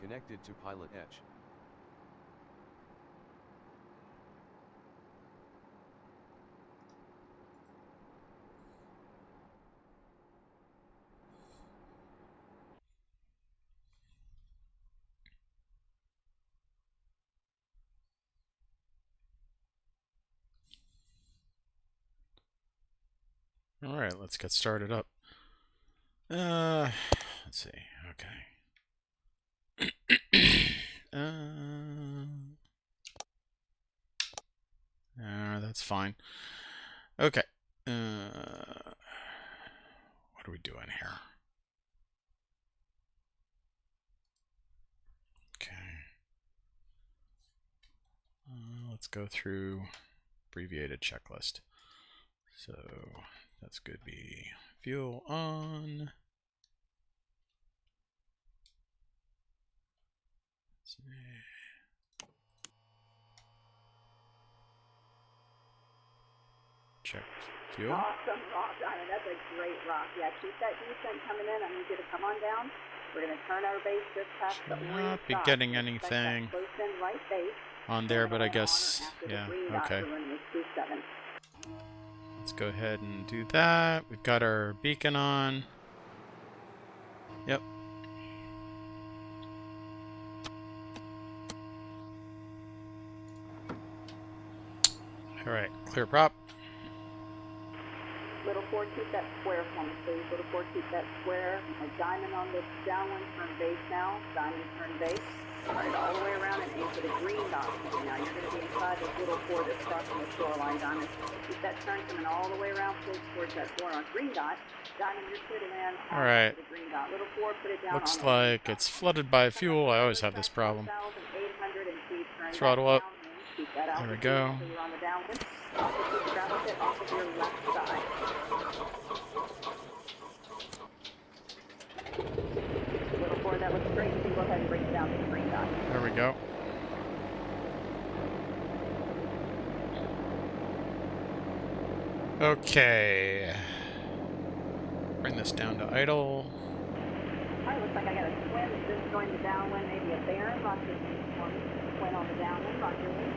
Connected to Pilot Edge. All right, let's get started up. Let's see. Okay. That's fine. Okay. What are we doing here? Okay. Let's go through abbreviated checklist. So that's good. Be fuel on. Let's see. Check fuel. Awesome rock, Diamond. That's a great rock. Yeah, keep that descent coming in. I need you to come on down. We're going to turn our base just past the Should orange not be dot. getting anything Close-in right base. on there, but I guess, yeah, okay. Let's go ahead and do that. We've got our beacon on. Yep. All right, clear prop. Little 4, keep that square for me, please. Little 4, keep that square. A diamond on the downwind, turn base now. Diamond, turn base. Turn it all the way around and aim for the green dot. Now you're going to be inside this little 4 that's crossing the shoreline, Diamond. Keep that turn coming all the way around, please, towards that 4 on green dot. Diamond, you're sitting in. All right. The green dot. Little 4, put it down. Looks like it's flooded by fuel. I always have this problem. Throttle up. There we go. Off of your left side. Little 4, that looks great. You can go ahead and bring it down to the green dot. There we go. Okay. Bring this down to idle. Alright, looks like I got a twin that's just joined the downwind, maybe a Baron. Rock your wing for me. Twin on the downwind, rock your wing.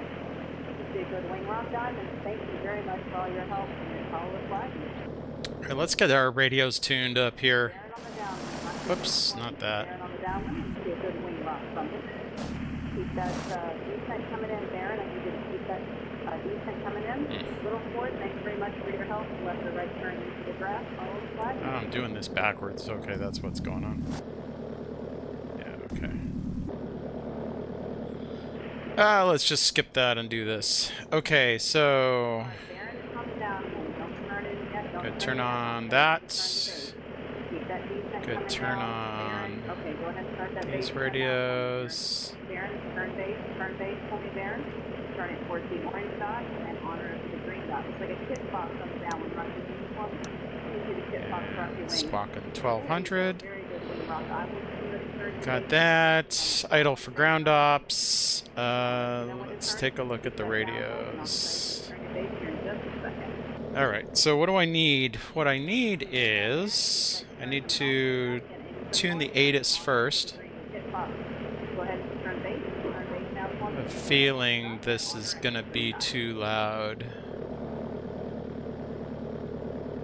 Be a good wing rock, Diamond. Thank you very much for all your help and your follow with life. Alright, let's get our radios tuned up here. Whoops, not that. Baron on the downwind. Be a good wing rock from you. Keep that descent coming in, Baron. I need you to keep that descent coming in. Little Ford, thanks very much for your help. Left or right turn into the grass. Follow the flag. Oh, I'm doing this backwards. Okay, that's what's going on. Yeah, okay. Let's just skip that and do this. Okay, so... Good, turn on that. Good, turn on these radios. Turn base for me, Baron. Turn it towards the orange dot and honor it to the green dot. It's like a kit box on the downwind run. Squawking 1200. Got that. Idle for ground ops. Let's take a look at the radios. Alright, so what do I need? What I need is... I need to tune the ATIS first. I have a feeling this is going to be too loud.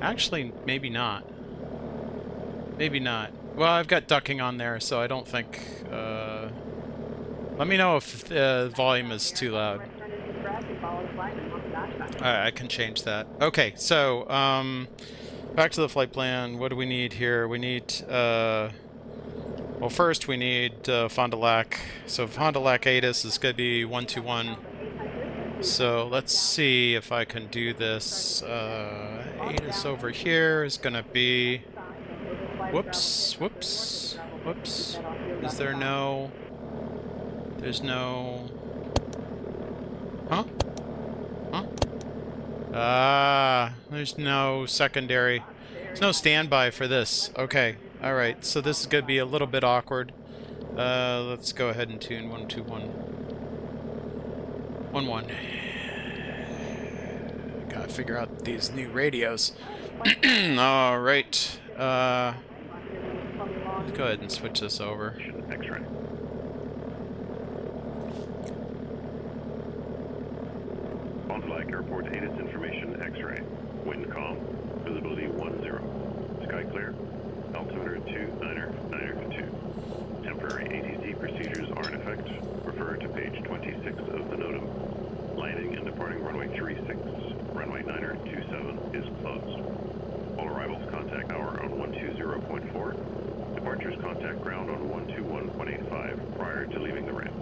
Actually, maybe not. Maybe not. Well, I've got ducking on there, so I don't think... let me know if the volume is too loud. I can change that. Okay, so, back to the flight plan. What do we need here? We need, well, first we need Fond du Lac. So Fond du Lac ATIS is going to be 121. So let's see if I can do this. ATIS over here is going to be... Whoops, whoops, whoops. Is there no... There's no... Huh? Huh? Ah, there's no secondary. There's no standby for this. Okay, alright, so this is going to be a little bit awkward. Let's go ahead and tune 121. 11. Gotta figure out these new radios. Alright, let's go ahead and switch this over. X-ray. Fond du Lac Airport ATIS information X-ray. Wind calm. Visibility 10. Sky clear. Altimeter 2. Temporary ATC procedures are in effect. Refer to page 26 of the NOTAM. Landing and departing runway 36. Runway 27 is closed. All arrivals contact tower on 120.4. Departures contact ground on 121.85 prior to leaving the ramp.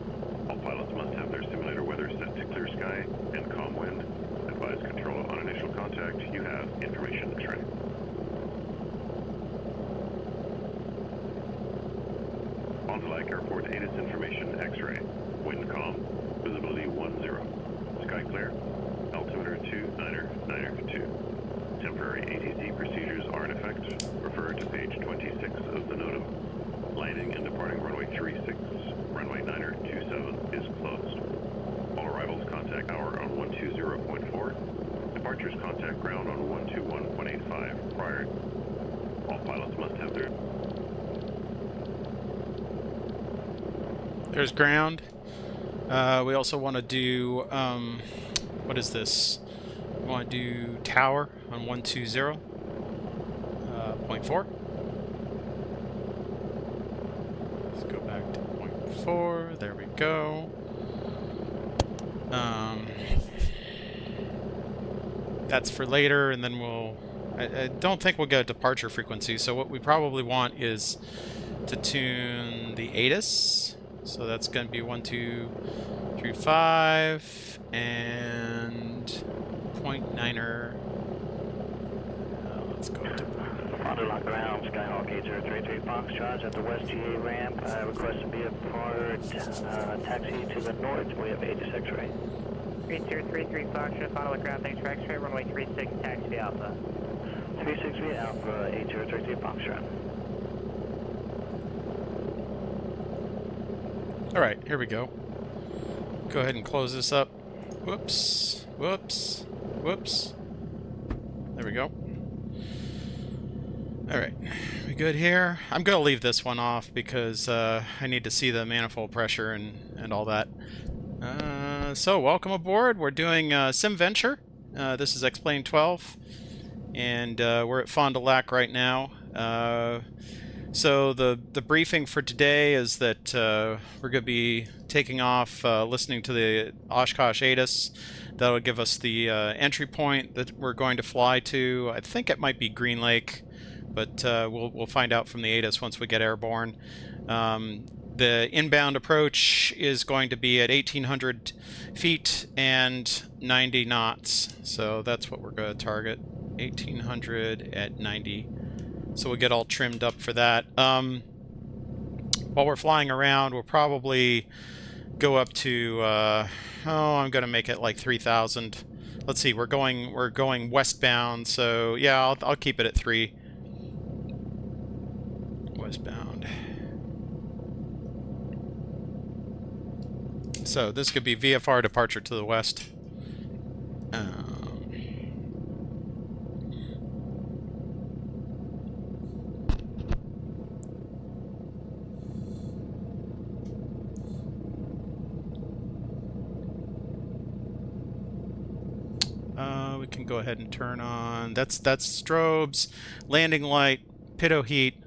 All pilots must have their simulator weather set to clear sky and calm wind. Advise control on initial contact. You have information X-ray. Fond du Lac Airport ATIS information X-ray. Wind calm. Visibility 10. Sky clear. Altimeter 2. Temporary ATC procedures are in effect. Refer to page 26 of the NOTAM. Landing and departing runway 36. Runway 27 is closed. All arrivals contact tower on 120.4. Departures contact ground on 121.85 prior. All pilots must have their... There's ground. We also want to do, what is this? We want to do tower on 120.4. Let's go back to 0.4. There we go. That's for later, and then we'll... I don't think we'll get a departure frequency, so what we probably want is to tune the ATIS. So that's going to be 1235 and 0.9er. Let's go to 0.9er. Fond du Lac ground, Skyhawk 8033 Foxtrot at the West GA ramp. Request to be a part taxi to the north. We have 86 X-ray. 3033 Foxtrot, Fond du Lac ground, thanks for X-ray, runway 36, taxi Alpha. 36 via Alpha 8033 Foxtrot. Alright, here we go. Go ahead and close this up. Whoops. Whoops. Whoops. There we go. Alright, we good here? I'm going to leave this one off because I need to see the manifold pressure and all that. So, welcome aboard. We're doing SimVenture. This is Explain 12. And we're at Fond du Lac right now. So the briefing for today is that we're going to be taking off, listening to the Oshkosh ATIS. That'll give us the entry point that we're going to fly to. I think it might be Green Lake, but we'll find out from the ATIS once we get airborne. The inbound approach is going to be at 1,800 feet and 90 knots. So that's what we're going to target, 1,800 at 90. So we'll get all trimmed up for that. While we're flying around, we'll probably go up to, I'm going to make it like 3,000. Let's see, we're going westbound, so yeah, I'll keep it at 3. Westbound. So this could be VFR departure to the west. We can go ahead and turn on. That's strobes, landing light, pitot heat.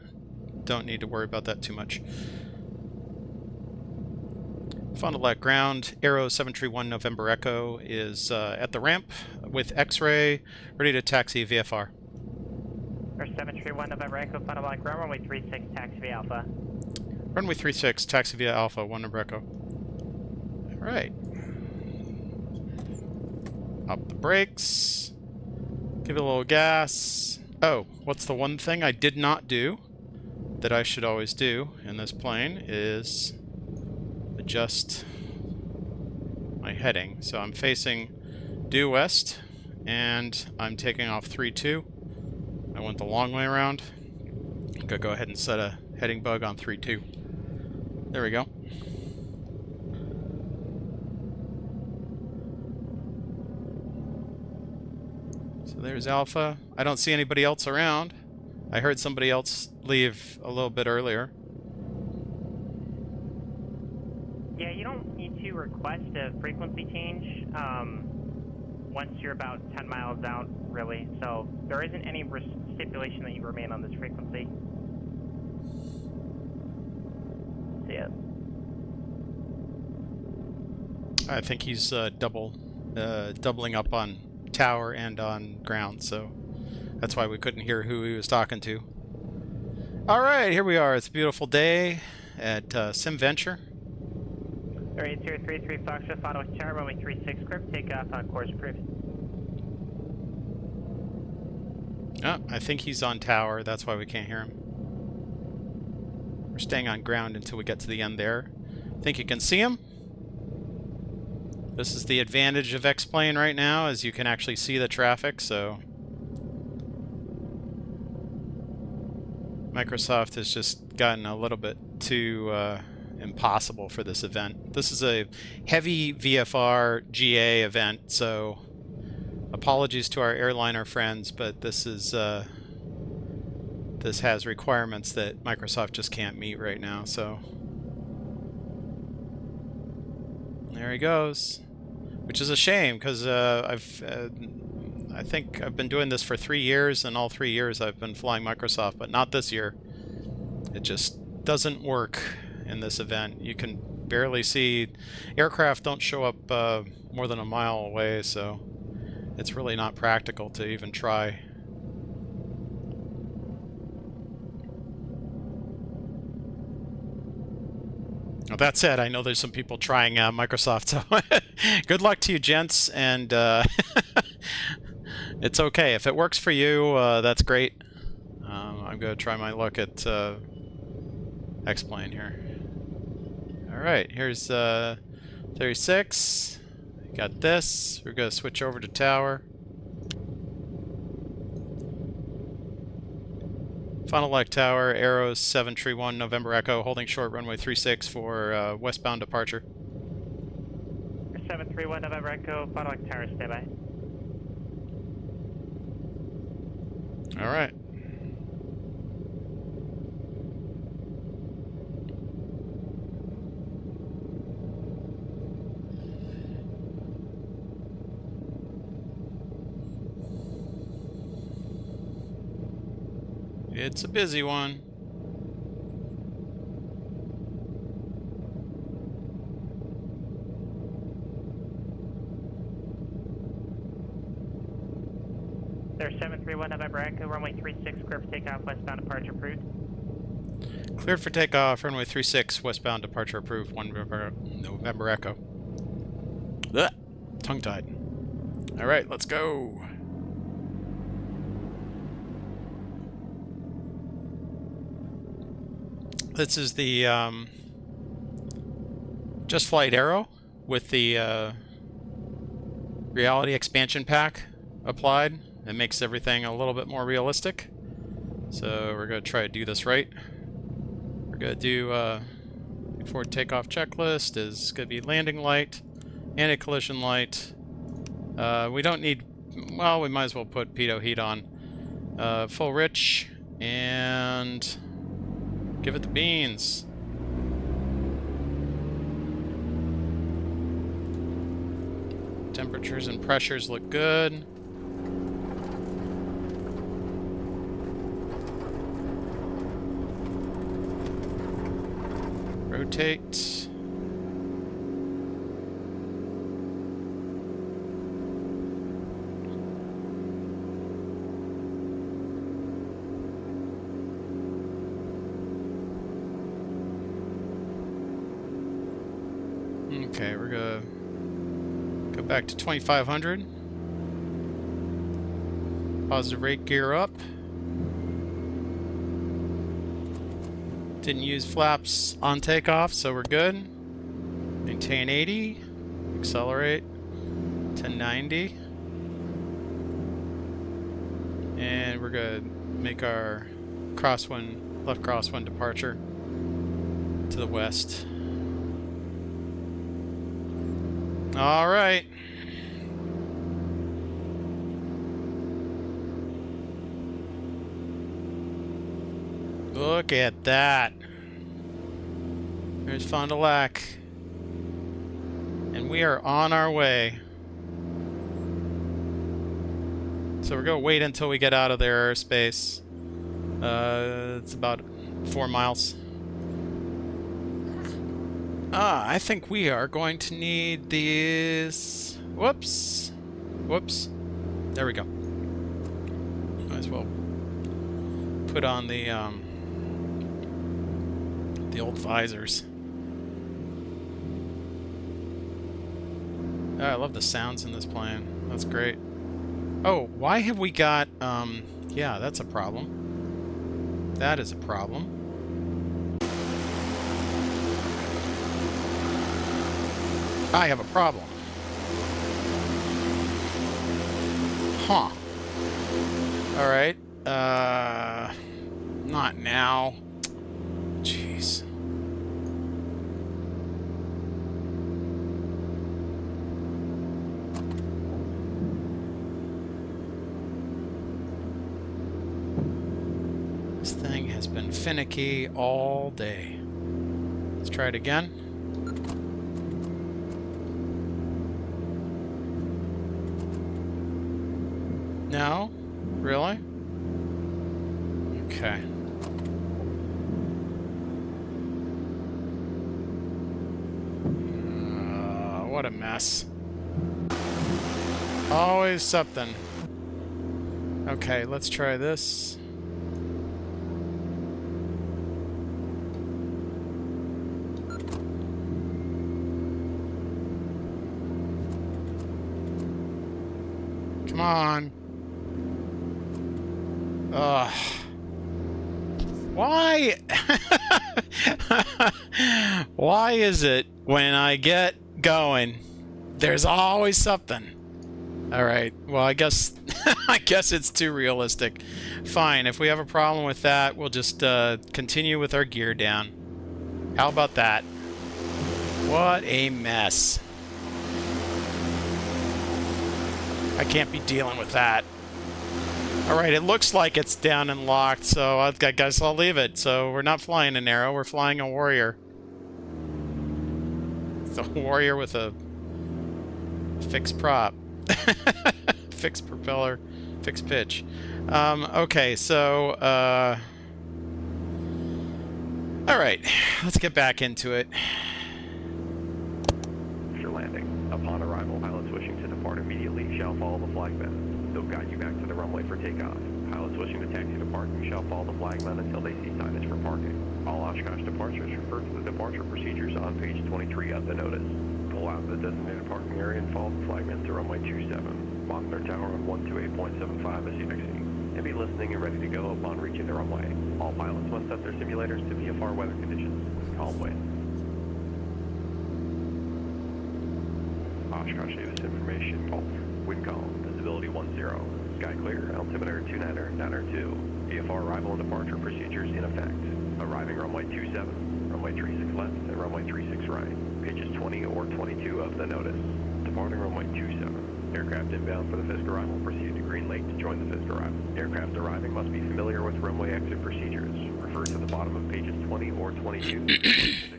Don't need to worry about that too much. Fond du Lac ground. Arrow 731 November Echo is at the ramp with X-ray, ready to taxi VFR. Or 731 November Echo, Fond du Lac ground, runway 36, taxi via Alpha. Runway 36, taxi via Alpha, 1 November Echo. Alright. Up the brakes. Give it a little gas. Oh, what's the one thing I did not do that I should always do in this plane is adjust my heading. So I'm facing due west, and I'm taking off 3-2. I went the long way around. I'm gonna go ahead and set a heading bug on 3-2. There we go. So there's Alpha. I don't see anybody else around. I heard somebody else leave a little bit earlier. Yeah, you don't need to request a frequency change once you're about 10 miles out, really. So there isn't any stipulation that you remain on this frequency. See ya. I think he's doubling up on tower and on ground, so that's why we couldn't hear who he was talking to. All right, here we are. It's a beautiful day at SimVenture. 333 Foxtrot, Fondo with tower, runway 36, script, take off on course approved. Oh, I think he's on tower. That's why we can't hear him. We're staying on ground until we get to the end there. I think you can see him. This is the advantage of X-Plane right now, is you can actually see the traffic, so Microsoft has just gotten a little bit too impossible for this event. This is a heavy VFR GA event, so apologies to our airliner friends, but this is this has requirements that Microsoft just can't meet right now, so there he goes. Which is a shame, because I think I've been doing this for 3 years, and all 3 years I've been flying Microsoft, but not this year. It just doesn't work in this event. You can barely see. Aircraft don't show up more than a mile away, so it's really not practical to even try. Well, that said, I know there's some people trying Microsoft, so good luck to you, gents, and it's okay. If it works for you, that's great. I'm going to try my luck at X-Plane here. Alright, here's 36. Got this. We're going to switch over to tower. Fond du Lac Tower, Arrows 731 November Echo, holding short runway 36 for westbound departure. 731 November Echo, Fond du Lac Tower, stay by. Alright. It's a busy one. There's 731 November Echo, runway 36, clear for takeoff, westbound departure approved. Cleared for takeoff, runway 36, westbound departure approved, 1 November Echo. Ugh, tongue-tied. Alright, let's go. This is the Just Flight Arrow with the reality expansion pack applied. It makes everything a little bit more realistic. So we're going to try to do this right. We're going to do before takeoff checklist is going to be landing light, anti-collision light. We don't need, well, we might as well put pitot heat on. Full rich, and give it the beans. Temperatures and pressures look good. rotate. Okay, we're gonna go back to 2500. Positive rate gear up. Didn't use flaps on takeoff, so we're good. Maintain 80. Accelerate to 90. And we're gonna make our crosswind, left crosswind departure to the west. All right. Look at that. There's Fond du Lac. And we are on our way. So we're going to wait until we get out of their airspace. It's about 4 miles. I think we are going to need these. Whoops. Whoops. There we go. Might as well put on the old visors. Oh, I love the sounds in this plane. That's great. Oh, why have we got, yeah, that's a problem. That is a problem. I have a problem. Huh. Alright. Not now. Jeez. This thing has been finicky all day. Let's try it again. No? Really? Okay. What a mess. Always something. Okay, let's try this. Come on. Ugh. Why? Why is it when I get going, there's always something? All right. Well, I guess I guess it's too realistic. Fine. If we have a problem with that, we'll just continue with our gear down. How about that? What a mess. I can't be dealing with that. Alright, it looks like it's down and locked, so I guess I'll leave it. So we're not flying an Arrow, we're flying a Warrior. It's a Warrior with a fixed prop. Fixed propeller, fixed pitch. Okay, so, alright, let's get back into it. After landing, upon arrival, pilots wishing to depart immediately shall follow the flagman. They'll guide you back to the runway for takeoff. Pilots wishing to taxi to parking shall follow the flagman until they see signage for parking. All Oshkosh departures refer to the departure procedures on page 23 of the notice. Pull out the designated parking area and follow the flagman to runway 27. Monitor tower on 128.75 as you exit. And be listening and ready to go upon reaching the runway. All pilots must set their simulators to VFR weather conditions with calm winds. Oshkosh Davis information. Wind calm. Visibility 10. Sky clear. Altimeter 29er, 902. VFR arrival and departure procedures in effect. Arriving runway 27, runway 36 left, and runway 36 right. Pages 20 or 22 of the notice. Departing runway 27. Aircraft inbound for the Fisk arrival proceed to Green Lake to join the Fisk arrival. Aircraft arriving must be familiar with runway exit procedures. Refer to the bottom of pages 20 or 22.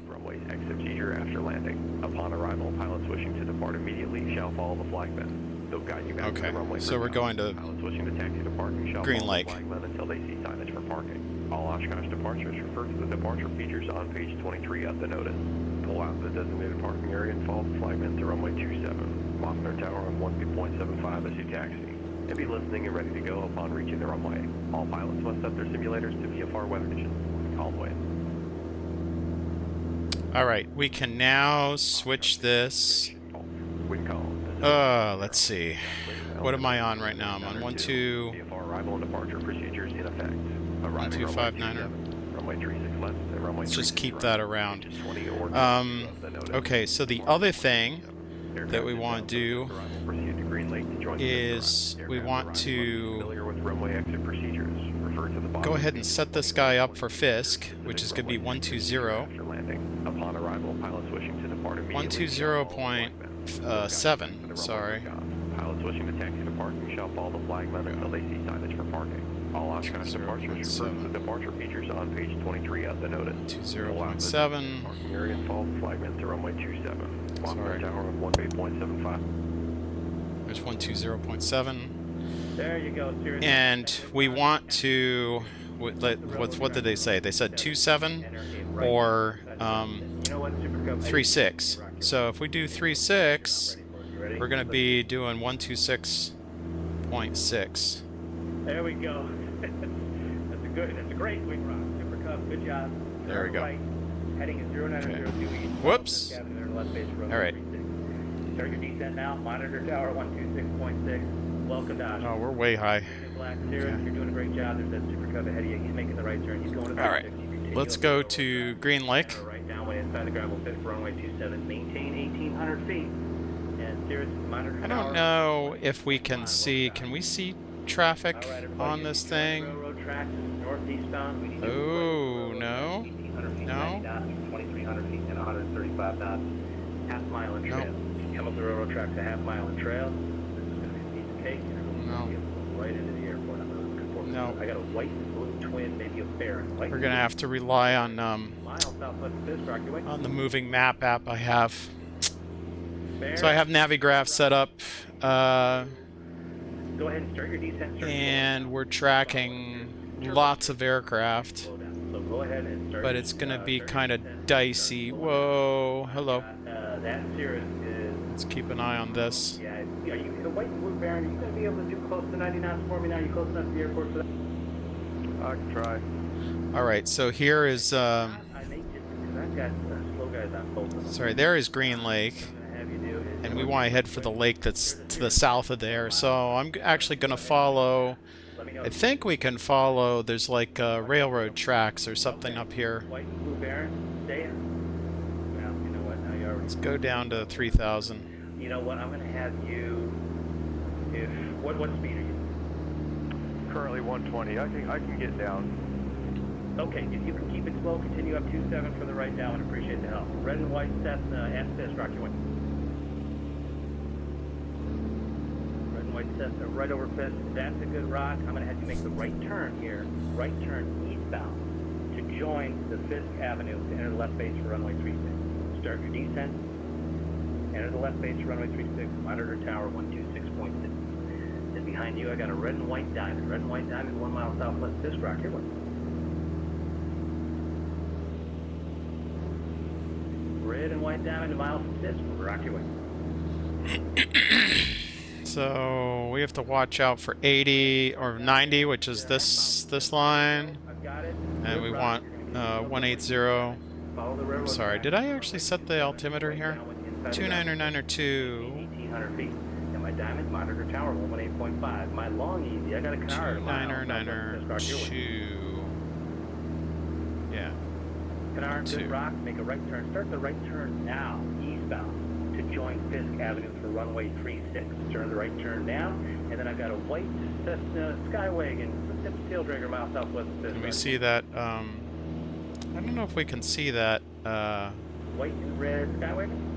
Runway's exit procedure after landing. Upon arrival, pilots wishing to depart immediately shall follow the flagman. They'll guide you back to the runway. So we're going to Pilots switching to taxi to parking shall Green follow Lake. the flagman until they see signage for parking. All Oshkosh departures refer to the departure features on page 23 of the notice. Pull out the designated parking area and follow the flagman to runway 27. Monitor tower on 1.75 as you taxi. And be listening and ready to go upon reaching the runway. All pilots must set their simulators to VFR weather conditions. Calm winds. Alright, we can now switch this. Wind calm. Let's see. What am I on right now? I'm on 12... VFR arrival and departure procedures in effect. 1259er. Runway 36 left and runway Let's just 36 keep right. that around. 20 or Okay, so the other thing that we want to do is we want to go ahead and set this guy up for Fisk, which is going to be 120. 120.7, sorry. Pilots wishing to taxi to parking shall follow the flagman until they see signage for parking. All Oshkosh departures refer to the departure features on page 23 of the notice. 20.7. Parking area and follow the flagman to runway 27. Monitor tower on 1.75. There's 120.7. There you go, seriously. And we want to... What did they say? They said 27 or 36. So if we do 36, we're going to be doing 126.6. There we go. That's a great wing run. Super Cub, good job. There we go. Right. Heading at 0902 east. Whoops. Alright. Start your descent now. Monitor tower 126.6. Welcome down. Oh, we're way high. Black Cirrus, you're doing a great job. There's that Super Cub ahead of you. He's making the right turn. He's going to Alright. Let's go to Green Lake. Right downwind inside the gravel pit for runway 27. Maintain 1,800 feet. And Cirrus, monitor I tower. don't know if we can see... Can we see traffic on this thing? Railroad tracks northeastbound. We need Oh, no. 1,800 feet, No. 90 knots, 2,300 feet, and 135 knots. Half mile in trail. Come up the railroad tracks a half mile in trail. This is going to be a piece of cake. And No. Right into the airport. I'm looking for. No. I got a white and blue twin, maybe a fair. We're going to have to rely on Mile southwest of Fisk, Rockaway. the moving map app I have. Fair. So I have Navigraph set up, Go ahead and start your descent. and we're tracking lots of aircraft, Slow down. So go ahead and start. but it's going to be kind of dicey. Whoa, hello. That Cirrus is. Let's keep an eye on this. Yeah, are you the white and blue Baron? Are you going to be able to do close to 90 knots for me now? Are you close enough to the airport for that? I can try. All right, so here is, I may just, because I've got slow guys on both of them. sorry, there is Green Lake, What I'm going to have you do is. and we want to head for the lake that's to the south of there. So I'm actually going to follow, Let me know. I think we can follow, there's like railroad tracks or something up here. White and blue Baron, stay in. Well, you know what? Now you already. Let's go down to 3,000. You know what? I'm going to have you. What speed are you? Currently 120. I can get down. Okay, if you can keep it slow, continue up 27 for the right down. And appreciate the help. Red and white Cessna at Fisk, Rocky Point. Red and white Cessna right over Fisk. That's a good rock. I'm going to have you make the right turn here. Right turn eastbound to join the Fisk Avenue to enter the left base for runway 36. Start your descent. Enter the left base for runway 36. Monitor tower 126.6. And behind you, I got a red and white diamond. Red and white diamond, 1 mile southwest of Fisk, Rocky Point. Red and white diamond, a mile from Fisk, Rocky Way. So we have to watch out for 80 or 90, which is this line, I've got it. and we want 180. Follow the railroad. Sorry, did I actually set the altimeter here? 299 or 2. 1,800 feet. And my diamond monitor tower 118.5. My long easy. I got a car. 299er 2. Yeah. Canard, Two. Good Rock, make a right turn. Start the right turn now, eastbound, to join Fisk Avenue for runway 36. Turn the right turn now, and then I've got a white Cessna Skywagon, tip tail dragger mile southwest of Fisk. Can we see that? I don't know if we can see that. White and red Skywagon.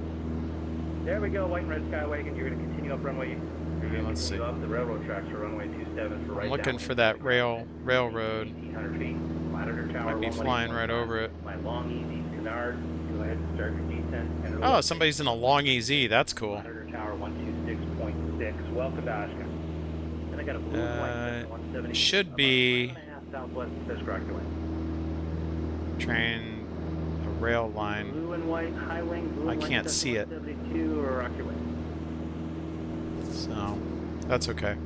There we go, white and red Skywagon. You're going to continue up runway. You're going to let's see. continue up the railroad tracks for runway 27 for right I'm looking down. for that railroad. 1,800 feet. Monitor tower. Might be flying right over it. My long easy Canard. Go ahead and start your descent. Oh, somebody's in a long EZ. That's cool. Monitor tower 126.0. 36. Welcome to Oshkosh. And I got a blue and white 170. Should be 1.5 southwest Fisk Rockaway. train a rail line. Blue and white high wing. Blue I and white can't see it. 172 or Rockaway. So that's okay.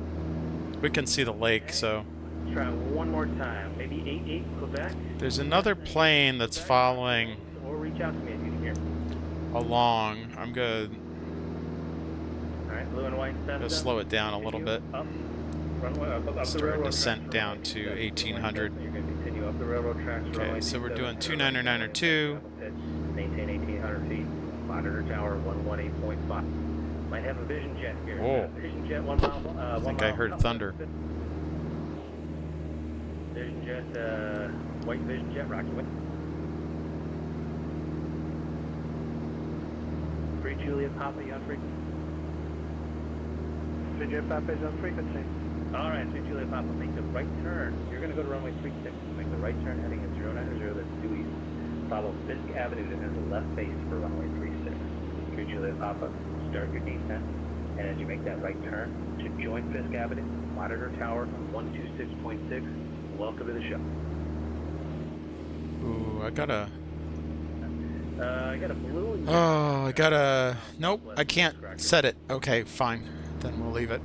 We can see the lake, so. Let's try one more time. Maybe 88 Quebec. There's another plane that's following Or reach out to me if you can hear. along. I'm good. All right, blue and white. Gonna slow it down a little bit. Up, runway, up the Start railroad descent tracks, down runway to 27. 1800. You're going to continue up the railroad tracks. Okay, runway so we're 27, doing 29902. Maintain 1,800 feet. Monitor tower 118.5. Might have a vision jet here. Whoa. Vision jet 1 mile. I think I heard thunder. Vision jet, white vision jet, Rockaway. Free Juliet Papa, you on frequency? Free Juliet Papa is on frequency. All right, Free Juliet Papa, make the right turn. You're going to go to runway 36. Make the right turn heading at 090, that's due east. Follow Fisk Avenue to enter the left base for runway 36. Free Juliet Papa, start your descent. And as you make that right turn to join Fisk Avenue, monitor tower on 126.6. Welcome to the show. Ooh, I got a blue. And Oh, I got a... Nope, I can't set it. Okay, fine. Then we'll leave it.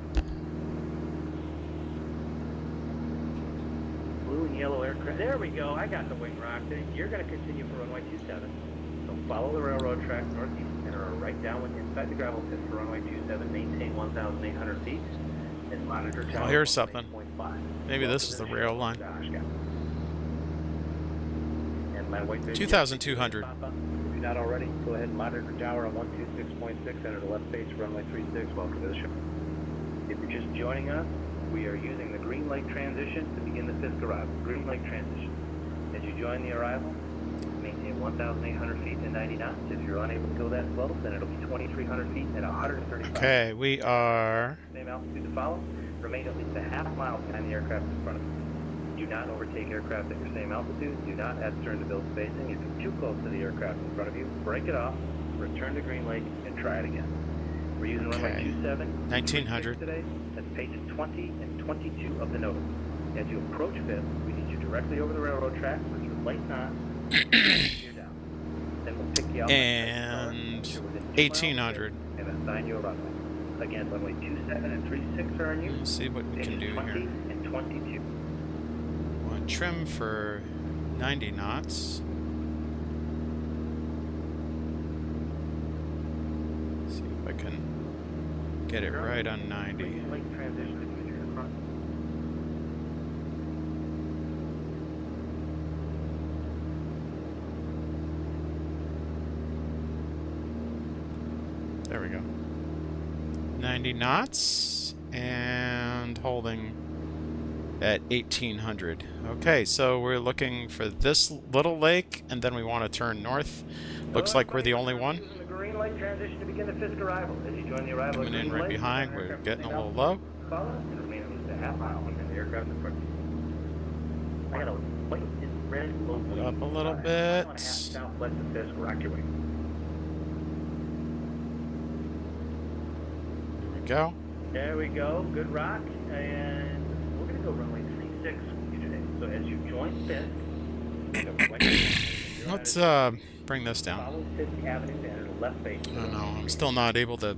Blue and yellow aircraft. There we go. I got the wing rock. You're going to continue for runway 27. So follow the railroad track northeast and are right downwind inside the gravel pit for runway 27. Maintain 1,800 feet and monitor tower. Oh, here's something. 8.5. Maybe this is the rail line. And my white vision 2,200. If you're not already, go ahead and monitor tower on 126.6. Enter the left base, runway 36. Welcome to the show. If you're just joining us, we are using the Green Lake transition to begin the Fisk arrival. Green Lake transition. As you join the arrival, maintain 1,800 feet and 90 knots. If you're unable to go that slow, then it'll be 2,300 feet and 135. Okay, we are... Same altitude to follow. Remain at least a half mile behind the aircraft in front of you. Do not overtake aircraft at your same altitude. Do not add stern to build spacing. If you're too close to the aircraft in front of you, break it off, return to Green Lake, and try it again. We're using runway 27. 1900. Today. That's pages 20 and 22 of the notice. As you approach Fisk, we need you directly over the railroad tracks with your lights on. You're down. Then we'll pick you up. And 1800. And assign you a runway. Again, runway 27 and 36 are on you. Let's see what we can do 20 here. and 22. Want to trim for 90 knots. See if I can get it right on 90. Lake transition to future in front. There we go. 90 knots and holding at 1800. Okay, so we're looking for this little lake and then we want to turn north. Looks like we're the only one. Using the Green Lake transition to begin the Fisk arrival. As you join the arrival Coming at in Green right Lake, behind, we're aircraft getting a will little stay low. out, follow, and remain at least a half mile behind the aircraft in front of you. I got a white and red low Put up a little 1.5 bit. southwest of Fisk, Rockaway. There we go. There we go, good rock, and we're going to go runway 36 with you today. So as you join Fisk, Let's bring this down. follow Fisk Avenue to enter the left base. I don't know, I'm still not able to...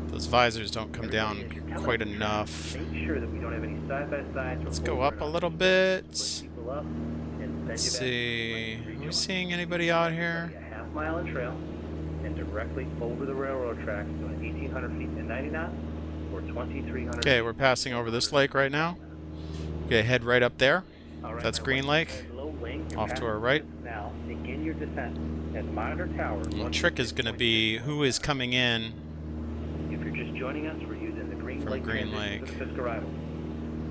Those visors don't come down quite enough. Make sure that we don't have any side-by-sides. Let's go up a little bit. Let's see. Are we seeing anybody out here? A half mile in trail and directly over the railroad tracks doing 1,800 feet and 90 knots or 2,300. Okay, we're passing over this lake right now. Okay, head right up there. That's Green Lake. Off to our right. Now begin your descent at monitor tower. The trick is going to be who is coming in If you're just joining us, we're using the Green from Lake Green transition Lake. to the Fisk arrival.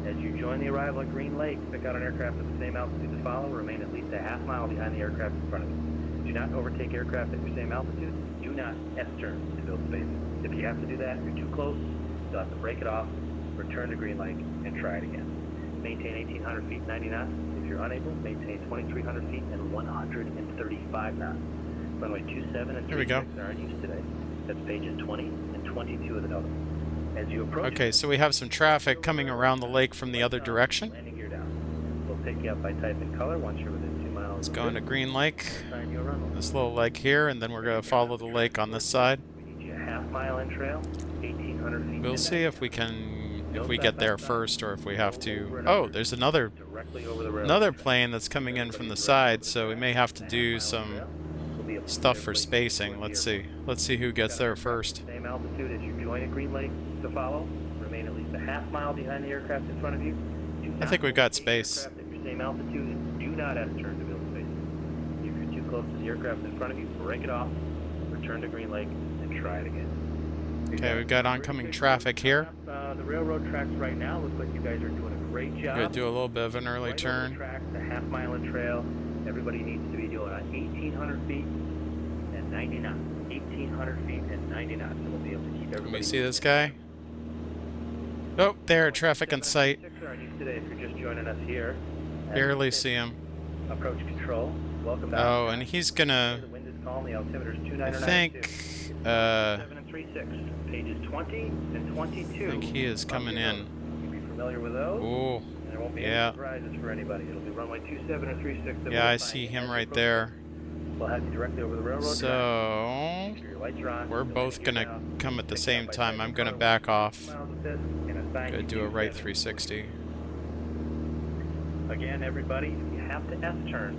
As you join the arrival at Green Lake, pick out an aircraft at the same altitude to follow. Remain at least a half mile behind the aircraft in front of you. Do not overtake aircraft at your same altitude. Do not S-turn to build space. If you have to do that, you're too close. You'll have to break it off, return to Green Lake, and try it again. Maintain 1,800 feet, 90 knots. If you're unable, maintain 2,300 feet and 135 knots. Runway 27 and Here we go. 36 are in use today. That's pages 20 and 22 of the notice. As you approach, Okay, so we have some traffic coming around the lake from the other direction. landing gear down. We'll pick you up by type and color once you're within 2 miles. Let's go into Green Lake. Assign you a runway. This little lake here, and then we're going to follow the lake on this side. We need you a half-mile in trail, 1,800 feet. We'll see if we get there first, or if we have to. Oh, there's another Directly over the railroad. another plane that's coming in from the side, so we may have to do some stuff for spacing. Let's see. Let's see who gets there first. Same altitude as you join a Green Lake to follow. Remain at least a half-mile behind the aircraft in front of you. I think we've got space. At your same altitude, and do not S-turn to build space. If you're too close to the aircraft in front of you, break it off, return to Green Lake, and try it again. Okay, we've got oncoming traffic here. The railroad tracks right now look like you guys are doing a great job. We're going to do a little bit of an early Right over the turn. tracks, a half-mile in trail. Everybody needs to be doing 1,800 feet and 90 knots. 1,800 feet and 90 knots. And we'll be able to keep everybody. Let me see this guy. Oh, there, traffic in sight. Today, if you're just joining us here. Barely see him. Approach control. Welcome back. Oh, and he's gonna. The wind is calm. The altimeter's I 2992. think. 7 and 36. Pages 20 and 22. I think he is coming in. You'll be familiar with those. Oh, And there won't be yeah. any surprises for anybody. It'll be runway 27 or 36. that yeah, we'll I find see as him you right approach. there. We'll have you directly over the railroad track. So Make sure your lights are on. we're You'll both get gonna down. come at the Pick you same up by time. type I'm and gonna color back within off. 2 miles of this, and assign Gonna you do a to right 7. 360. Again, everybody, if you have to S-turn,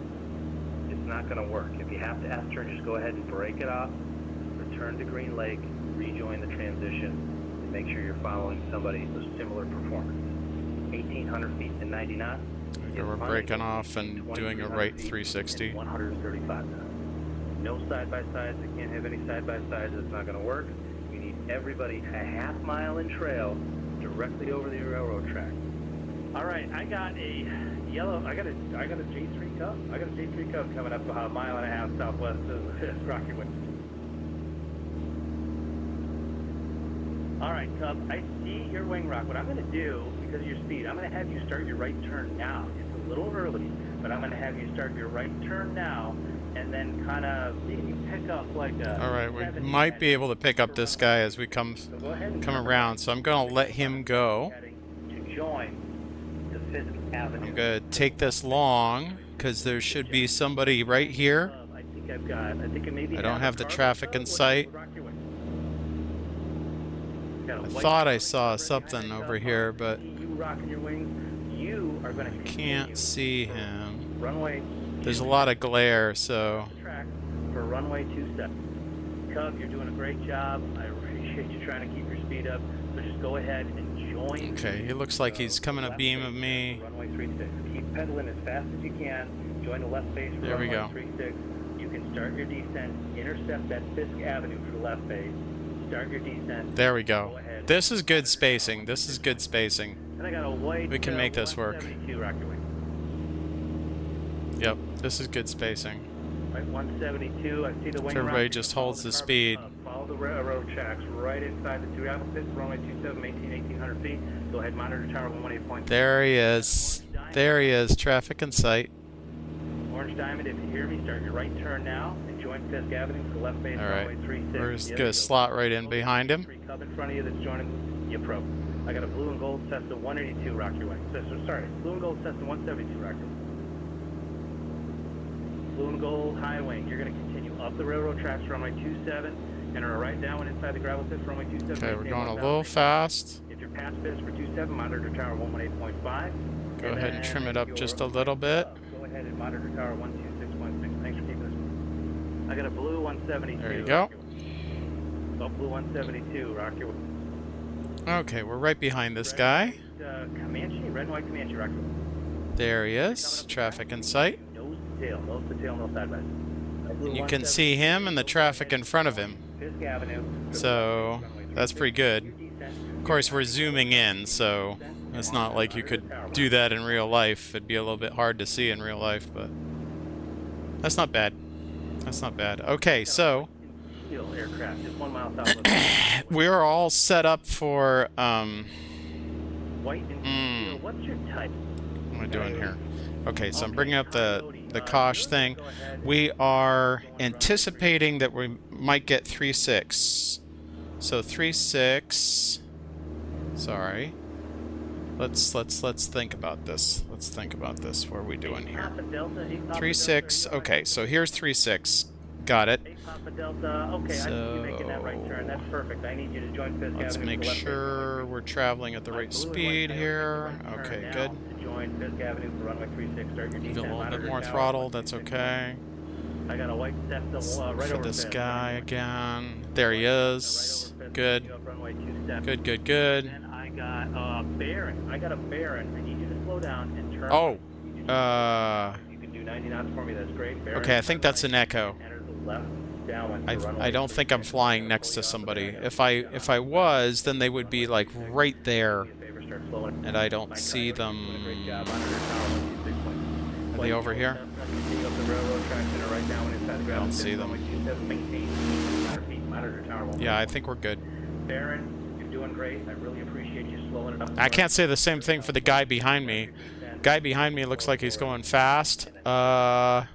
it's not going to work. If you have to S-turn, just go ahead and break it off, return to Green Lake, rejoin the transition, and make sure you're following somebody with similar performance. 1,800 feet and 90 knots. Okay, we're breaking off and doing a right 360. 135 knots. No side-by-sides. I can't have any side-by-sides. It's not going to work. You need everybody a half-mile in trail directly over the railroad track. All right, I got a yellow. I got a J3 Cub. I got a J3 Cub coming up about a mile and a half southwest of Rocky Point. All right, Cub. I see your wing rock. What I'm going to do, because of your speed, I'm going to have you start your right turn now. It's a little early, but I'm going to have you start your right turn now, and then kind of maybe pick up like a. All right, we might be able to pick up this guy as we come around. So I'm gonna let him go. To join the Fisk Avenue. I'm gonna take this long because there should be somebody right here. I think I've got. I think it may be. I don't have the traffic in sight. I thought I saw something over here, but I can't see him. Runway. There's a lot of glare, so. Track for runway 27. Cub, you're doing a great job. I appreciate you trying to keep your speed up. So just go ahead and join. Okay, he looks like he's coming abeam of me. Runway 36. Keep pedaling as fast as you can. Join the left base for There we runway go. 36. You can start your descent. Intercept that Fisk Avenue for the left base. Start your descent. There we go. This is good spacing. This is good spacing. And I got a white. We can make this work. 172 Rocky Wing. Yep, this is good spacing. Right, 172. I see the wing. If everybody rock. just Follow holds the carbon speed. Follow the railroad tracks right inside the two apple pits. Runway 27, 1,800 feet. Go ahead, monitor tower 118.3. There he is. There he is. Traffic in sight. Orange Diamond, if you hear me, start your right turn now and join Fisk Avenue for left base. All right. Runway 36. We're just Yes, gonna go. slot right in behind him. Three Cub in front of you that's joining the approach. I got a blue and gold Cessna 182 Rocky Way. Sorry, blue and gold Cessna 172 Rocky Way. Blue and gold high wing. You're going to continue up the railroad tracks for runway 27. Enter a right downwind inside the gravel pit for runway 27. Okay, we're going a little fast. If you're past Fisk for 27, monitor tower 118.5. Go ahead and trim it up just a little bit. Go ahead and monitor tower 126.6. Thanks for keeping us. I got a blue 172. There you go. Oh, blue 172, Rocky Way. Okay, we're right behind this guy. Comanche, red and white Comanche, Rocky Way. There he is. Traffic in sight. Nose to tail, no side by side. And you can see him and the traffic in front of him. Fisk Avenue. So that's pretty good. Of course, we're zooming in, so it's not like you could do that in real life. It'd be a little bit hard to see in real life, but that's not bad. That's not bad. Okay, so Aircraft, just 1 mile southwest. we're all set up for White and steel. What's your type? what am I doing here? Okay, so I'm bringing up the Kosh thing. We are anticipating that we might get 3.6. So 3.6. Sorry. Let's think about this. Let's think about this. What are we doing here? 3-6. Okay, so here's 3-6. Got it. Hey, Papa Delta. Okay, I see you making that right turn. That's perfect. I need you to join Fisk Let's Avenue. make for left base sure runway we're traveling at the right speed here. Okay, good. To join Fisk Avenue for runway 36. Start your Give descent. it a little bit Monitor more tower, throttle. That's okay. I got a white Cessna right For over this Fisk. guy again. There he is. Good. Good, good, good. Then I got a Baron. I need you to slow down and turn. Oh. If you can do 90 knots for me, that's great. Baron, Okay, I think that's an echo. enter the left downwind for I runway don't think I'm 36. flying next to somebody. If I was, then they would be like right there, and I don't see them. Are they over here? I don't see them. Yeah, I think we're good. Baron, you're doing great. I really appreciate you slowing it up. I can't say the same thing for the guy behind me. Guy behind me looks like he's going fast. Yeah,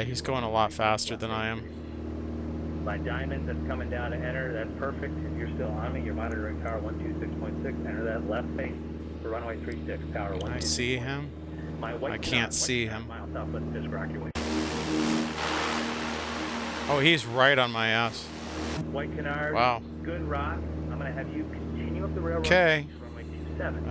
he's going a lot faster than I am. My diamond that's coming down to enter, that's perfect. If you're still on me, you're monitoring tower 126.6. Enter that left base for runway 36, tower 126. I see him. I can't see him. Oh, he's right on my ass. White Canard. Wow. Good rock. I'm going to have you continue up the railroad. Okay. Runway 27.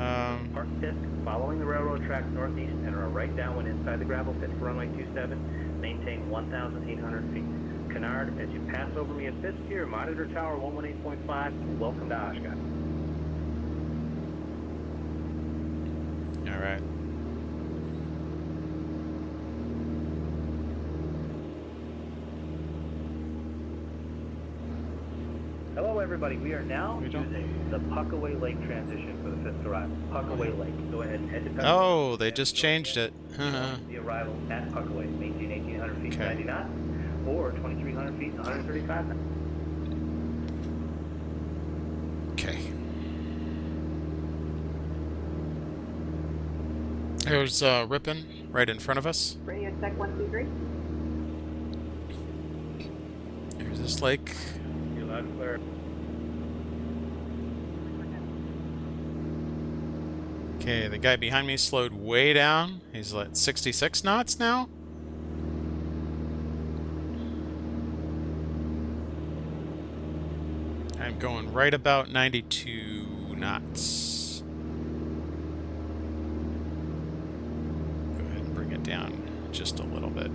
Park Fisk, following the railroad tracks northeast, enter a right downwind inside the gravel pit for runway 27. Maintain 1,800 feet. Canard, as you pass over me at Fisk here, monitor tower 118.5. Welcome to Oshkosh. All right. Hello, everybody. We are now using the Puckaway Lake transition for the Fisk arrival. Puckaway Lake. Go ahead and head to Petrel. Oh, they just changed it. The arrival at Puckaway. Maintain 1,800 feet, 90 knots, or 2,300 feet, 135 knots. Okay. Here's Ripon right in front of us. Radio check 1, 2, 3. Here's this lake. You're loud and clear. Okay, the guy behind me slowed way down. He's at 66 knots now. I'm going right about 92 knots. Go ahead and bring it down just a little bit.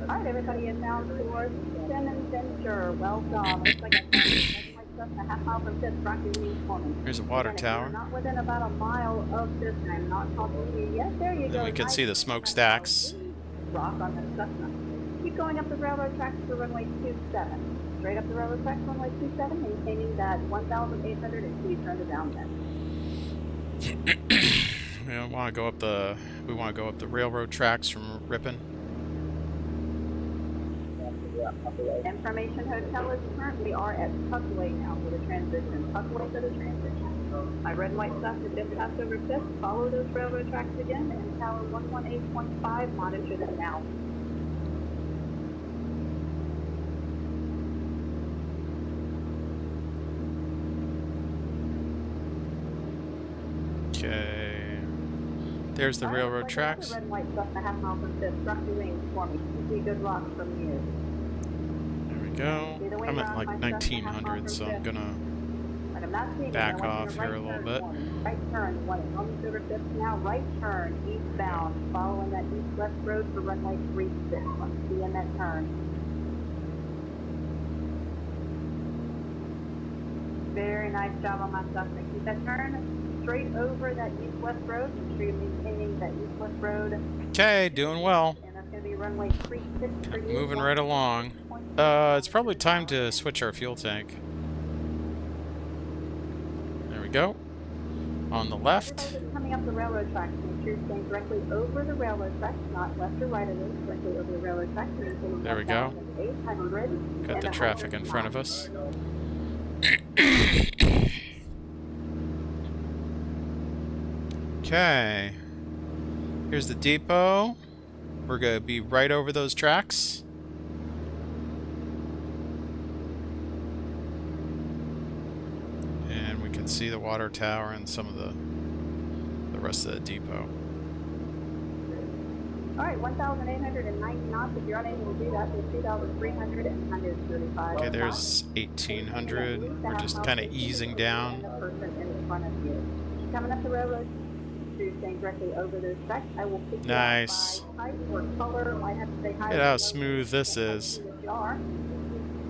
Alright, everybody is now towards SimVenture. Welcome. Looks like I found a half mile from Fisk. Rocky Wings for me. Here's a water tower. We're not within about a mile of Fisk. I'm not talking to you yet. There you go. We can see the smokestacks. Rock on the Cessna. Keep going up the railroad tracks for runway 27. Straight up the railroad tracks, runway 27, maintaining that 1,800 until you turn it down then. We want to go up the railroad tracks from Ripon. Information Hotel is currently at Puckaway now for the transition. Puckaway for the transition. My red and white stuff has just passed over Fisk. Follow those railroad tracks again and tower 118.5. Monitor them now. Okay. There's the railroad tracks. Red and white stuff a half mile from Fisk. Rocky Wings for me. See good rocks from you. There we go. I'm at like 1900, so I'm gonna back off here a little bit. Right turn, almost over Fisk now. Right turn, eastbound, following that east-west road for runway 36. Let's see in that turn. Very nice job on my stuff. Keep that turn straight over that east-west road. Make sure you're maintaining that east-west road. Okay, doing well. And that's going to be runway 36 for you. Moving right along. It's probably time to switch our fuel tank. There we go. On the left. Coming up the railroad tracks, make sure you're staying directly over the railroad tracks, not left or right of it, directly over the railroad tracks. There we go. 800. Got the traffic in front of us. Okay. Here's the depot. We're going to be right over those tracks. can see the water tower and some of the rest of the depot. All right, 1,890 knots. If you're unable to do that, there's 2,335. Okay, there's 1,800. We're just kind of easing down. The person in front of you. Coming up the railroad, so you're staying directly over those tracks. I will pick Nice. you up by type or color. I have to say hi. Look at how smooth this is.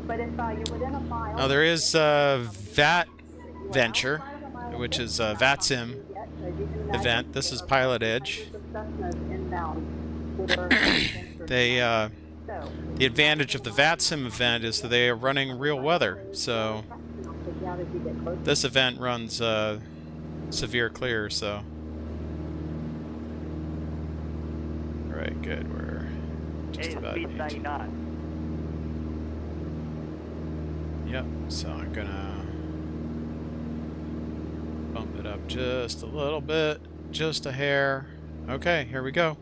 But if you're within a mile, Now there is VAT Venture, which is a VATSIM event. This is Pilot Edge. They the advantage of the VATSIM event is that they are running real weather. So this event runs severe clear. So all right, good. We're just about. Speed's 90 knots. Yep. So I'm gonna bump it up just a little bit, just a hair. Okay, here we go.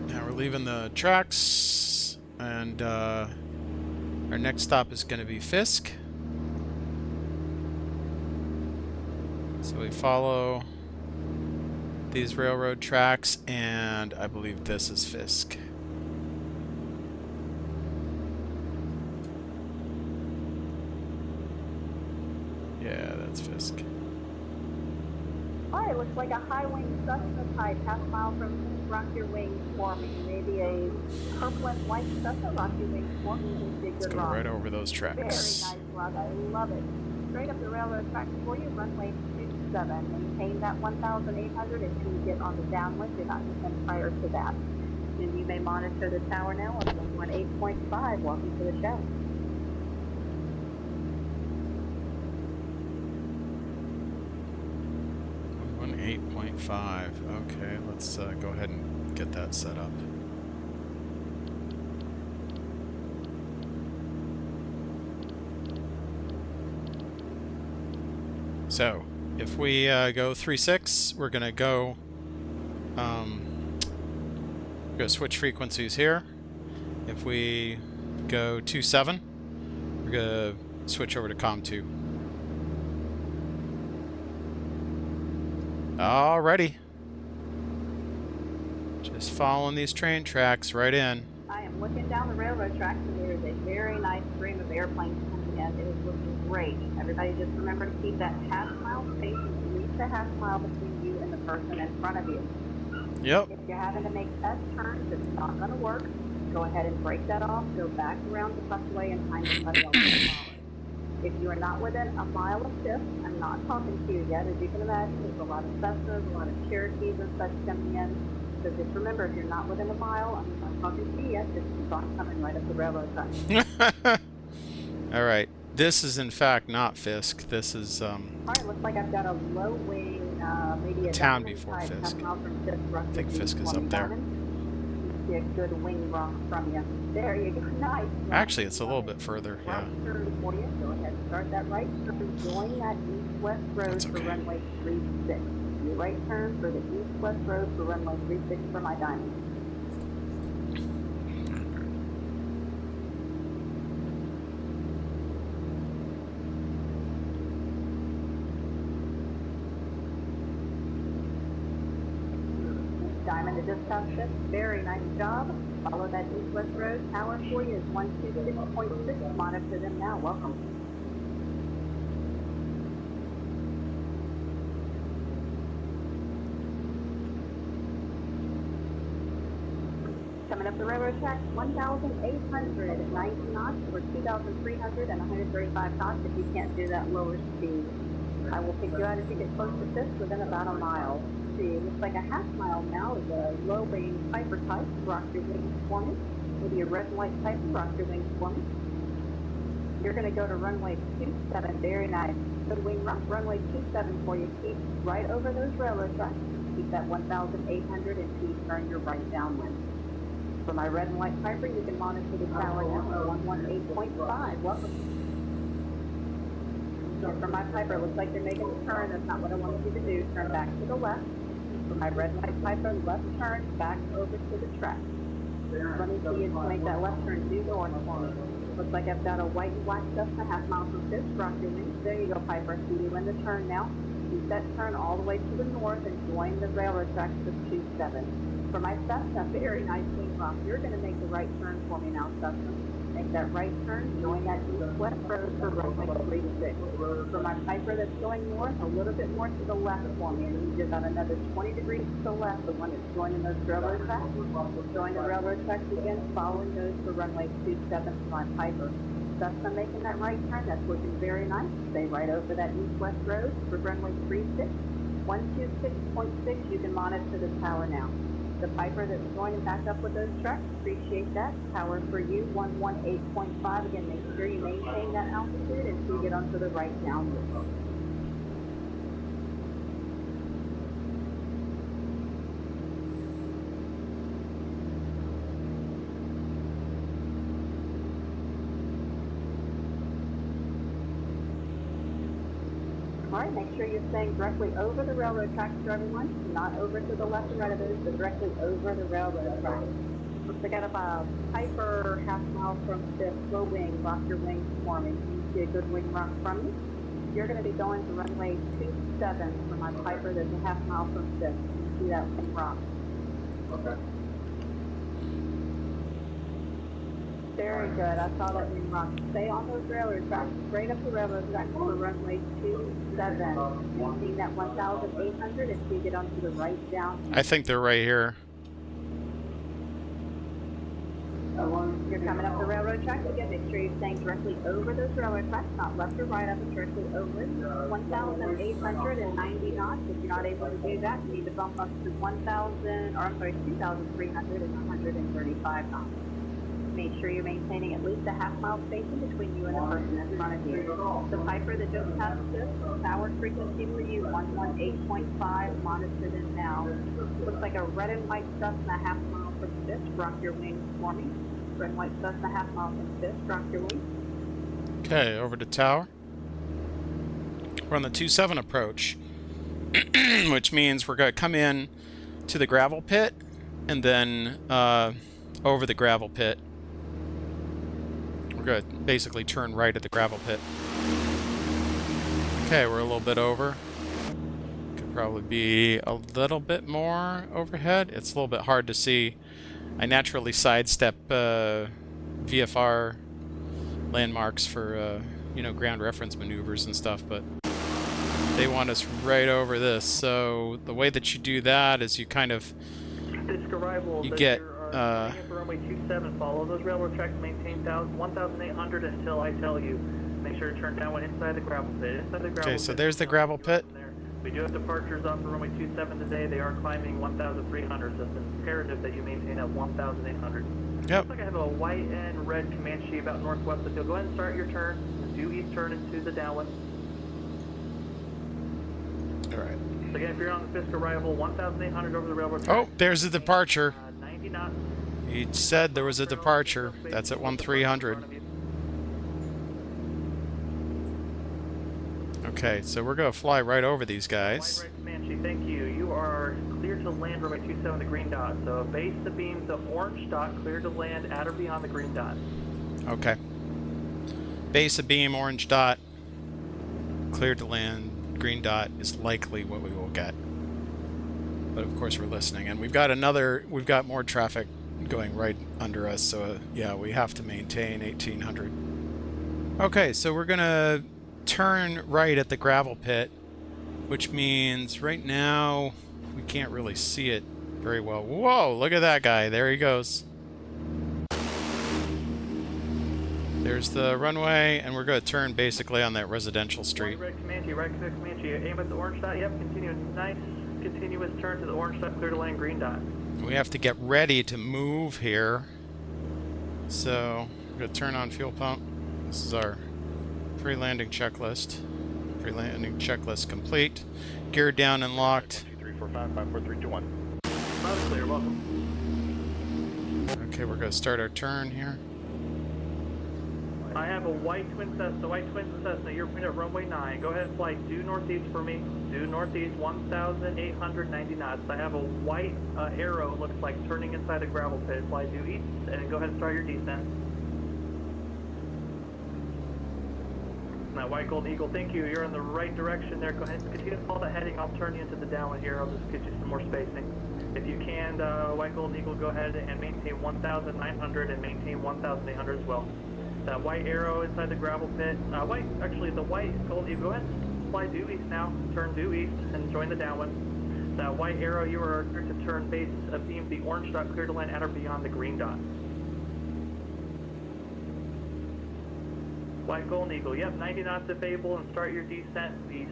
Now we're leaving the tracks, and our next stop is going to be Fisk. So we follow these railroad tracks, and I believe this is Fisk. Yeah, that's Fisk. Alright, looks like a high wing Cessna type, half mile from rock your wings for me. Maybe a purple and white Cessna, rock your wings for me. Let's go right over those Very tracks. nice rock, I love it. Straight up the railroad tracks for you, runway 27. Maintain that 1,800 until you get on the downwind. Do not descend prior to that. And you may monitor the tower now on 118.5. Welcome to the show. 8.5. Okay, let's go ahead and get that set up. So, if we go 3.6, we're gonna go switch frequencies here. If we go 2.7, we're gonna switch over to COM 2. Alrighty. Just following these train tracks right in. I am looking down the railroad tracks, and there is a very nice stream of airplanes coming in. It is looking great. Everybody just remember to keep that half-mile space, at least a half mile between you and the person in front of you. Yep. If you're having to make S-turns, it's not going to work. Go ahead and break that off, go back around the busway and find somebody else to follow. If you are not within a mile of Fifth, I'm not talking to you yet. As you can imagine, there's a lot of Cessnas, a lot of Cherokees and such coming in. So just remember, if you're not within a mile, I'm not talking to you yet. Just keep on coming right up the railroad track. All right. This is in fact not Fisk. This is All right, looks like I've got a low wing, maybe a town diamond before type, Fisk. 10 miles from Fisk, I think Fisk is up there. See a good wing rock from you. There you go. Nice. Actually, it's a little bit further. Yeah. Right turn for you. Go ahead and start that right turn. Join that east-west road That's for okay. runway 36. Your right turn for the east-west road for runway 36 for my diamond. Diamond to dispatch ship. Very nice job. Follow that east-west road. Tower for you is 126.6. Monitor them now. Welcome. Coming up the railroad track, 1,890 knots or 2,300 and 135 knots if you can't do that lower speed. I will pick you out as you get close to Fisk within about a mile. See, looks like a half mile now is a low wing Piper type. Rock your wings for me. Maybe a red and white Piper. Rock your wings for me. You're going to go to runway 27. Very nice. Good wing rock. Runway 27 for you. Keep right over those railroad tracks. Keep that 1,800 until you turn your right downwind. For my red and white Piper, you can monitor the tower now at 118.5. Welcome. And for my Piper, looks like you're making a turn. That's not what I wanted you to do. Turn back to the left. For my red and white Piper, left turn back over to the track. Let me see you make that left turn due north for me. Looks like I've got a white and black Cessna half mile from Fisk. Rock your wings. There you go, Piper. See you in the turn now. Keep that turn all the way to the north and join the railroad tracks to 27. For my Cessna, very nice wing rock. You're going to make the right turn for me now, Cessna. Make that right turn, join that east-west road for runway 36. For my Piper that's going north, a little bit more to the left for me, and you did about another 20 degrees to the left, the one that's joining those railroad tracks. Join the railroad tracks again, following those for runway 27 for my Piper. Cessna making that right turn, that's looking very nice. Stay right over that east-west road for runway 36. 126.6, you can monitor the tower now. The Piper that's joining back up with those tracks, appreciate that. Tower for you, 118.5. Again, make sure you maintain that altitude until you get onto the right downwind. All right, make sure you're staying directly over the railroad tracks for everyone, not over to the left and right of those, but directly over the railroad tracks. Looks like I got a Piper half mile from Fisk, slow wing, rock your wings for me. You see a good wing rock from me. You're going to be going to runway 27 for my Piper that's a half mile from Fisk. You see that wing rock. Okay. Very good. I saw that wing rock. Stay on those railroad tracks, straight up the railroad tracks for runway 27. Maintain that 1,800 until you get onto the right down. I think they're right here. You're coming up the railroad tracks again. Make sure you're staying directly over those railroad tracks, not left or right, up and directly over it. 1,890 knots. If you're not able to do that, you need to bump up to 2,335 knots. Make sure you're maintaining at least a half mile spacing between you and the person in front of you. The Piper that just passed this, tower frequency for you, 118.5, monitor them now. Looks like a red and white Cessna half mile from Fisk. Rock your wings for me. Red and white Cessna half mile from Fisk. Rock your wings. Okay, over to tower. We're on the 27 approach, which means we're going to come in to the gravel pit and then over the gravel pit. We're going to basically turn right at the gravel pit. Okay, we're a little bit over. Could probably be a little bit more overhead. It's a little bit hard to see. I naturally sidestep VFR landmarks for you know, ground reference maneuvers and stuff, but they want us right over this. So the way that you do that is you kind of you get runway 27, follow those railroad tracks, maintain 1,800 until I tell you. Make sure to turn downwind inside the gravel pit. Okay, so there's the gravel pit. We do have departures off for runway 27 today. They are climbing 1,300, so it's imperative that you maintain at 1,800. Yep. Looks like I have a white and red Comanche about northwest, so you'll go ahead and start your turn. Do east turn into the downwind. All right. So again, if you're on the Fisk arrival, 1,800 over the railroad track. Oh, there's a departure. 90 knots. He said there was a departure. That's at 1,300. Okay, so we're going to fly right over these guys. White red Comanche, thank you. You are clear to land runway 27, the green dot. So base the beam, the orange dot, clear to land at or beyond the green dot. Okay. Base of beam, orange dot, clear to land, green dot is likely what we will get. But of course we're listening, and we've got more traffic going right under us, so yeah, we have to maintain 1,800. Okay, so we're gonna turn right at the gravel pit, which means right now we can't really see it very well. Whoa, look at that guy, there he goes. There's the runway, and we're going to turn basically on that residential street. Red Comanche, aim at the orange dot, yep, continue, nice continuous turn to the orange dot, clear to land, green dot. We have to get ready to move here. So, we're going to turn on fuel pump. This is our pre-landing checklist. Pre-landing checklist complete. Gear down and locked. 345-54321. Loud and clear, welcome. Okay, we're going to start our turn here. I have a white twin Cessna, you're at runway 9. Go ahead and fly due northeast for me. Due northeast, 1,890 knots. I have a white arrow, looks like turning inside the gravel pit. Fly due east, and go ahead and start your descent. Now, White Gold Eagle, thank you. You're in the right direction there. Go ahead and continue to follow that heading. I'll turn you into the downwind here. I'll just get you some more spacing. If you can, White Gold Eagle, go ahead and maintain 1,900 and maintain 1,800 as well. That white arrow inside the gravel pit. The White Gold Eagle, go ahead and fly due east now. Turn due east and join the downwind. That white arrow, you are clear to turn base beam the orange dot clear to land at or beyond the green dot. White Golden Eagle, yep, 90 knots if able, and start your descent east.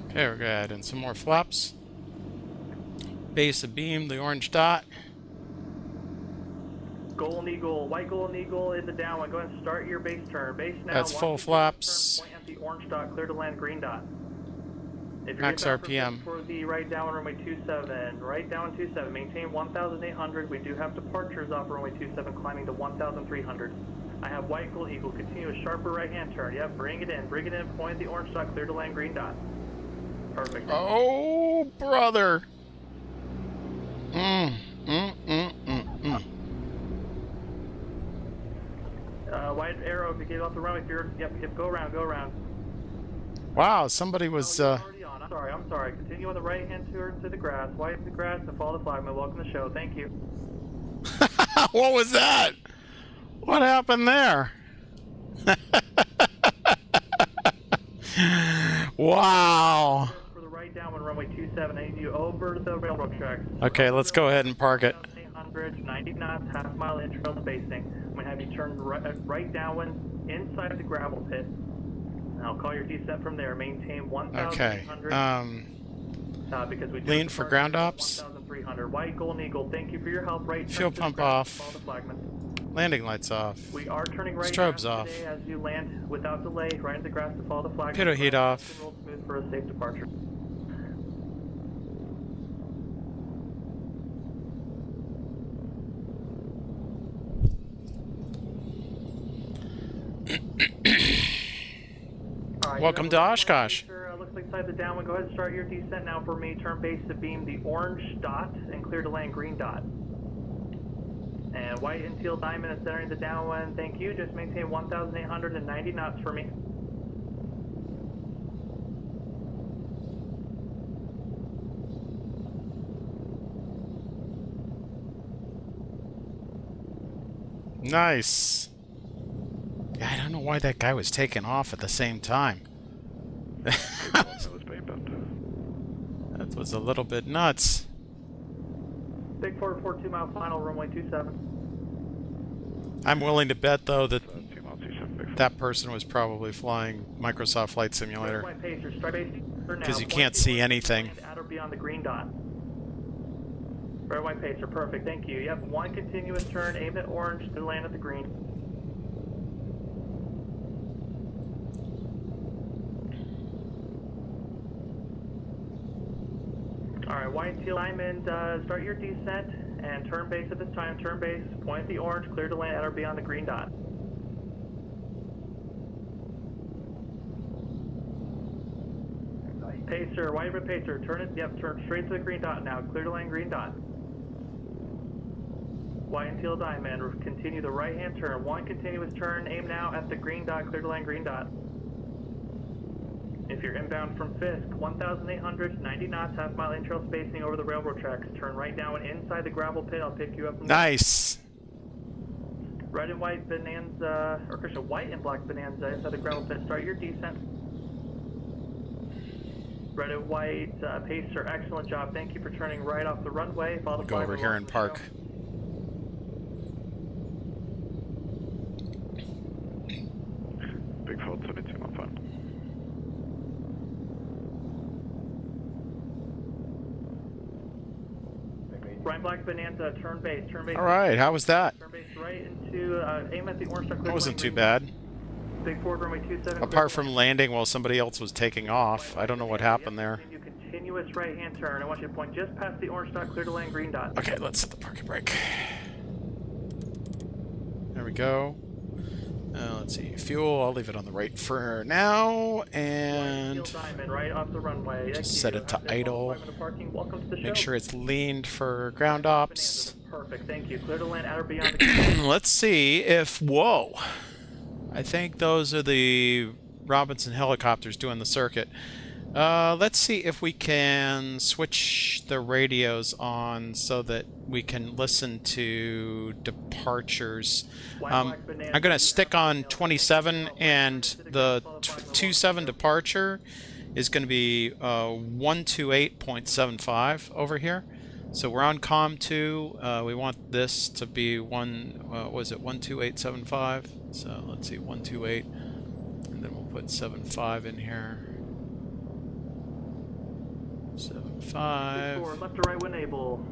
Okay, we're gonna add in some more flaps. Base of beam, the orange dot. Golden Eagle, White Golden Eagle in the downwind. Go ahead and start your base turn. Base now. That's full flaps. Point at the orange dot, clear to land green dot. If Max you're RPM. for the right downwind runway 27, right downwind 27, maintain 1,800. We do have departures off runway 27 climbing to 1,300. I have White Gold Eagle, continue a sharper right hand turn. Yep, bring it in, point at the orange dot, clear to land green dot. Perfect. Oh, brother. White arrow, if you get off the runway, go around. Wow, somebody was, Already on. I'm sorry. Continue on the right hand turn to the grass, wipe the grass, and follow the flagman. Welcome to the show. Thank you. What was that? What happened there? Wow. For the right downwind runway 27, I need you over the railroad tracks. Okay, let's go ahead and park it. 90 knots, half mile intro and basing. I'm going to have you turn right downwind inside the gravel pit. I'll call your descent from there. Maintain 1,800. Okay. Because we lean for ground ops. 1,300. White Golden Eagle, thank you for your help. Right. Fuel pump off. Landing lights off. We are turning right. Strobes off. Today as you land without delay, right into the grass to follow the flag. Pitot heat off. Roll smooth for a safe departure. Welcome to Oshkosh. Looks like side the downwind. Go ahead and start your descent now for me. Turn base to beam the orange dot and clear to land green dot. And white and teal diamond is centering the downwind. Thank you. Just maintain 1,890 knots for me. Nice. Yeah, I don't know why that guy was taking off at the same time. That was a little bit nuts. Big 442 mile final, runway 27. I'm willing to bet, though, that that person was probably flying Microsoft Flight Simulator. Because you can't see anything. At or beyond the green dot. Red, white pacer, perfect, thank you. Yep, one continuous turn, aim at orange to land at the green. Alright, white and teal diamond, start your descent and turn base at this time. Turn base, point at the orange, clear to land at or beyond the green dot. Pacer, white red pacer, turn it, yep, turn straight to the green dot now. Clear to land green dot. White and teal diamond, continue the right hand turn. One continuous turn, aim now at the green dot, clear to land green dot. If you're inbound from Fisk, 1,800, 90 knots, half mile intro spacing over the railroad tracks. Turn right down inside the gravel pit. I'll pick you up from Nice. there. Red and white bonanza, or Christian, white and black bonanza inside the gravel pit. Start your descent. Red and white pacer, excellent job. Thank you for turning right off the runway. Follow the Go over here and park. Big fault 72 on fun. Brian Black Bonanza, turn base, All right, how was that? Turn base right into, aim at the orange dot. That wasn't too bad. Big forward runway 27. Apart from landing while somebody else was taking off. I don't know what happened there. Continuous right hand turn. I want you to point just past the orange dot, clear to land green dot. Okay, let's set the parking brake. There we go. Let's see, fuel, I'll leave it on the right for now, and Diamond, right off the runway. just set it to idle. Make sure it's leaned for ground ops. perfect. Thank you. Clear to land at or beyond the... Let's see if... Whoa! I think those are the Robinson helicopters doing the circuit. Let's see if we can switch the radios on so that we can listen to departures. I'm going to stick on 27, and the 27 departure is going to be 128.75 over here. So we're on COM 2. We want this to be 12875. So let's see, 128, and then we'll put 75 in here. 75. Left to right when able.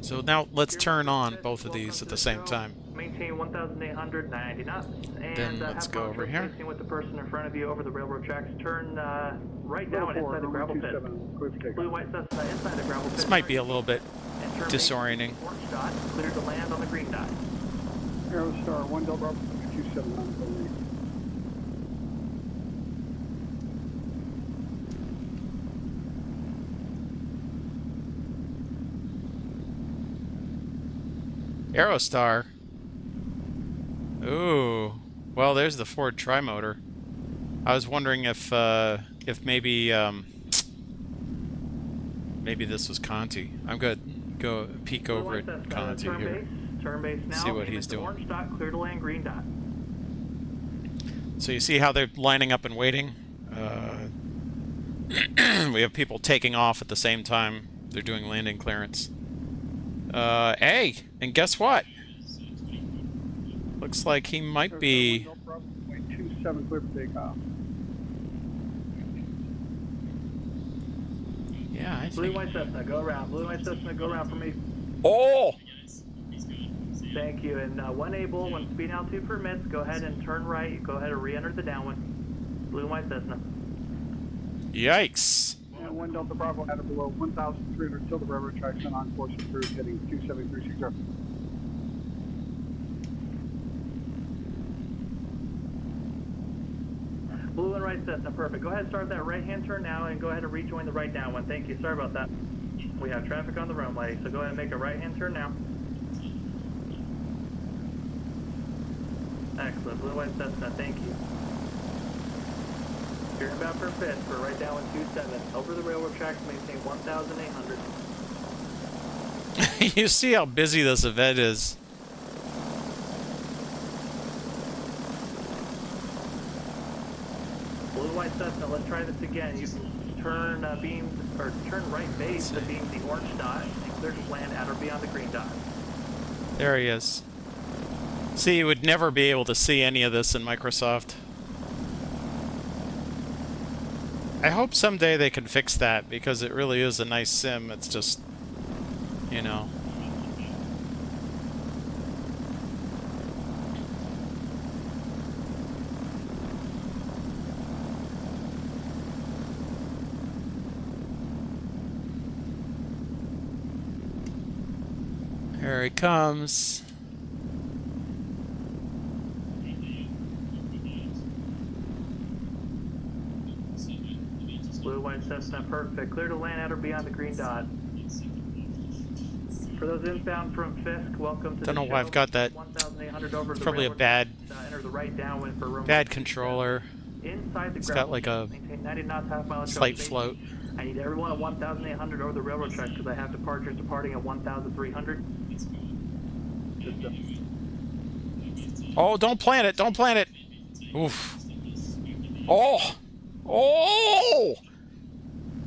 So now let's turn on both of these at the same time. Maintain 1,890 knots. And Then let's go over here. With the person in front of you over the railroad tracks. Turn right down inside the gravel pit. Blue white Cessna inside the gravel pit. This might be a little bit disorienting. Orange dot, clear to land on the green dot. Aerostar 1 Delta 27 on the lead. Aerostar. Ooh. Well, there's the Ford Trimotor. I was wondering if maybe maybe this was Conti. I'm gonna go peek over at Conti here. Turn base now. See what he's doing. Orange dot, clear to land, green dot. So you see how they're lining up and waiting? We have people taking off at the same time they're doing landing clearance. Hey, and guess what? Looks like he might be... 27 clear for takeoff. Yeah, I Blue think... white Cessna, go around. Blue white Cessna, go around for me. Oh! Thank you. And when able, when speed and altitude permits, go ahead and turn right. Go ahead and re-enter the downwind. Blue white Cessna. Yikes! 1 Delta Bravo at or below 1,300 till the railroad tracks and on course approved heading 27360. Blue and right Cessna, perfect. Go ahead and start that right-hand turn now and go ahead and rejoin the right downwind. Thank you. Sorry about that. We have traffic on the runway, so go ahead and make a right-hand turn now. Excellent. Blue white Cessna, thank you. You're inbound for fifth for right downwind 27. Over the railroad tracks, maintain 1,800. You see how busy this event is. Blue white Cessna, let's try this again. You can turn beam or turn right base to beam the orange dot and clear to land at or beyond the green dot. There he is. See, you would never be able to see any of this in Microsoft. I hope someday they can fix that, because it really is a nice sim. It's just, you know. Here he comes. Blue white Cessna, perfect. Clear to land at or beyond the green dot. For those inbound from Fisk, welcome to Don't the know show. why I've got that. 1,800 over the Probably a railroad. bad, Enter the right downwind for room bad controller. inside the It's gravel got like a maintain 90 knots, half mile slight station. float. I need everyone at 1,800 over the railroad tracks because I have departures departing at 1,300. Oh, don't plant it! Don't plant it! Oof. Oh! Oh!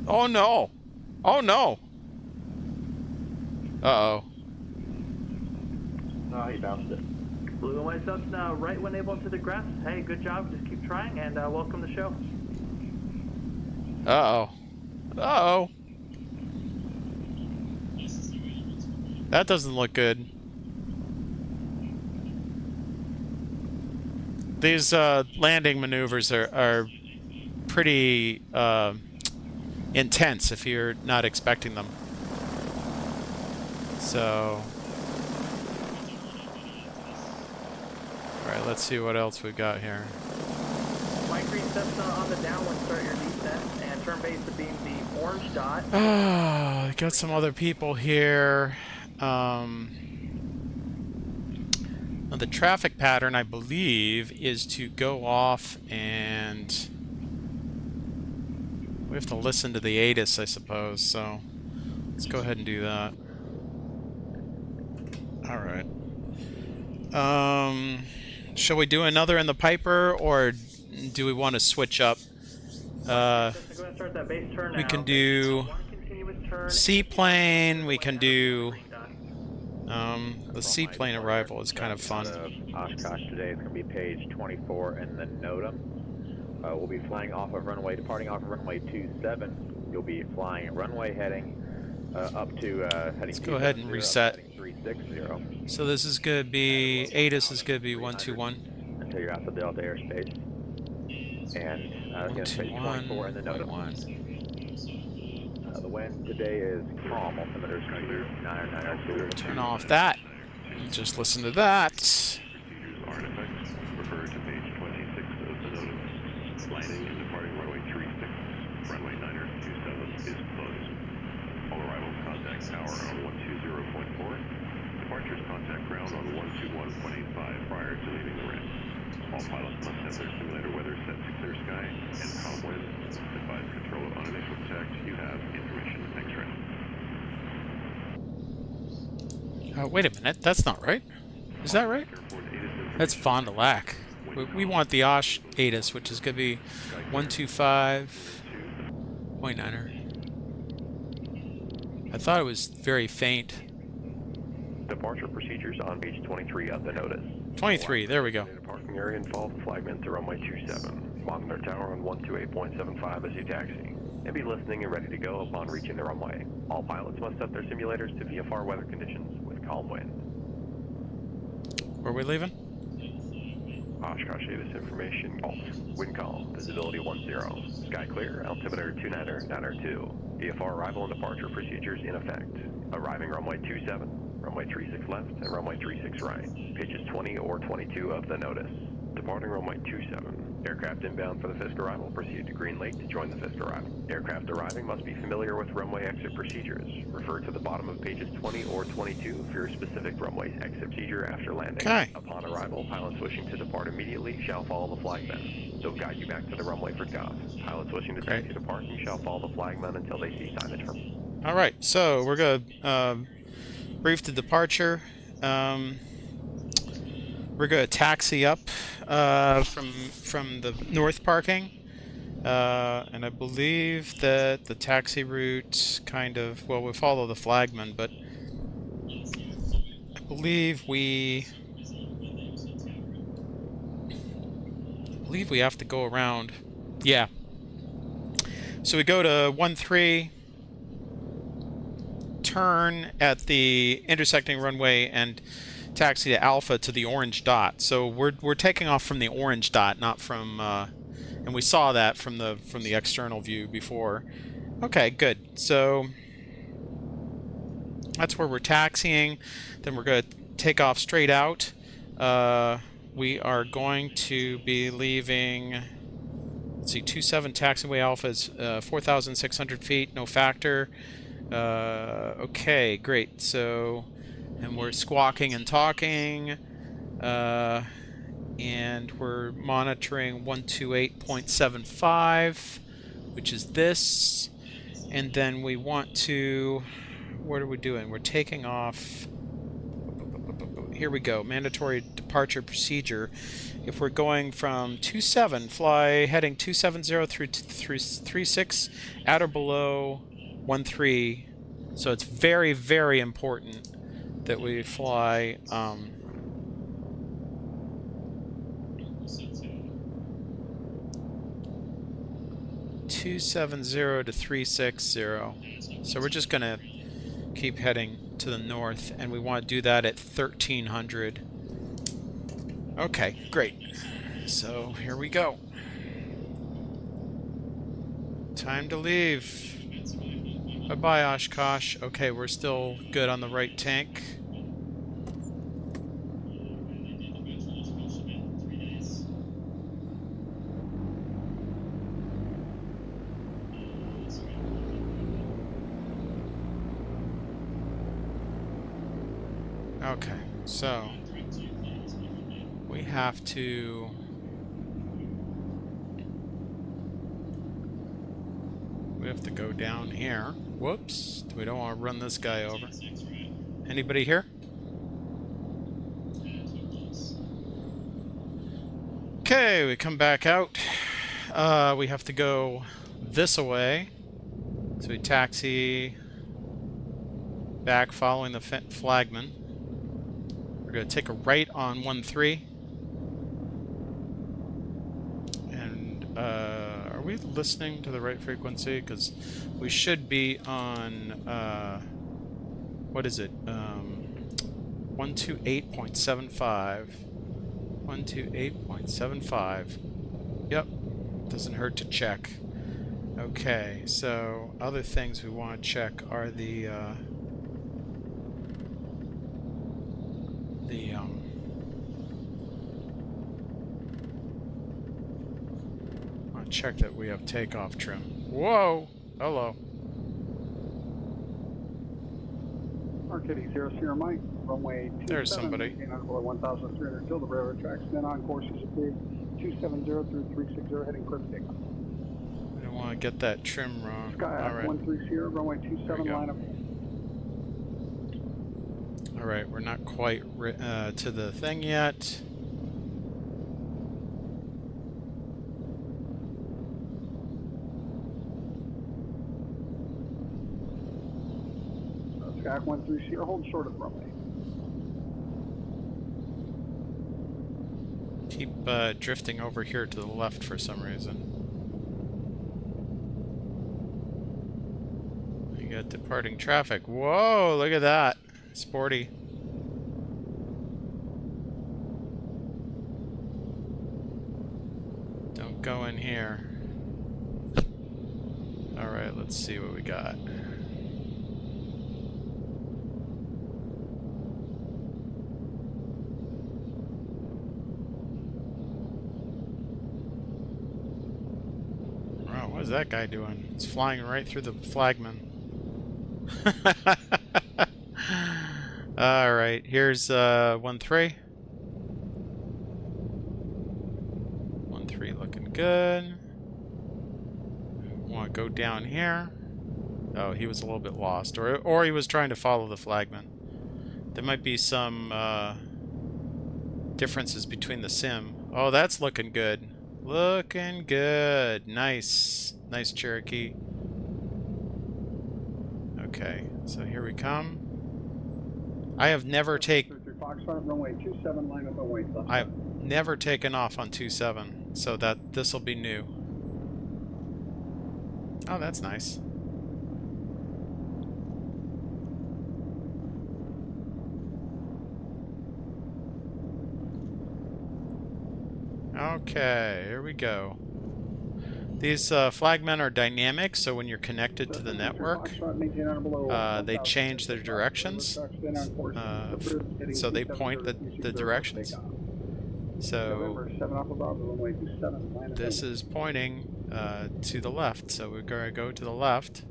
Oh no! Oh no! Uh-oh. No, he bounced it. Blue and white Cessna, right when able into the grass. Hey, good job. Just keep trying and welcome to the show. Uh-oh. Uh-oh. That doesn't look good. These landing maneuvers are pretty intense if you're not expecting them. So... Alright, let's see what else we've got here. Mike Green Cessna on the downwind, start your descent and turn base to beam the orange dot. Oh, got some other people here. The traffic pattern, I believe, is to go off and we have to listen to the ATIS, I suppose, so let's go ahead and do that. Alright. Shall we do another in the Piper, or do we want to switch up? Go ahead and start that base turn We now. can do One continuous turn. seaplane, we can do... Green dot. the seaplane arrival is kind of fun. Oshkosh today is going to be page 24 in the NOTAM. We'll be flying off of runway, departing off of runway 27. You'll be flying runway heading up to heading. Let's go ahead and reset. 360. So this is going to be, ATIS is going to be 121. Until you're out of Delta airspace. And again, page 24 in the NOTAM. The wind today is calm. Altimeter is clear. 992. Turn off that. Just listen to that. Procedures are in effect. Refer to page 26 of the NOTAM. Landing and departing runway 36, runway 927 is closed. All arrivals contact tower on 120.4. Departures contact ground on 121.85 prior to leaving the ramp. All pilots must have their simulator weather set to clear sky and calm wind. Advise control on initial contact. You have information X-ray. Wait a minute, that's not right. Is that right? That's Fond du Lac. We want the Osh ATIS, which is going to be 125.9er. I thought it was very faint. Departure procedures on page 23 of the notice. 23, there we go. In the parking area and follow the flagman to runway 27. Monitor tower on 128.75 as you taxi. And be listening and ready to go upon reaching the runway. All pilots must set their simulators to VFR weather conditions with calm wind. Where are we leaving? Oshkosh ATIS information, wind calm, visibility 10. Sky clear, altimeter 2992. VFR arrival and departure procedures in effect. Arriving runway 27, runway 36 left, and runway 36 right. Pages 20 or 22 of the notice. Departing runway 27. Aircraft inbound for the Fisk arrival proceed to Green Lake to join the Fisk arrival. Aircraft arriving must be familiar with runway exit procedures. Refer to the bottom of pages 20 or 22 for your specific runway exit procedure after landing. Okay. Upon arrival, pilots wishing to depart immediately shall follow the flagman. So guide you back to the runway for takeoff. Pilots wishing to taxi to parking shall follow the flagman until they see signage from. All right, so we're going to brief the departure. We're going to taxi up from the north parking, and I believe that the taxi route kind of, well, we follow the flagman, but I believe we have to go around. Yeah. So we go to 13, turn at the intersecting runway, and taxi to Alpha to the orange dot. So we're taking off from the orange dot, not from and we saw that from the external view before. Okay, good. So that's where we're taxiing. Then we're going to take off straight out. We are going to be leaving, let's see, 27 taxiway Alpha is 4,600 feet, no factor. Okay, great. So, and we're squawking and talking, and we're monitoring 128.75, which is this, and then we want to, what are we doing? We're taking off, here we go, mandatory departure procedure. If we're going from 27, fly heading 270 through 36, at or below 13. So it's very, very important that we fly 270 to 360. So we're just going to keep heading to the north, and we want to do that at 1300. Okay, great. So here we go. Time to leave. Bye-bye, Oshkosh. Okay, we're still good on the right tank. Okay, so we have to go down here. Whoops, we don't want to run this guy over. Anybody here? Okay, we come back out. We have to go this way. So we taxi back following the flagman. We're going to take a right on 13. And are we listening to the right frequency? Because we should be on, what is it? 128.75. 128.75. Yep. Doesn't hurt to check. Okay, so other things we want to check are the want to check that we have takeoff trim. Whoa! Hello. Arcady 00 Mike, runway 27. There's somebody. 1,300 till the railroad tracks. Then on course is approved 270 through 360 heading clear for takeoff. I don't want to get that trim wrong. Sky Alright. 130, runway 27, line up. Alright, we're not quite to the thing yet. Sky 130, hold short of the runway. Keep drifting over here to the left for some reason. You got departing traffic. Whoa, look at that. Sporty. Don't go in here. Alright, let's see what we got. Wow, what is that guy doing? He's flying right through the flagman. Alright, here's 13. 13 looking good. Want to go down here. Oh, he was a little bit lost. Or he was trying to follow the flagman. There might be some differences between the sim. Oh, that's looking good. Looking good. Nice. Nice Cherokee. Okay, so here we come. I have never taken off on 27, so that this will be new. Oh, that's nice. Okay, here we go. These flagmen are dynamic, so when you're connected to the network, they change their directions. So they point the directions. So this is pointing to the left, so we're going to go to the left,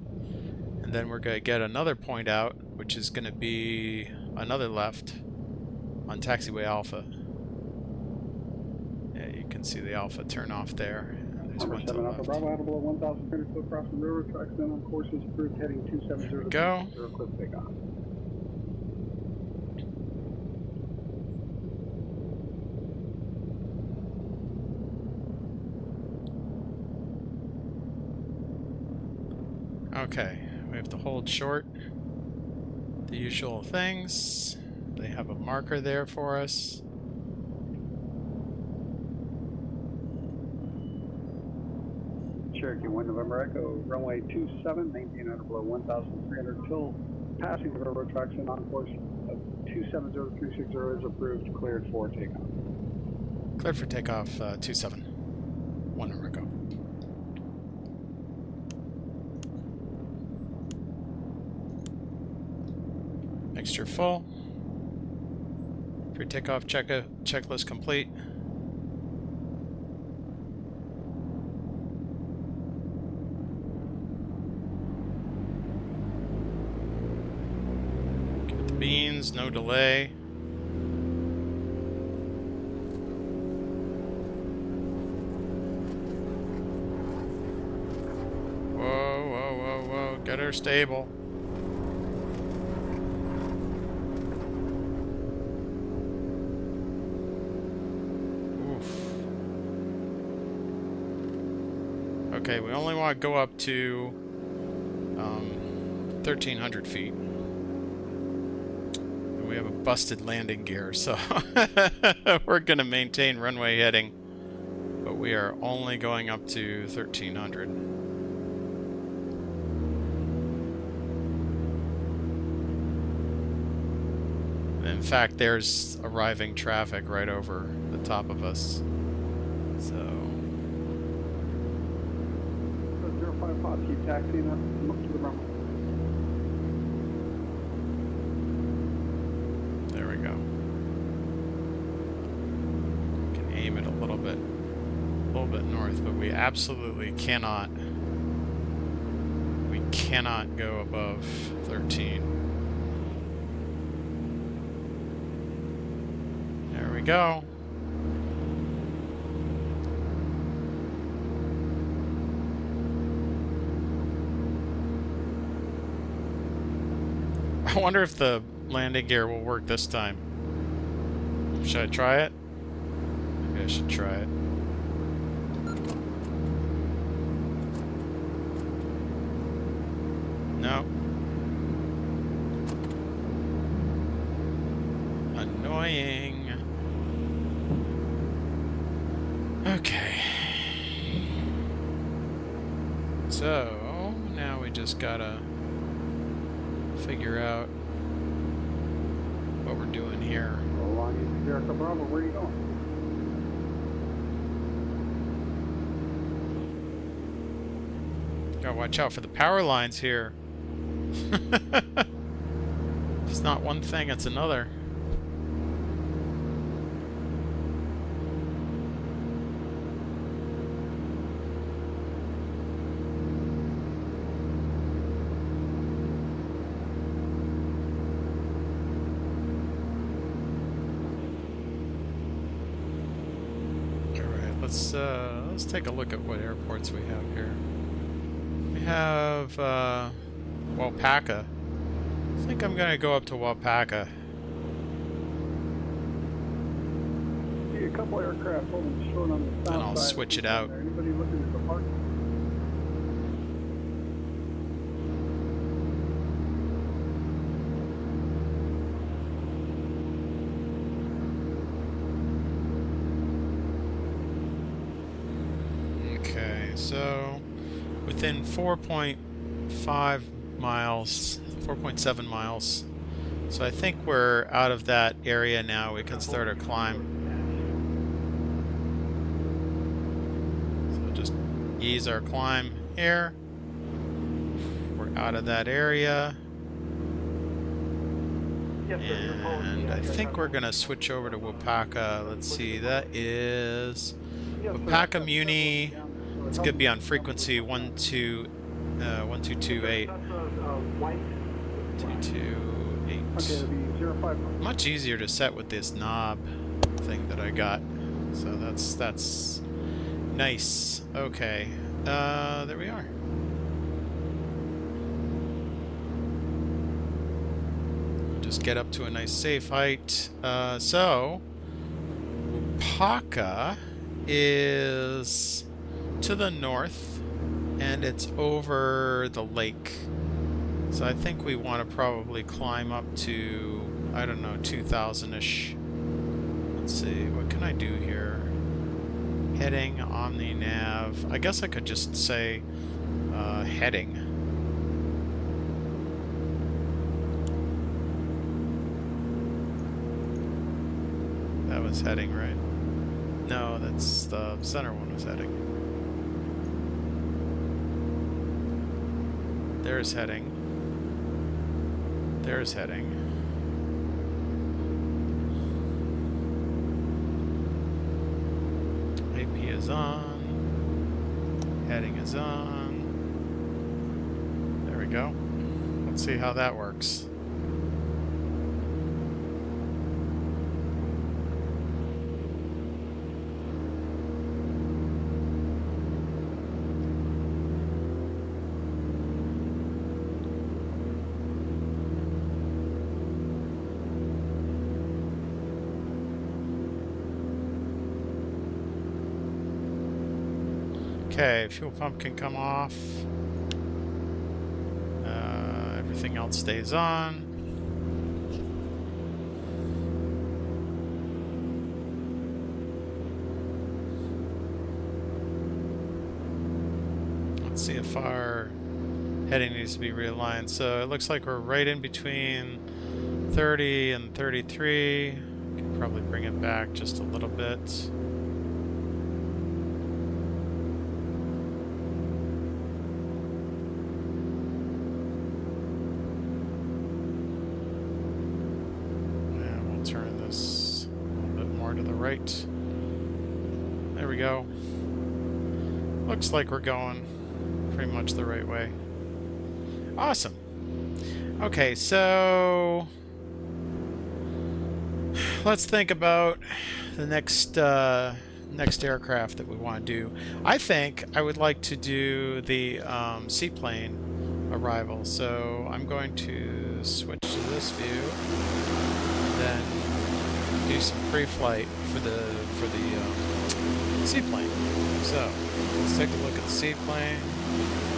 and then we're going to get another point out, which is going to be another left on taxiway Alpha. Yeah, you can see the Alpha turn off there. There's one to the left. Bravo, out below 1,000 feet across the railroad tracks, then on course is approved heading 270. There we go. Cliff takeoff. Okay, we have to hold short. The usual things. They have a marker there for us. Cherokee 1 November Echo, runway 27, maintain under below 1,300 till passing the railroad tracks and on course of 270360 is approved, cleared for takeoff. Cleared for takeoff, 27. 1 November Echo. Mixture full. Pre-takeoff checklist complete. Get the beans, no delay. get her stable. Oof. Okay, we only want to go up to 1,300 feet. And we have a busted landing gear, so we're going to maintain runway heading. But we are only going up to 1,300. In fact, there's arriving traffic right over the top of us. So 05 Fox, keep taxiing up to the runway. there we go. We can aim it a little bit north, but we absolutely cannot. We cannot go above 13. There we go. I wonder if the landing gear will work this time. Should I try it? Maybe I should try it. No. Annoying. Okay. So, now we just gotta figure out what we're doing here. Along East Jericho Bravo, where are you going? Gotta watch out for the power lines here. It's not one thing, it's another. Let's take a look at what airports we have here. We have Wapaka. I think I'm gonna go up to Wapaka. See a couple aircraft holding short on the south And I'll side. switch it out. Anybody looking at the park? Okay, so within 4.5 miles, 4.7 miles. So I think we're out of that area now. We can start our climb. So just ease our climb here. We're out of that area. And I think we're going to switch over to Wapaka. Let's see, that is Wapaka Muni. It's going to be on frequency 1228. 228. Okay, it'll be 05. Much easier to set with this knob thing that I got. So that's nice. Okay. There we are. Just get up to a nice safe height. So Wapaka is to the north and it's over the lake. So I think we want to probably climb up to, I don't know, 2,000-ish. Let's see, what can I do here? Heading, OmniNav. I guess I could just say heading. That was heading, right? No, that's the center one was heading. There's heading. There's heading. AP is on. Heading is on. There we go. Let's see how that works. Okay, fuel pump can come off. Everything else stays on. Let's see if our heading needs to be realigned. So it looks like we're right in between 30 and 33. Can probably bring it back just a little bit. Turn this a little bit more to the right. There we go. Looks like we're going pretty much the right way. Awesome. Okay, so let's think about the next aircraft that we want to do. I think I would like to do the seaplane arrival. So I'm going to switch to this view. Then do some pre-flight for the seaplane. So let's take a look at the seaplane.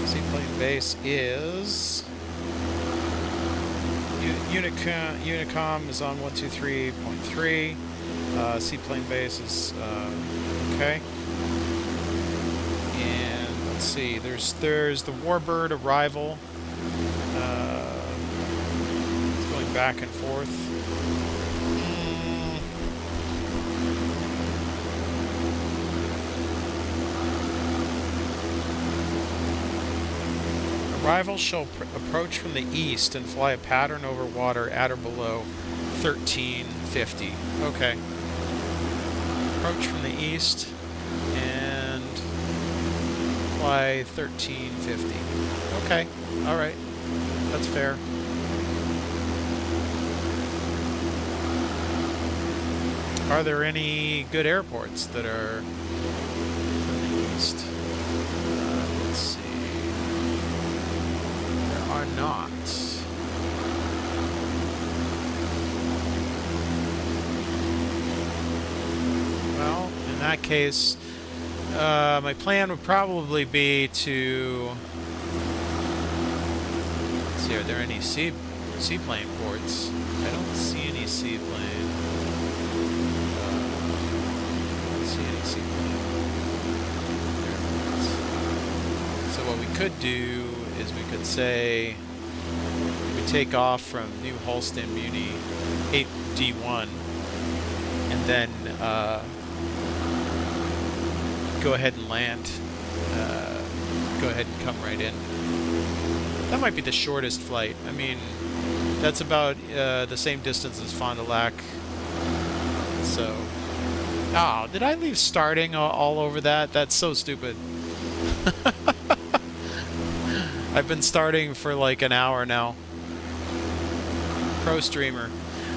Seaplane base is Unicom is on 123.3. Seaplane base is okay. And let's see. There's the Warbird arrival. It's going back and forth. Arrival shall approach from the east and fly a pattern over water at or below 1350. Okay. Approach from the east and fly 1350. Okay. Alright. That's fair. Are there any good airports that are from the east? Let's see. Are not. Well, in that case, my plan would probably be to... Let's see, are there any seaplane ports? I don't see any seaplane. I don't see any seaplane. So what we could do is we could say we take off from New Holstein Muni 8D1 and then go ahead and land. Go ahead and come right in. That might be the shortest flight. I mean, that's about the same distance as Fond du Lac. So, oh, did I leave starting all over that? That's so stupid. I've been starting for like an hour now. Pro streamer.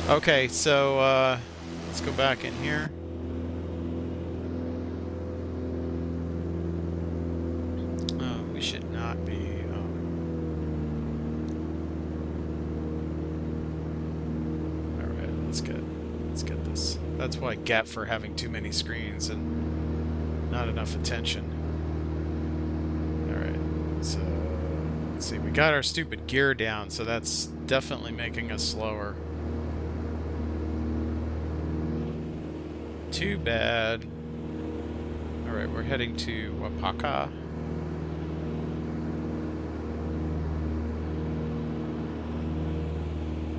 Okay, so let's go back in here. Oh, we should not be. All right, let's get this. That's what I get for having too many screens and not enough attention. All right, so. Let's see, we got our stupid gear down, so that's definitely making us slower. Too bad. Alright, we're heading to Wapaka.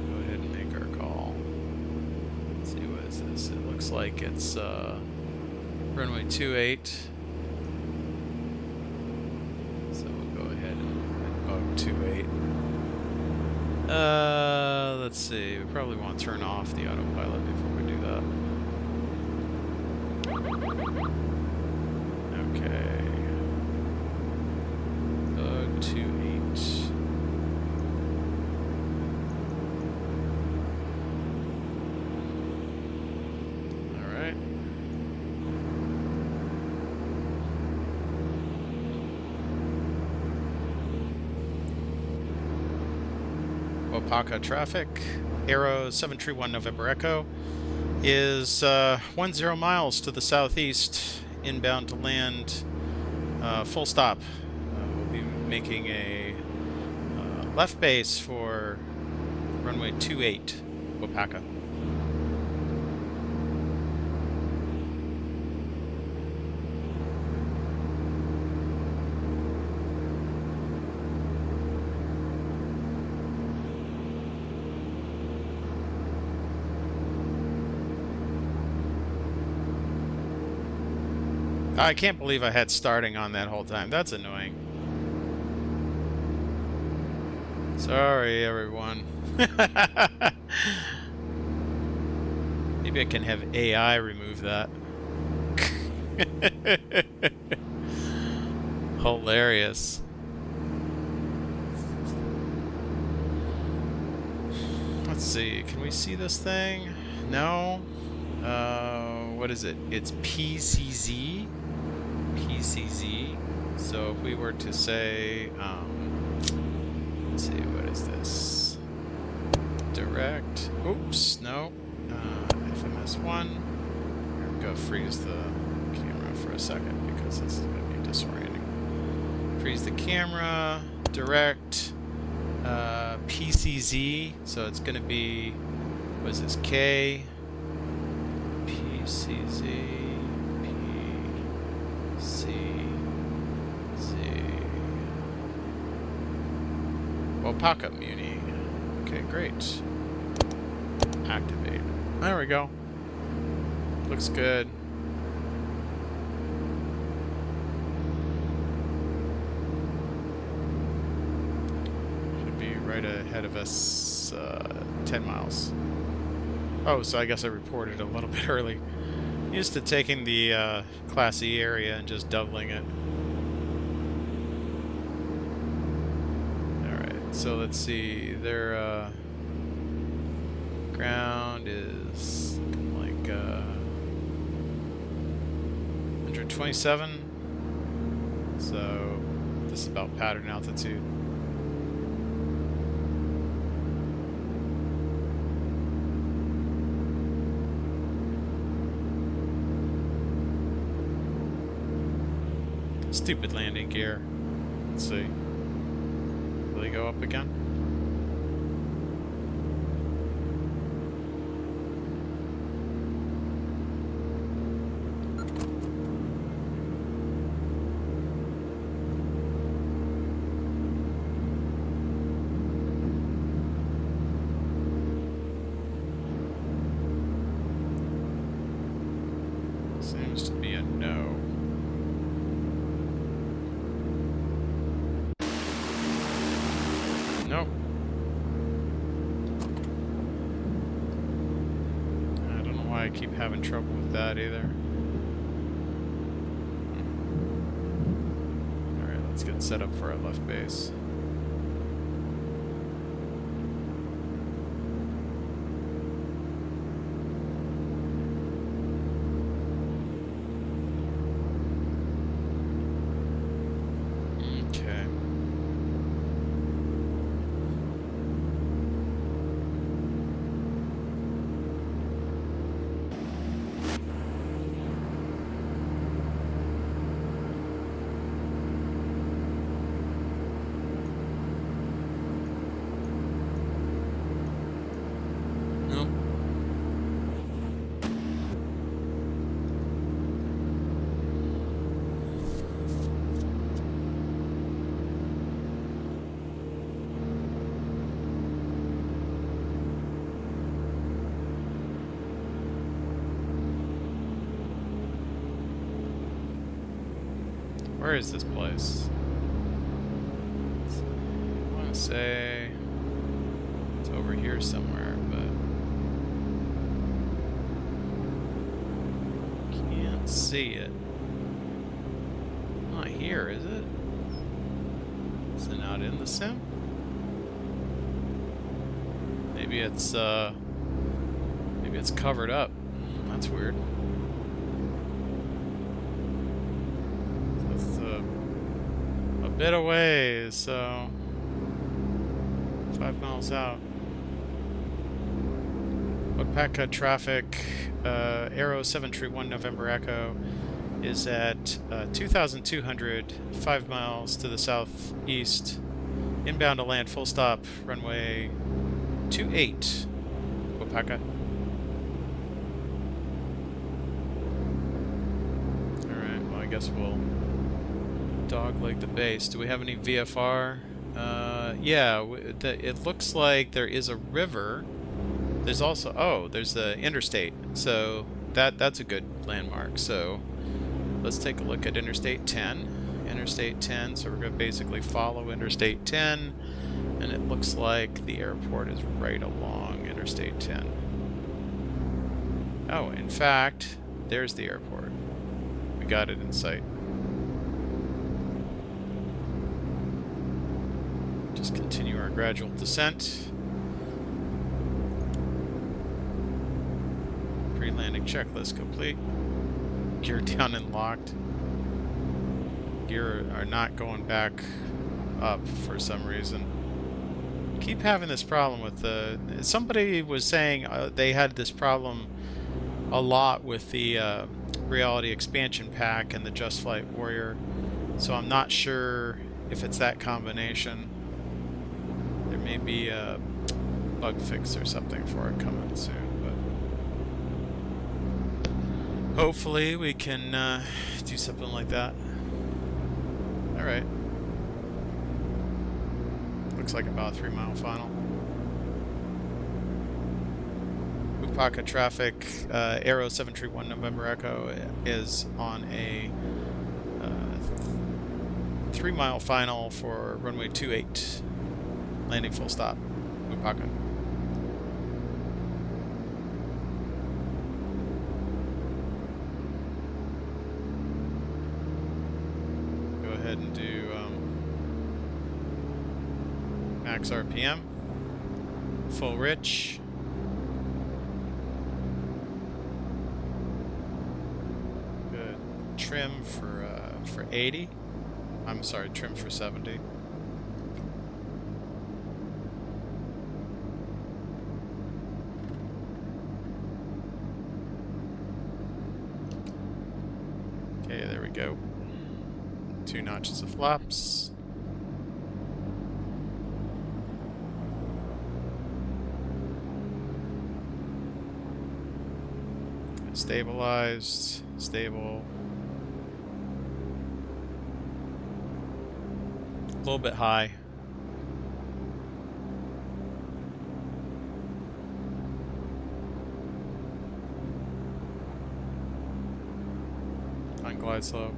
Go ahead and make our call. Let's see, what is this? It looks like it's runway 28. 28. Let's see. We probably want to turn off the autopilot before we do that. Okay. 28. All right. Wapaka traffic, Aero 731 November Echo, is 10 miles to the southeast, inbound to land full stop. We'll be making a left base for runway 28, Wapaka. I can't believe I had starting on that whole time. That's annoying. Sorry, everyone. Maybe I can have AI remove that. Hilarious. Let's see. Can we see this thing? No. What is it? It's PCZ. PCZ. So if we were to say, let's see, what is this? Direct. Oops, no. FMS1. Go freeze the camera for a second because this is going to be disorienting. Freeze the camera. Direct. PCZ. So it's going to be, what is this? K. PCZ. Wapaka Muni. Okay, great. Activate. There we go. Looks good. Should be right ahead of us, 10 miles. Oh, so I guess I reported a little bit early. Used to taking the Class E area and just doubling it. So let's see, their ground is like 127. So this is about pattern altitude. Stupid landing gear. Let's see. Will they go up again? Seems to be a no. Nope. I don't know why I keep having trouble with that either. Alright, let's get set up for our left base. Okay. Nope. Where is this place? I want to say it's over here somewhere, but can't see it. Not here, is it? Is it not in the sim? Maybe it's covered up. That's weird. A bit away, so 5 miles out. Wapaka traffic, Arrow 731 November Echo. is at 2,200, 5 miles to the southeast. Inbound to land, full stop, runway 28, Wapaka. Alright, well I guess we'll dogleg the base. Do we have any VFR? Yeah, it looks like there is a river. There's also, oh, there's the interstate. So that's a good landmark. So let's take a look at Interstate 10. Interstate 10, so we're going to basically follow Interstate 10, and it looks like the airport is right along Interstate 10. Oh, in fact, there's the airport. We got it in sight. Just continue our gradual descent. Pre-landing checklist complete. Gear down and locked. Gear are not going back up for some reason. Keep having this problem with the... Somebody was saying they had this problem a lot with the Reality Expansion Pack and the Just Flight Warrior. So I'm not sure if it's that combination. There may be a bug fix or something for it coming soon, but hopefully we can do something like that. Alright. Looks like about a 3-mile final. Wapaka traffic, Aero 731 November Echo is on a 3-mile final for runway 28. Landing full stop. Wapaka. Go ahead and do max RPM. Full rich. Good. Trim for 80. I'm sorry, trim for 70. Okay, there we go. 2 notches of flaps. Stabilized, stable. A little bit high. On glide slope.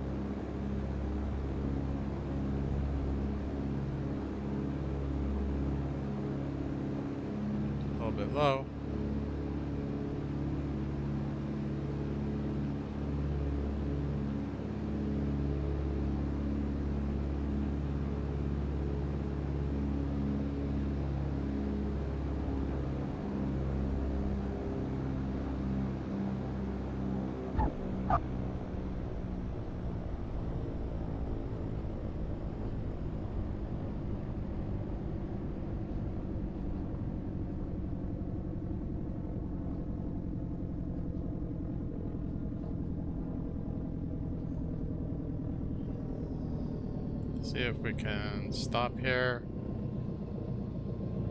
A little bit low. See if we can stop here.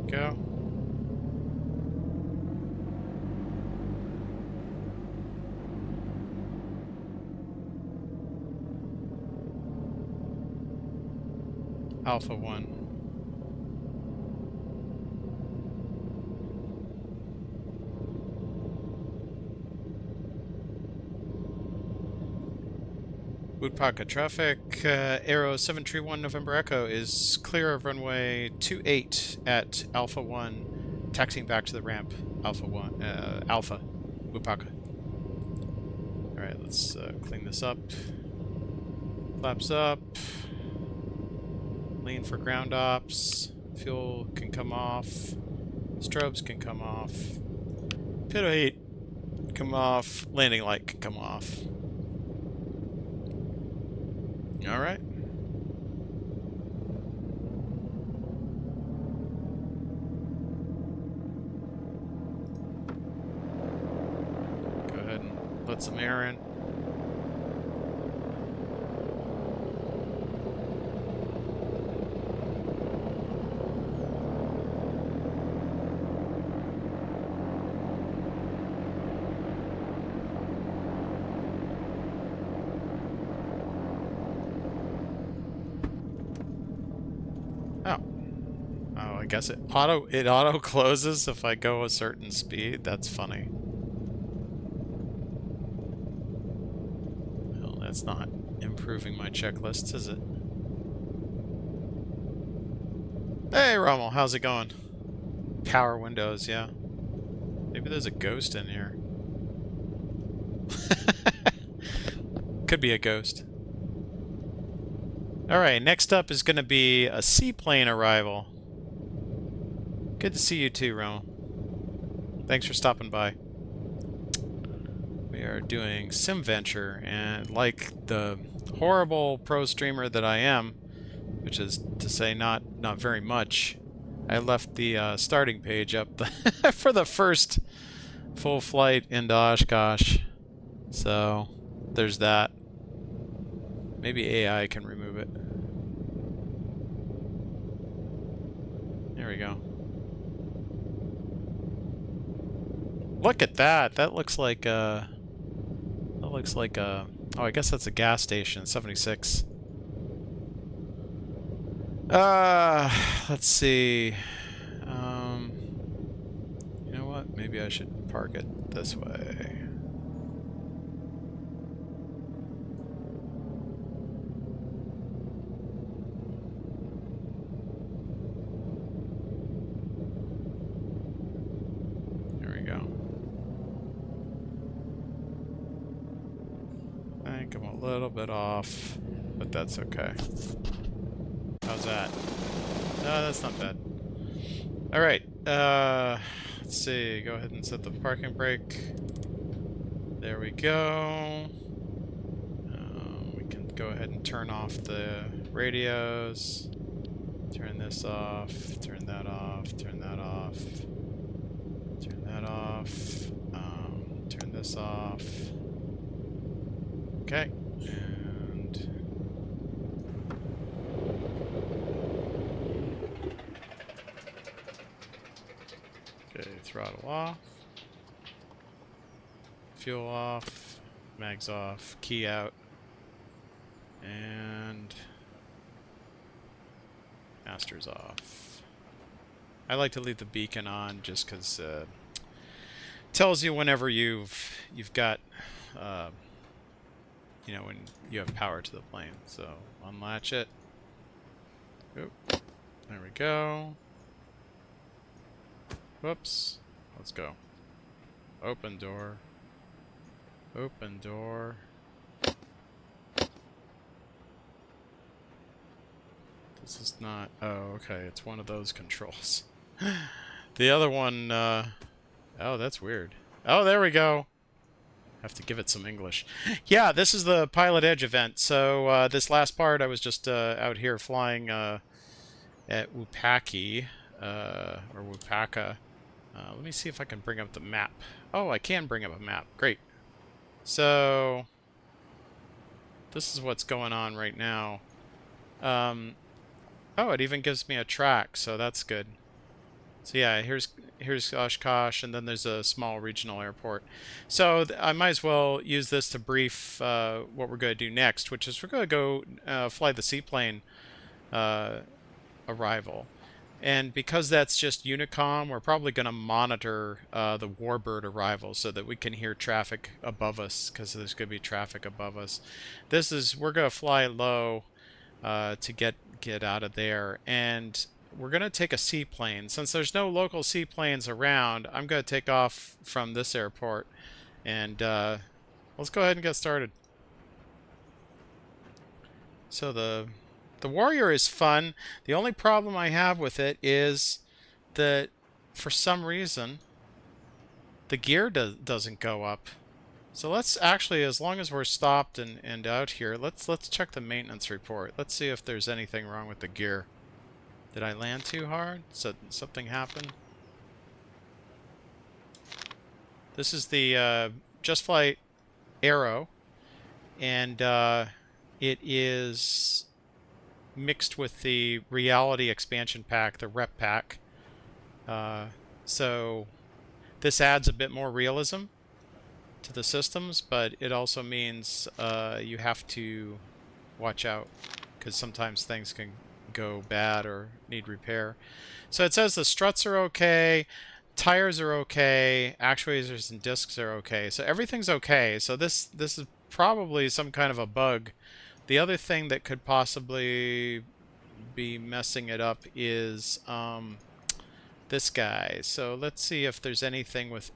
Go. Alpha 1. Wapaka traffic, Aero 731 November Echo is clear of runway 28 at Alpha 1, taxiing back to the ramp, Alpha 1, Alpha, Wapaka. Alright, let's clean this up. Flaps up. Lean for ground ops. Fuel can come off. Strobes can come off. Pitot heat come off. Landing light can come off. Alright. Go ahead and let some air in. Oh. Oh, I guess it auto closes if I go a certain speed. That's funny. Well, that's not improving my checklists, is it? Hey, Rommel, how's it going? Power windows, yeah. Maybe there's a ghost in here. Could be a ghost. Alright, next up is going to be a seaplane arrival. Good to see you too, Rommel. Thanks for stopping by. We are doing SimVenture, and like the horrible pro streamer that I am, which is to say not very much, I left the starting page up for the first full flight into Oshkosh. So there's that. Maybe AI can remove it. There we go. Look at that. That looks like a... Oh, I guess that's a gas station. 76. Let's see. You know what? Maybe I should park it this way. There we go. I think I'm a little bit off, but that's okay. How's that? No, that's not bad. Alright, let's see. Go ahead and set the parking brake. There we go. We can go ahead and turn off the radios. Turn this off. Turn that off. Turn that off. Turn that off. Turn this off. Okay. Okay, throttle off. Fuel off. Mags off. Key out. And master's off. I like to leave the beacon on just because it tells you whenever you've got you know, when you have power to the plane. So unlatch it. Oop. There we go. Whoops. Let's go. Open door. Open door. This is not... Oh, okay. It's one of those controls. The other one... Oh, that's weird. Oh, there we go. Have to give it some English. Yeah, this is the Pilot Edge event. So this last part, I was just out here flying at Wupaki, or Wupaka. Let me see if I can bring up the map. Oh, I can bring up a map. Great. So this is what's going on right now. Oh, it even gives me a track, so that's good. So yeah, here's Oshkosh, and then there's a small regional airport. So I might as well use this to brief what we're going to do next, which is we're going to go fly the seaplane arrival. And because that's just Unicom, we're probably going to monitor the Warbird arrival so that we can hear traffic above us, because there's going to be traffic above us. We're going to fly low to get out of there, and we're going to take a seaplane. Since there's no local seaplanes around, I'm going to take off from this airport, and let's go ahead and get started. So the Warrior is fun. The only problem I have with it is that for some reason the gear doesn't go up. So let's actually, as long as we're stopped and out here, let's check the maintenance report. Let's see if there's anything wrong with the gear. Did I land too hard? Something happened? This is the Just Flight Aero, and it is mixed with the Reality expansion pack, the Rep pack. So this adds a bit more realism to the systems, but it also means you have to watch out, because sometimes things can go bad or need repair. So it says the struts are okay, tires are okay, actuators and discs are okay. So everything's okay. So this is probably some kind of a bug. The other thing that could possibly be messing it up is this guy. So let's see if there's anything with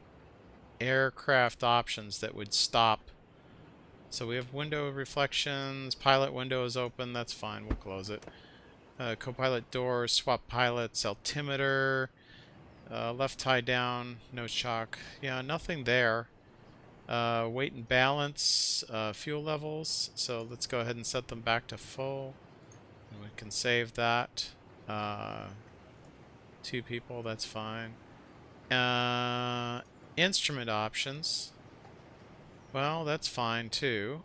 aircraft options that would stop. So we have window reflections, pilot window is open, that's fine, we'll close it. Co-pilot door, swap pilots, altimeter, left tie down, no shock. Yeah, nothing there. Weight and balance, fuel levels. So let's go ahead and set them back to full. And we can save that. 2 people, that's fine. Instrument options. Well, that's fine too.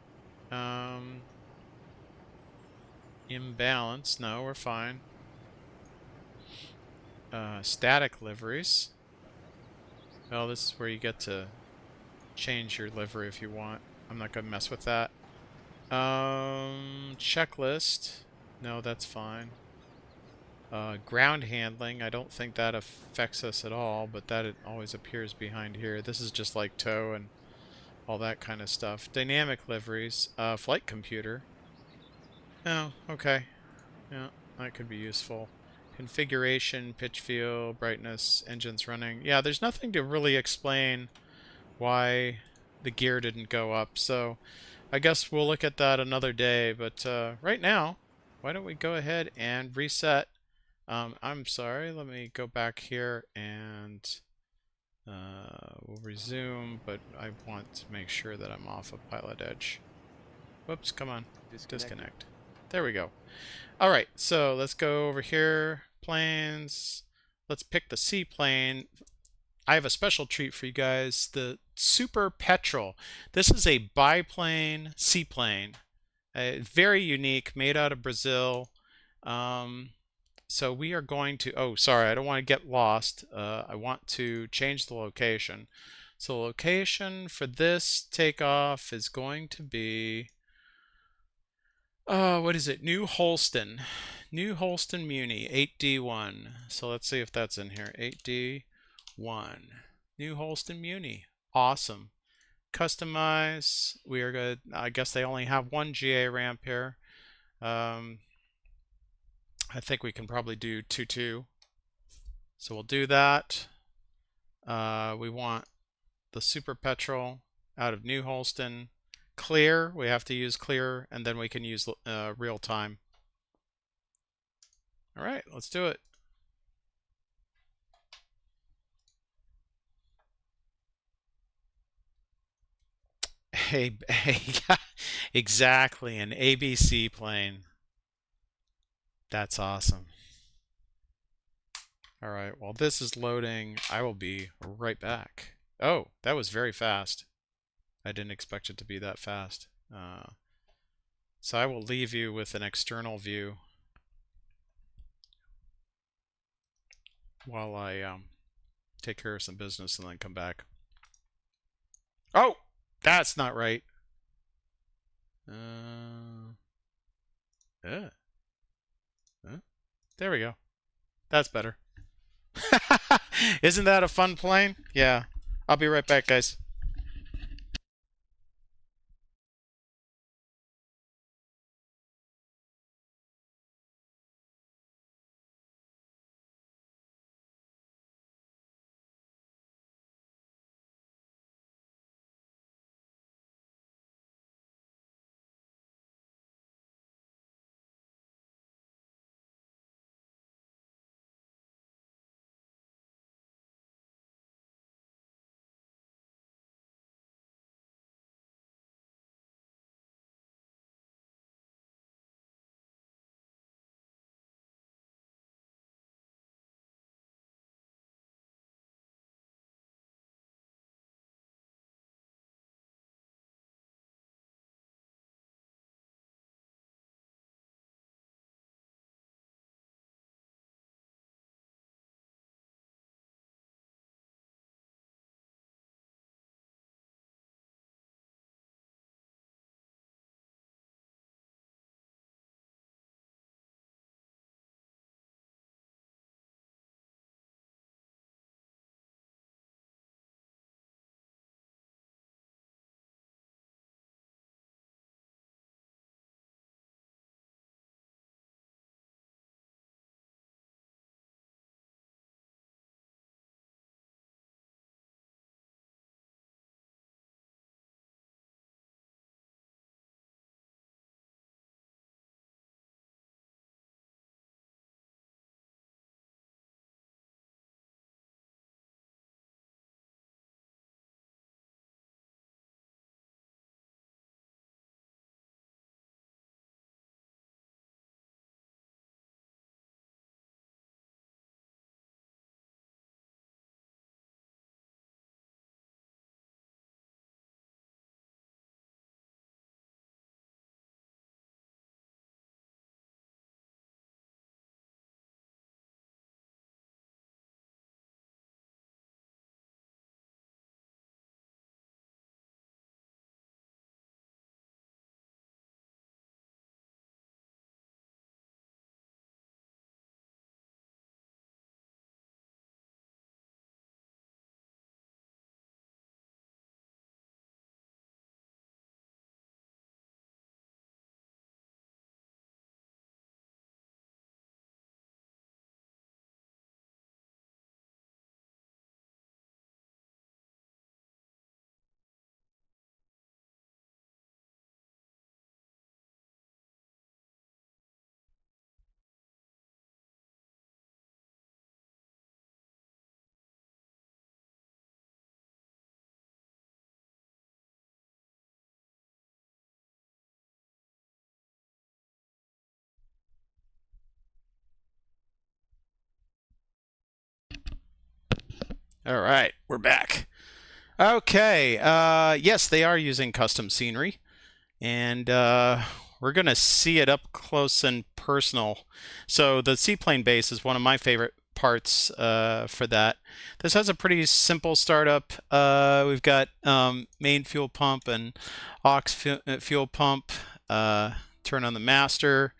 Imbalance, no, we're fine. Static liveries. Well, this is where you get to change your livery if you want. I'm not going to mess with that. Checklist. No, that's fine. Ground handling. I don't think that affects us at all, but that it always appears behind here. This is just like tow and all that kind of stuff. Dynamic liveries. Flight computer. Oh, okay. Yeah, that could be useful. Configuration, pitch feel, brightness, engines running. Yeah, there's nothing to really explain why the gear didn't go up, so I guess we'll look at that another day, but right now, why don't we go ahead and reset. I'm sorry, let me go back here and we'll resume, but I want to make sure that I'm off of Pilot Edge. Whoops, come on, disconnect. There we go. Alright, so let's go over here, planes. Let's pick the seaplane. I have a special treat for you guys, the Super Petrel. This is a biplane seaplane. Very unique, made out of Brazil. So we are going to, oh, sorry, I don't want to get lost. I want to change the location. So the location for this takeoff is going to be, what is it? New Holstein. New Holstein Muni, 8D1. So let's see if that's in here. 8D1. New Holstein Muni. Awesome. Customize. We are good. I guess they only have one GA ramp here. I think we can probably do 2-2. So we'll do that. We want the Super Petrel out of New Holstein. Clear. We have to use clear, and then we can use real time. All right, let's do it. Hey, exactly, an ABC plane. That's awesome. All right, while this is loading, I will be right back. Oh, that was very fast. I didn't expect it to be that fast. So I will leave you with an external view while I take care of some business and then come back. Oh, that's not right. There we go. That's better. Isn't that a fun plane? Yeah. I'll be right back, guys. All right, we're back. Okay, yes, they are using custom scenery, and we're going to see it up close and personal. So the seaplane base is one of my favorite parts for that. This has a pretty simple startup. We've got main fuel pump and aux fuel pump. Turn on the master,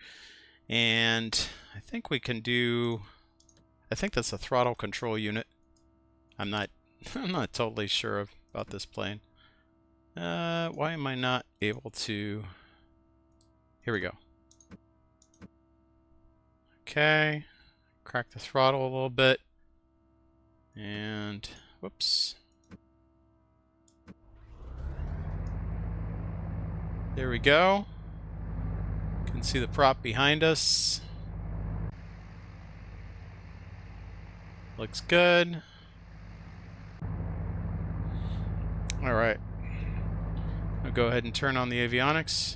and I think we can do... I think that's a throttle control unit. I'm not totally sure about this plane. Why am I not able to... Here we go. Okay. Crack the throttle a little bit. And... whoops. There we go. You can see the prop behind us. Looks good. All right. I'll go ahead and turn on the avionics.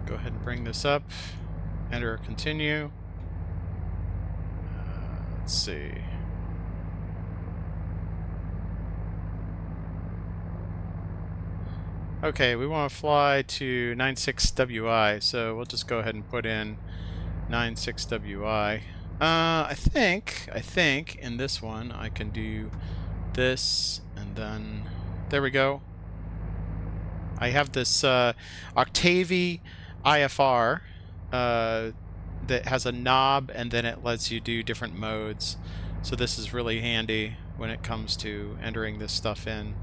Go ahead and bring this up. Enter or continue. Let's see. Okay, we want to fly to 96WI, so we'll just go ahead and put in 96WI. I think in this one I can do this, and then there we go. I have this Octavie IFR that has a knob, and then it lets you do different modes. So this is really handy when it comes to entering this stuff in.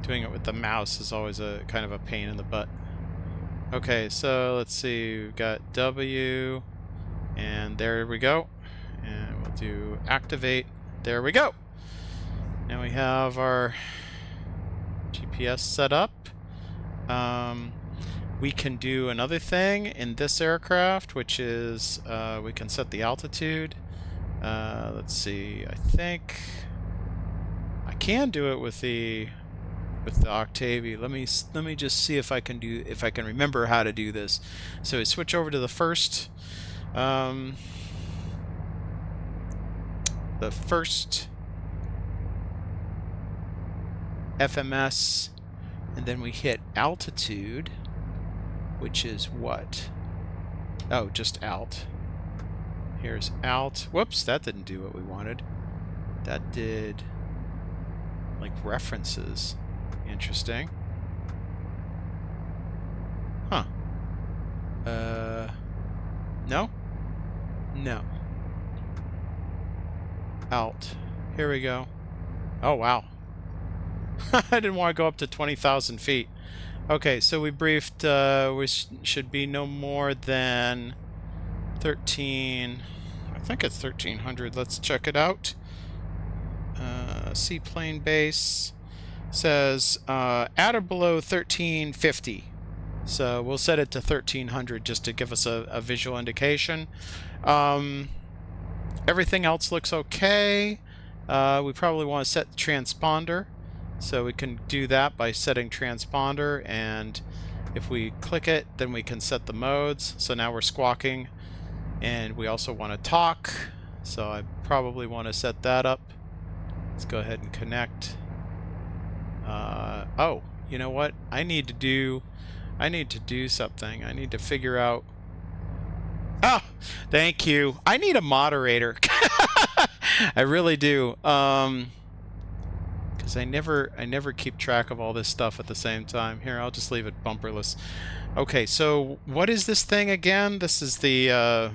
Doing it with the mouse is always a kind of a pain in the butt. Okay, so let's see, we've got W, and there we go. And we'll do activate. There we go. Now we have our GPS set up. We can do another thing in this aircraft, which is we can set the altitude. Let's see, I think I can do it with the Octavie. Let me just see if I can remember how to do this. So we switch over to the first FMS, and then we hit altitude, which is what? Oh, just alt. Here's alt. Whoops, that didn't do what we wanted. That did like references. Interesting. Huh. No? No. Alt. Here we go. Oh, wow. I didn't want to go up to 20,000 feet. Okay, so we briefed, we should be no more than 13... I think it's 1300. Let's check it out. Seaplane base says at or below 1350. So we'll set it to 1300 just to give us a visual indication. Everything else looks okay. We probably want to set the transponder. So we can do that by setting transponder, and if we click it, then we can set the modes. So now we're squawking, and we also want to talk. So I probably want to set that up. Let's go ahead and connect. Oh, you know what? I need to do something. I need to figure out... Oh, thank you. I need a moderator. I really do. Because I never keep track of all this stuff at the same time. Here, I'll just leave it bumperless. Okay, so what is this thing again? This is the...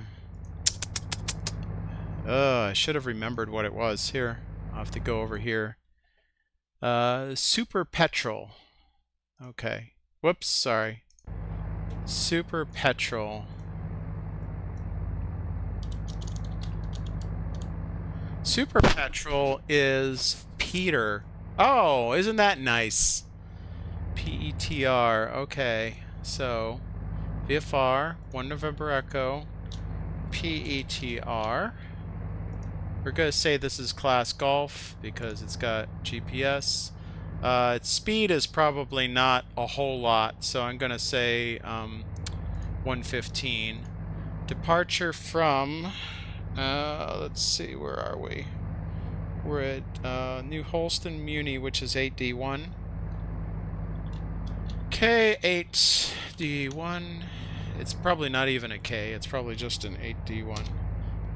I should have remembered what it was. Here, I'll have to go over here. Super Petrel. Okay. Whoops, sorry. Super Petrel. Super Petrel is Peter. Oh, isn't that nice? P-E-T-R. Okay. So, VFR, 1 November Echo, P-E-T-R. We're going to say this is class Golf because it's got GPS. Its speed is probably not a whole lot, so I'm going to say 115. Departure from, let's see, where are we? We're at New Holstein Muni, which is 8D1. K8D1. It's probably not even a K, it's probably just an 8D1.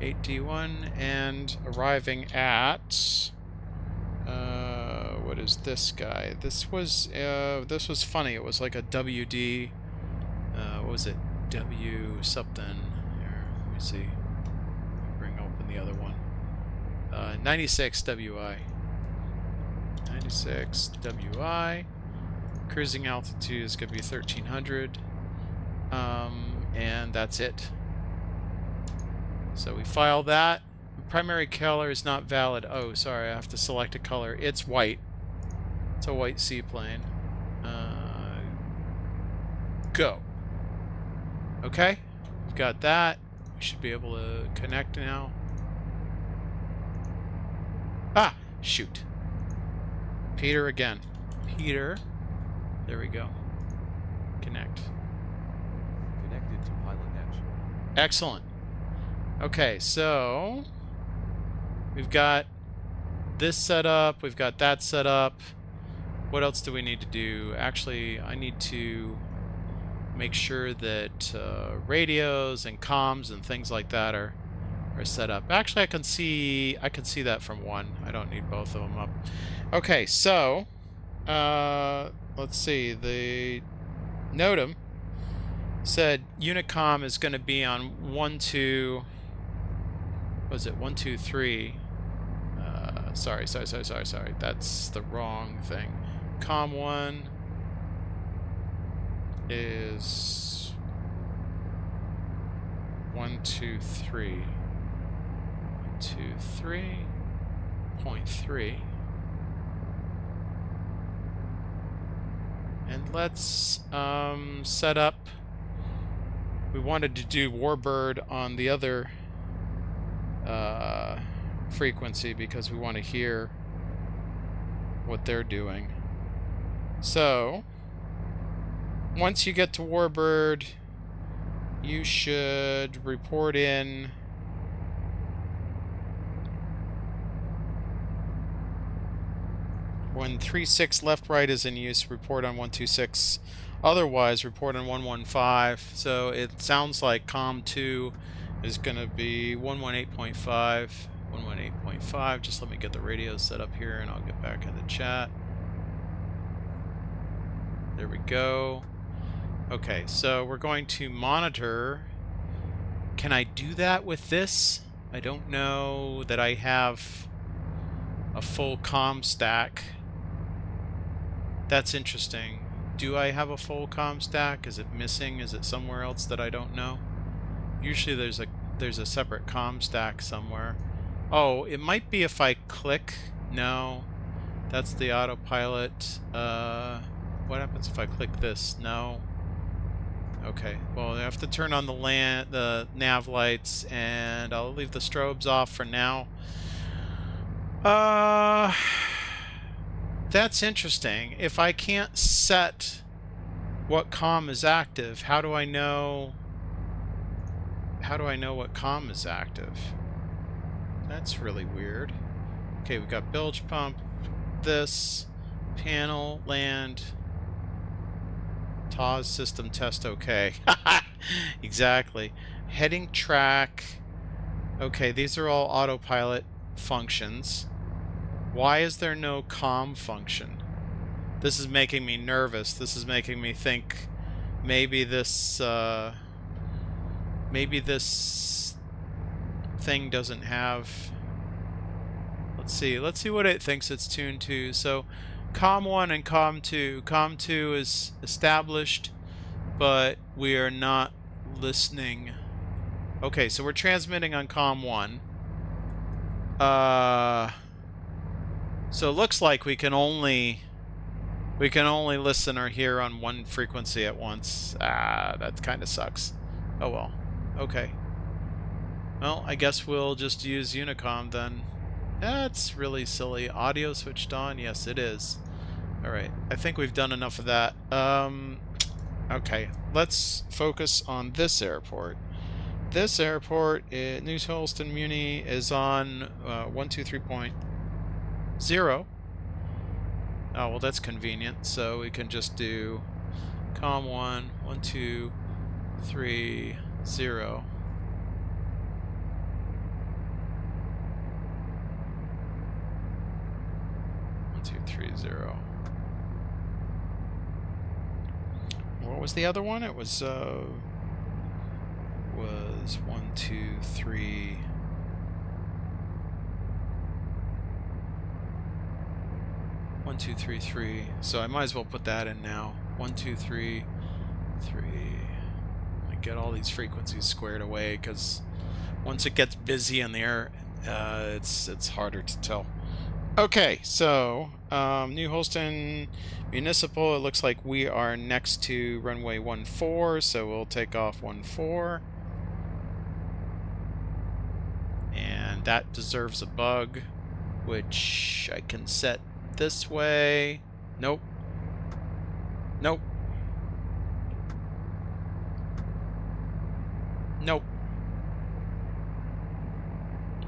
8D1, and arriving at... what is this guy? This was funny. It was like a WD... what was it? W something. Here, let me see. Bring open the other one. 96 WI. 96 WI. Cruising altitude is going to be 1300. And that's it. So we file that. Primary color is not valid. Oh, sorry, I have to select a color. It's white. It's a white seaplane. Go. Okay, we've got that. We should be able to connect now. Ah, shoot. Peter again. Peter. There we go. Connect. Connected to Pilot Edge. Excellent. Okay, so we've got this set up, we've got that set up. What else do we need to do? Actually, I need to make sure that radios and comms and things like that are set up. Actually, I can see that from one. I don't need both of them up. Okay, so let's see. The NOTAM said Unicom is going to be on 1, 2. Was it 1, 2, 3? Sorry. That's the wrong thing. Com 1 is 1, 2, 3. 1, 2, 3.3. And let's set up. We wanted to do Warbird on the other frequency because we want to hear what they're doing. So once you get to Warbird, you should report in when 36 left right is in use, report on 126. Otherwise, report on 115. So it sounds like COM 2 is going to be 118.5. 118.5. Just let me get the radio set up here and I'll get back in the chat. There we go. Okay, so we're going to monitor. Can I do that with this? I don't know that I have a full comm stack. That's interesting. Do I have a full comm stack? Is it missing? Is it somewhere else that I don't know? Usually there's a separate comm stack somewhere. Oh, it might be if I click. No, that's the autopilot. What happens if I click this? No. Okay. Well, I have to turn on the nav lights, and I'll leave the strobes off for now. That's interesting. If I can't set what comm is active, how do I know what comm is active? That's really weird. Okay, we've got bilge pump, this, panel, land, TAWS system test, okay. Exactly. Heading track. Okay, these are all autopilot functions. Why is there no comm function? This is making me nervous. This is making me think maybe this thing doesn't have... Let's see what it thinks it's tuned to. So COM 1 and COM 2. COM 2 is established, but we are not listening. Okay, so we're transmitting on COM 1. So it looks like we can only listen or hear on one frequency at once. That kind of sucks. Oh well. Okay. Well, I guess we'll just use Unicom then. That's really silly. Audio switched on? Yes, it is. Alright, I think we've done enough of that. Okay, let's focus on this airport. this airport, New Holstein Muni is on 123.0. Oh, well, that's convenient. So we can just do COM 1, 123.0. 1230. What was the other one? It was 123. One, two, three, three. So I might as well put that in now. 1, 2, 3, 3. I get all these frequencies squared away because once it gets busy in the air, it's harder to tell. Okay, so New Holstein Municipal. It looks like we are next to runway 14, so we'll take off 14. And that deserves a bug, which I can set this way. Nope. Nope. Nope.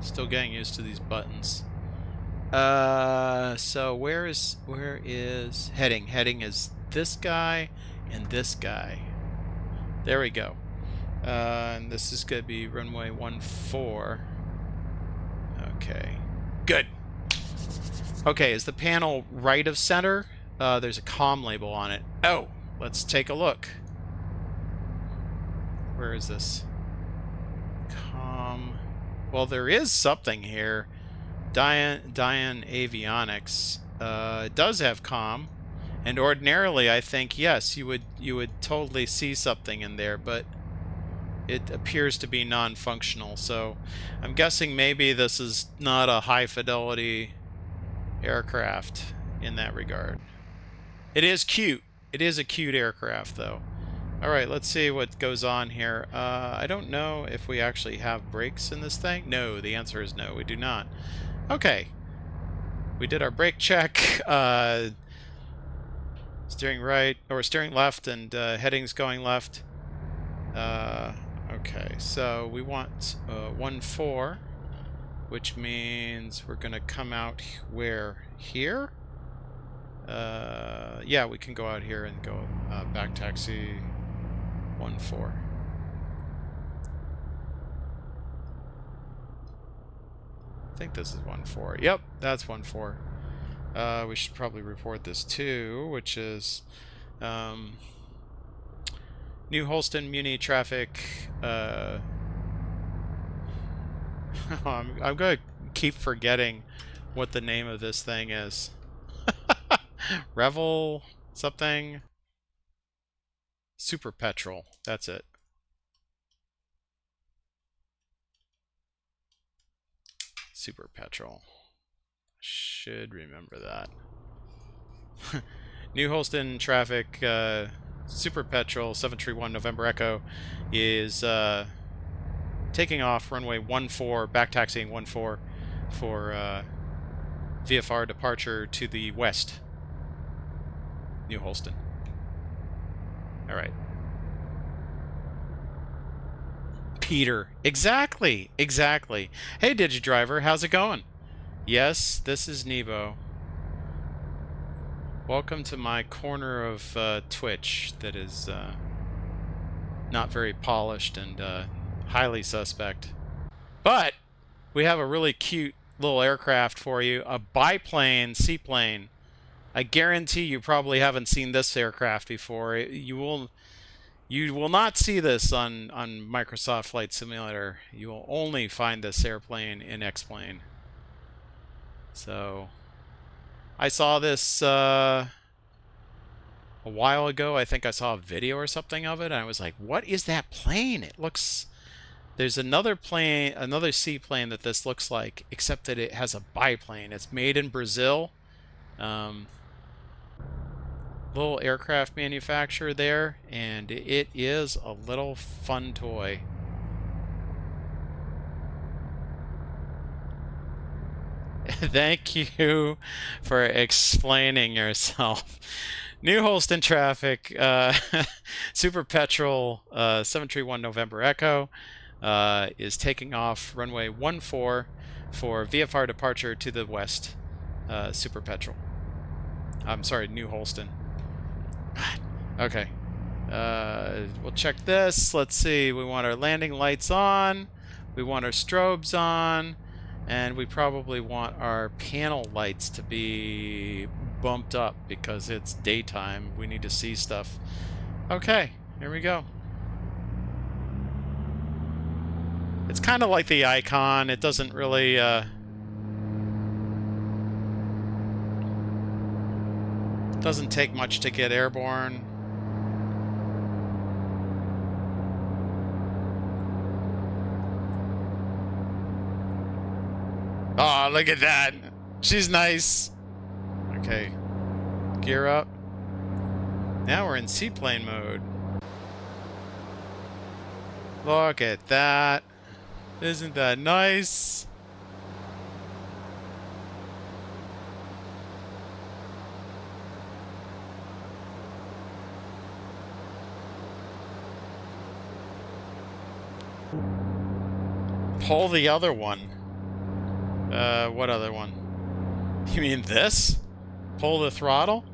Still getting used to these buttons. So where is heading? Heading is this guy and this guy. There we go. And this is going to be runway 14. Okay. Good. Okay, is the panel right of center? There's a COM label on it. Oh, let's take a look. Where is this? COM. Well, there is something here. Diane Avionics. It does have COM, and ordinarily, I think yes, you would totally see something in there, but it appears to be non-functional. So I'm guessing maybe this is not a high fidelity aircraft in that regard. It is cute. It is a cute aircraft, though. All right, let's see what goes on here. I don't know if we actually have brakes in this thing. No, the answer is no, we do not. Okay, we did our brake check. Steering right, or steering left, and heading's going left. Okay, so we want 14, which means we're gonna come out where? Here? Yeah, we can go out here and go back taxi 14. I think this is 14. Yep, that's 14. We should probably report this too, which is New Holstein Muni traffic. I'm going to keep forgetting what the name of this thing is. Revel something. Super Petrel. That's it. Super Petrel. Should remember that. New Holstein traffic, Super Petrel 731 November Echo is taking off runway 14, back taxiing 14 for VFR departure to the west. New Holstein. All right. Peter. Exactly. Exactly. Hey, DigiDriver, how's it going? Yes, this is Nebo. Welcome to my corner of Twitch that is not very polished and highly suspect. But we have a really cute little aircraft for you, a biplane seaplane. I guarantee you probably haven't seen this aircraft before. You will not see this on Microsoft Flight Simulator. You will only find this airplane in X-Plane. So I saw this a while ago. I think I saw a video or something of it, and I was like, what is that plane? It looks... There's another plane, another seaplane that this looks like, except that it has a biplane. It's made in Brazil. Little aircraft manufacturer there, and it is a little fun toy. Thank you for explaining yourself. New Holstein traffic, Super Petrel, 731 November Echo. is taking off runway 14 for VFR departure to the west, Super Petrel. I'm sorry, New Holstein. Okay. We'll check this. Let's see. We want our landing lights on. We want our strobes on. And we probably want our panel lights to be bumped up because it's daytime. We need to see stuff. Okay, here we go. It's kind of like the icon. It doesn't really... doesn't take much to get airborne. Oh, look at that. She's nice. Okay. Gear up. Now we're in seaplane mode. Look at that. Isn't that nice? Pull the other one. What other one? You mean this? Pull the throttle?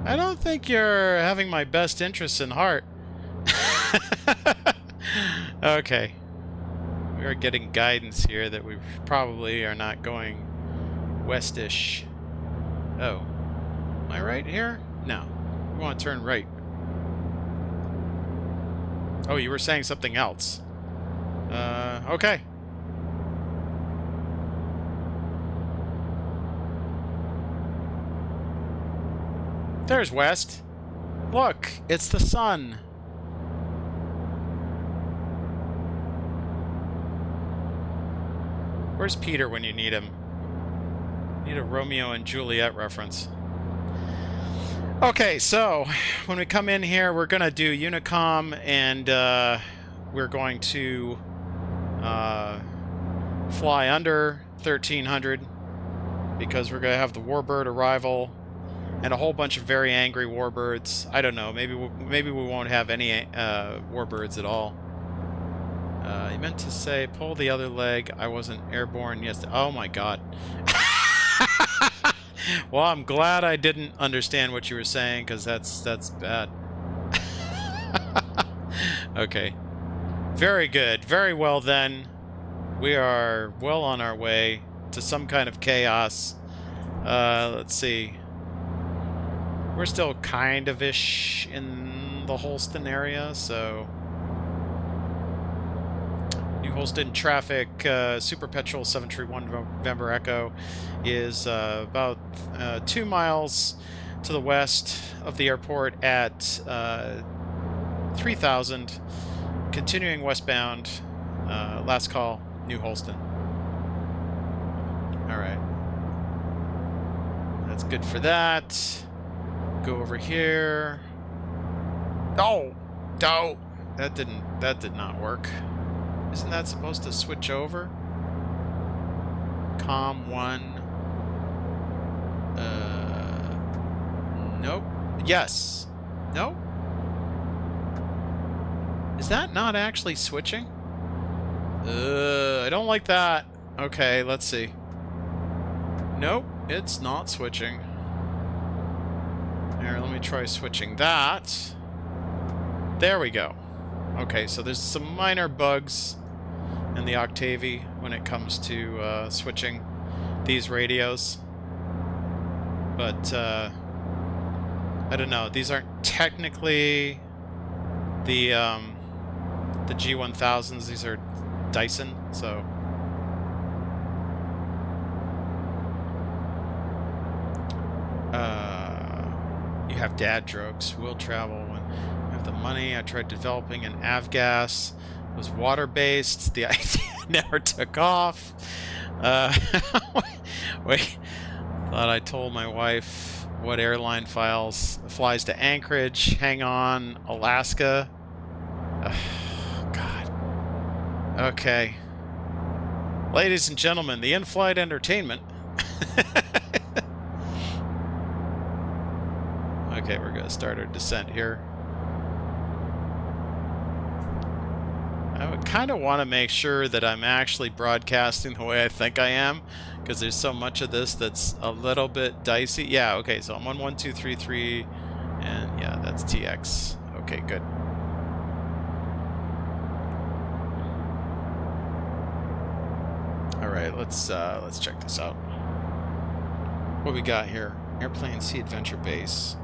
I don't think you're having my best interests in heart. Okay. We are getting guidance here that we probably are not going westish. Oh. Am I right here? No. We want to turn right. Oh, you were saying something else. Okay. There's west. Look, it's the sun. Where's Peter when you need him? Need a Romeo and Juliet reference. Okay, so when we come in here, we're gonna do Unicom, and we're going to fly under 1300 because we're gonna have the Warbird arrival and a whole bunch of very angry warbirds. I don't know. Maybe we won't have any warbirds at all. You meant to say pull the other leg. I wasn't airborne. Yes. Oh my God. Well, I'm glad I didn't understand what you were saying because that's bad. Okay. Very good. Very well then. We are well on our way to some kind of chaos. Let's see. We're still kind of-ish in the Holstein area, so... New Holstein traffic, Super Petrel 731 November Echo is about 2 miles to the west of the airport at 3000, continuing westbound, last call, New Holstein. Alright. That's good for that. Go over here. Oh! Oh! That did not work. Isn't that supposed to switch over? COM 1. Nope. Yes. Nope. Is that not actually switching? I don't like that. Okay, let's see. Nope, it's not switching. Here, let me try switching that. There we go. Okay, so there's some minor bugs in the Octavie when it comes to switching these radios. But, I don't know. These aren't technically the G1000s. These are Dyson, so... you have dad jokes. Will travel when you have the money. I tried developing an avgas. It was water-based. The idea never took off. Wait. Thought I told my wife what airline flies to Anchorage. Hang on. Alaska. God. Okay. Ladies and gentlemen, the in-flight entertainment. Okay, we're going to start our descent here. I would kind of want to make sure that I'm actually broadcasting the way I think I am, because there's so much of this that's a little bit dicey. Yeah, okay, so I'm on 1233, and yeah, that's TX. Okay, good. All right, let's check this out. What we got here? Airplane SimVenture base.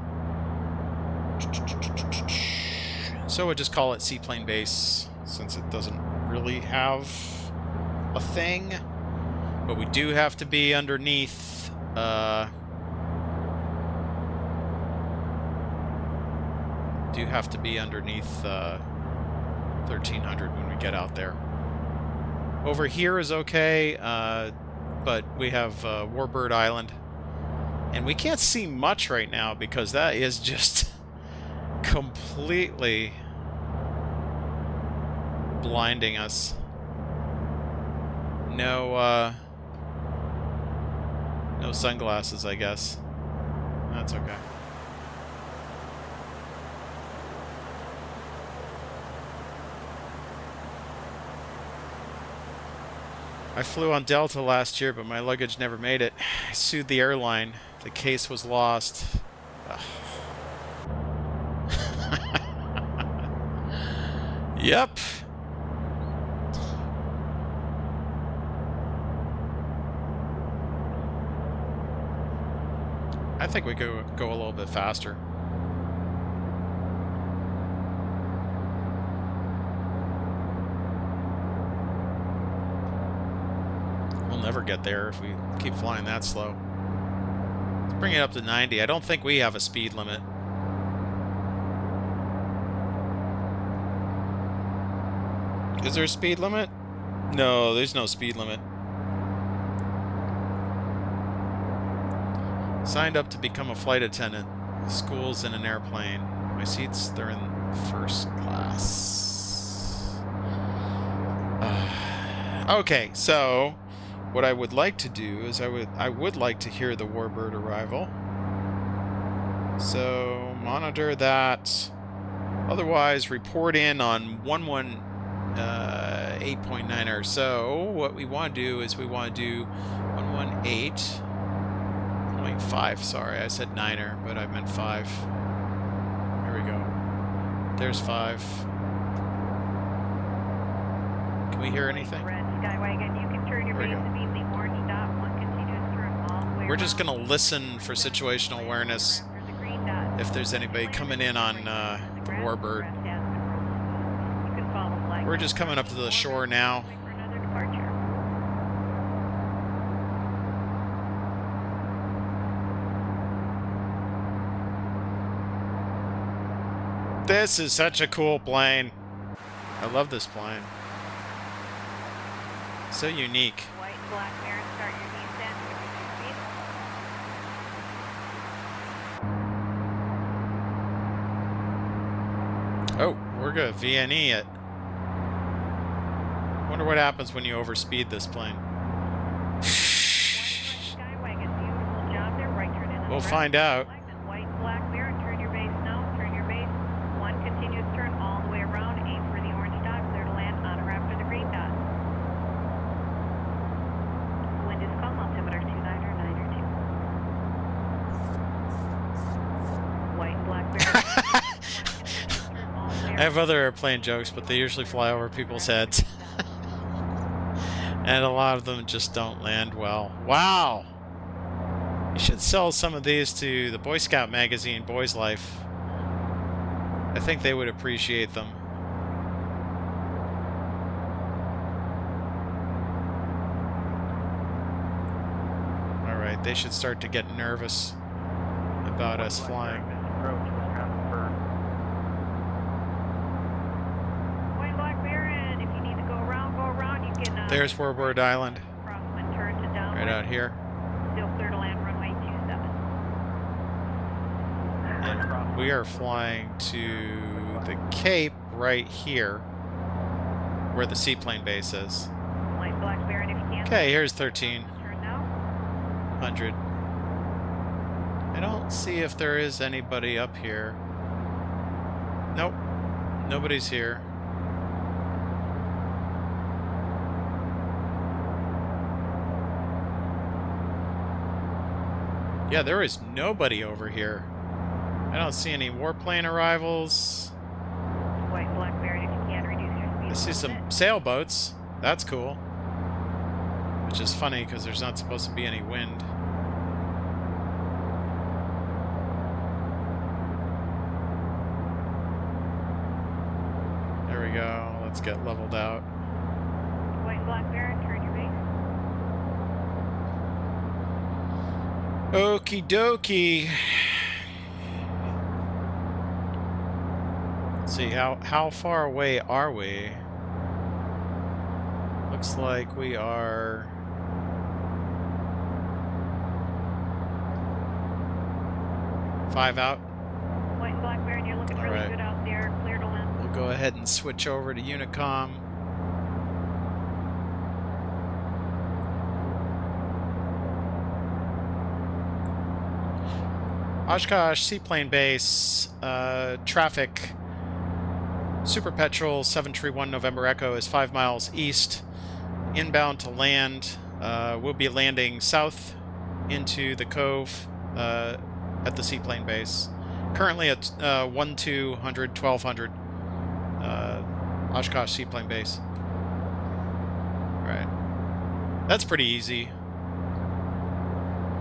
So we'll just call it Seaplane Base, since it doesn't really have a thing. But we do have to be underneath, do have to be underneath 1300 when we get out there. Over here is okay, but we have Warbird Island. And we can't see much right now because that is just completely blinding us. No, no sunglasses, I guess. That's okay. I flew on Delta last year, but my luggage never made it. I sued the airline. The case was lost. Yep. I think we could go a little bit faster. We'll never get there if we keep flying that slow. Let's bring it up to 90. I don't think we have a speed limit. Is there a speed limit? No, there's no speed limit. Signed up to become a flight attendant. School's in an airplane. My seats, they're in first class. Okay, so what I would like to do is I would like to hear the Warbird arrival. So monitor that. Otherwise, report in on 8.9er. So what we want to do is we want to do 118.5. Sorry, I said 9er, but I meant 5. Here we go. There's 5. Can we hear anything? Red Skywagon, you can turn your base to be the orange dot. One continuous turn all the way. We're just gonna listen for situational awareness if there's anybody coming in on the Warbird. We're just coming up to the shore now. This is such a cool plane. I love this plane. So unique. White and black mirror, start your descent. Oh, we're gonna VNE it. Wonder what happens when you overspeed this plane. We'll find out. White and black mirror, turn your base now, turn your base. One continuous turn all the way around, aim for the orange dot, clear to land on or after the green dot. Wind is calm, altimeter 29er, 9er 2. White and black mirror. I have other airplane jokes, but they usually fly over people's heads. And a lot of them just don't land well. Wow! You should sell some of these to the Boy Scout magazine, Boy's Life. I think they would appreciate them. Alright, they should start to get nervous about us flying. There's Warbird Island. Right out here. Still clear to land runway 27. And we are flying to the Cape right here, where the seaplane base is. White Black Baron if you can. Okay, here's 1300. Turn now. I don't see if there is anybody up here. Nope. Nobody's here. Yeah, there is nobody over here. I don't see any warplane arrivals. White Blackberry, if you can reduce your speed. I see some sailboats. That's cool. Which is funny because there's not supposed to be any wind. There we go. Let's get leveled out. White Blackberry, turn your base. Okie dokie. Let's see, how far away are we? Looks like we are... five out. White Blackberry, you're looking really good out there. Clear to land. We'll go ahead and switch over to Unicom. Oshkosh Seaplane Base, traffic. Super Petrel 731 November Echo is 5 miles east, inbound to land. We'll be landing south into the cove at the seaplane base. Currently at 1200, 1200 Oshkosh Seaplane Base. Right. That's pretty easy.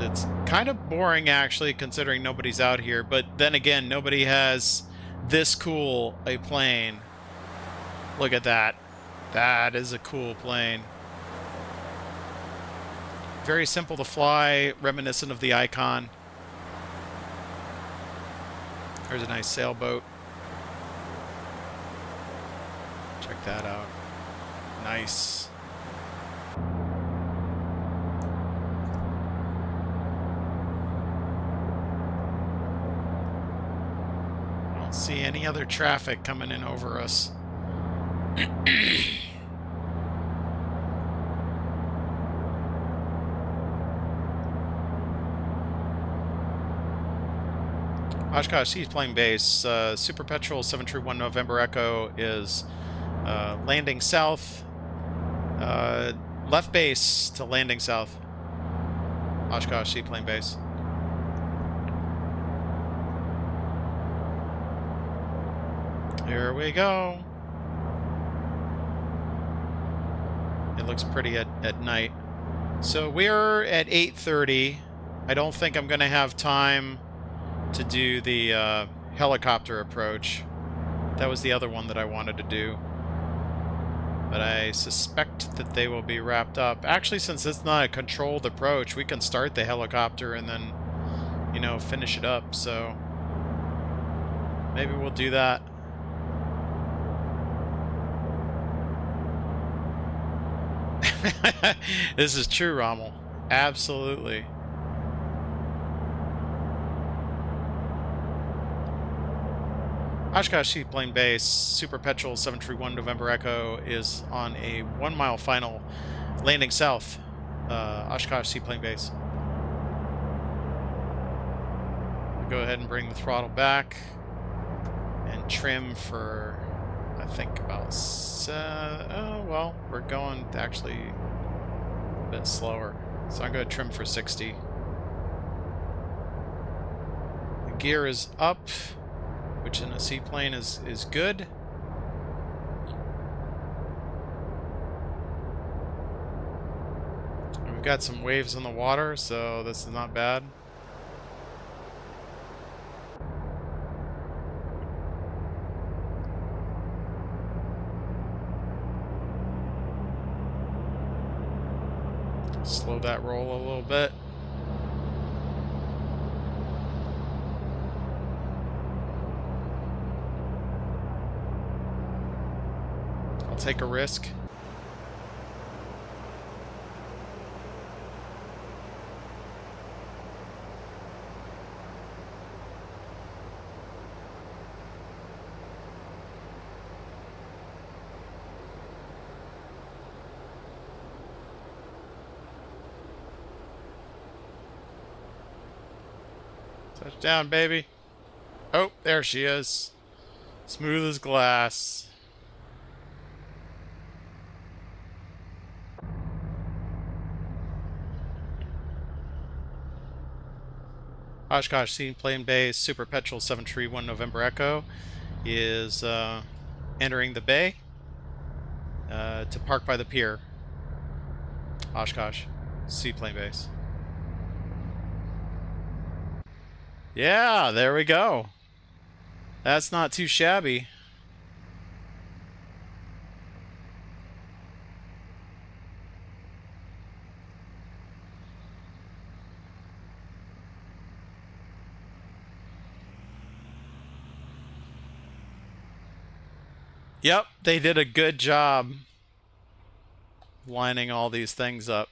It's kind of boring, actually, considering nobody's out here. But then again, nobody has this cool a plane. Look at that. That is a cool plane. Very simple to fly, reminiscent of the Icon. There's a nice sailboat. Check that out. Nice. See any other traffic coming in over us. Oshkosh Seaplane Base, Super Petrel 731 November Echo is landing south. Left base to landing south. Oshkosh Seaplane Base. Here we go. It looks pretty at night. So we're at 8:30. I don't think I'm going to have time to do the helicopter approach. That was the other one that I wanted to do. But I suspect that they will be wrapped up. Actually, since it's not a controlled approach, we can start the helicopter and then, you know, finish it up. So maybe we'll do that. This is true, Rommel. Absolutely. Oshkosh Seaplane Base, Super Petrel 731 November Echo is on a 1 mile final landing south. Oshkosh Seaplane Base. Go ahead and bring the throttle back and trim for, I think, about well, we're going actually a bit slower, so I'm going to trim for 60. The gear is up, which in a seaplane is good. And we've got some waves in the water, so this is not bad. Slow that roll a little bit. I'll take a risk. Touchdown, baby. Oh, there she is. Smooth as glass. Oshkosh Seaplane Base Super Petrel 731 November Echo is entering the bay to park by the pier. Oshkosh Seaplane Base. Yeah, there we go. That's not too shabby. Yep, they did a good job lining all these things up.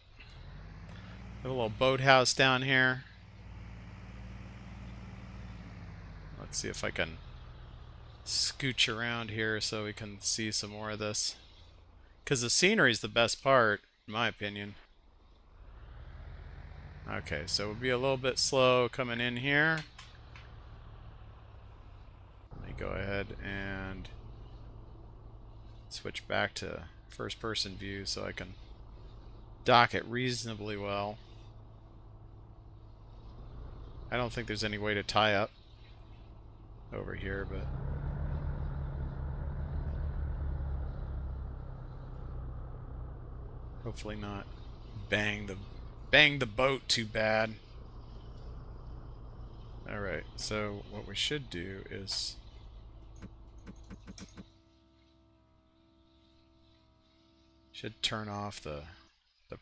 A little boathouse down here. Let's see if I can scooch around here so we can see some more of this. Because the scenery is the best part, in my opinion. Okay, so we'll be a little bit slow coming in here. Let me go ahead and switch back to first-person view so I can dock it reasonably well. I don't think there's any way to tie up over here, but hopefully not bang the boat too bad. Alright, so what we should do is should turn off the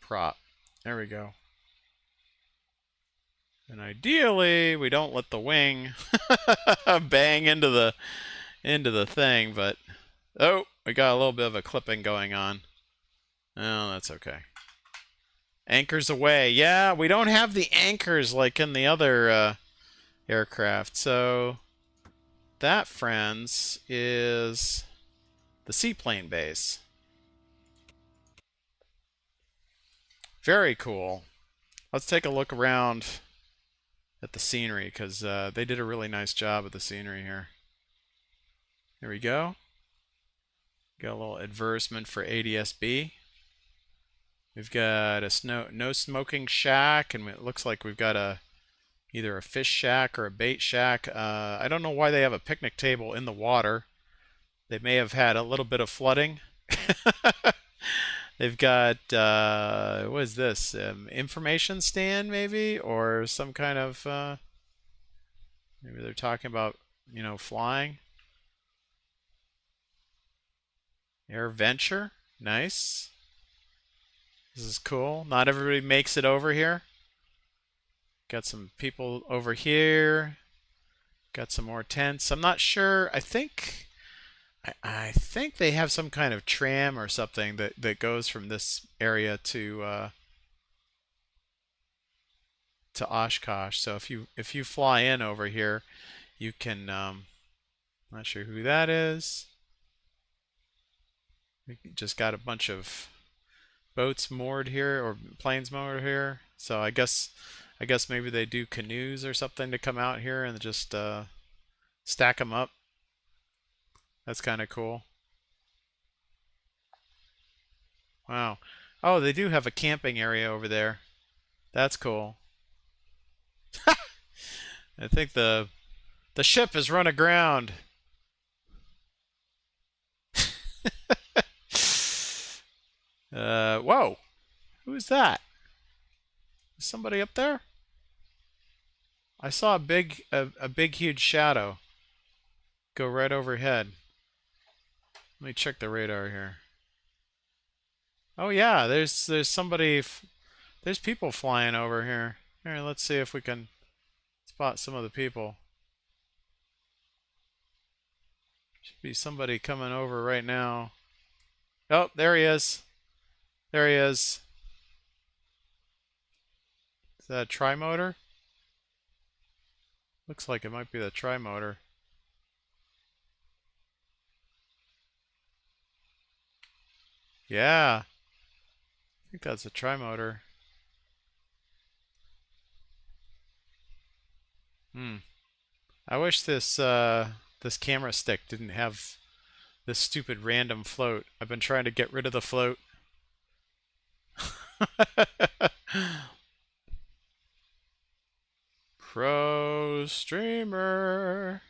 prop. There we go. And ideally we don't let the wing bang into the thing, but oh, we got a little bit of a clipping going on. Oh, that's okay. Anchors away. Yeah, we don't have the anchors like in the other aircraft. So that, friends, is the seaplane base. Very cool. Let's take a look around at the scenery, because they did a really nice job with the scenery here. Here we go. Got a little advertisement for ADS-B. We've got a no smoking shack, and it looks like we've got either a fish shack or a bait shack. I don't know why they have a picnic table in the water. They may have had a little bit of flooding. They've got, what is this? Information stand, maybe? Or some kind of, maybe they're talking about, you know, flying. AirVenture. Nice. This is cool. Not everybody makes it over here. Got some people over here. Got some more tents. I'm not sure. I think they have some kind of tram or something that goes from this area to Oshkosh. So if you fly in over here, you can. Not sure who that is. We just got a bunch of boats moored here, or planes moored here. So I guess maybe they do canoes or something to come out here and just stack them up. That's kind of cool. Wow. Oh, they do have a camping area over there. That's cool. I think the ship has run aground. Whoa. Who is that? Is somebody up there? I saw a big huge shadow go right overhead. Let me check the radar here. Oh yeah, there's somebody, there's people flying over here. Here, let's see if we can spot some of the people. Should be somebody coming over right now. Oh, there he is. There he is. Is that a tri-motor? Looks like it might be the tri-motor. Yeah. I think that's a tri-motor. I wish this this camera stick didn't have this stupid random float. I've been trying to get rid of the float. Pro streamer.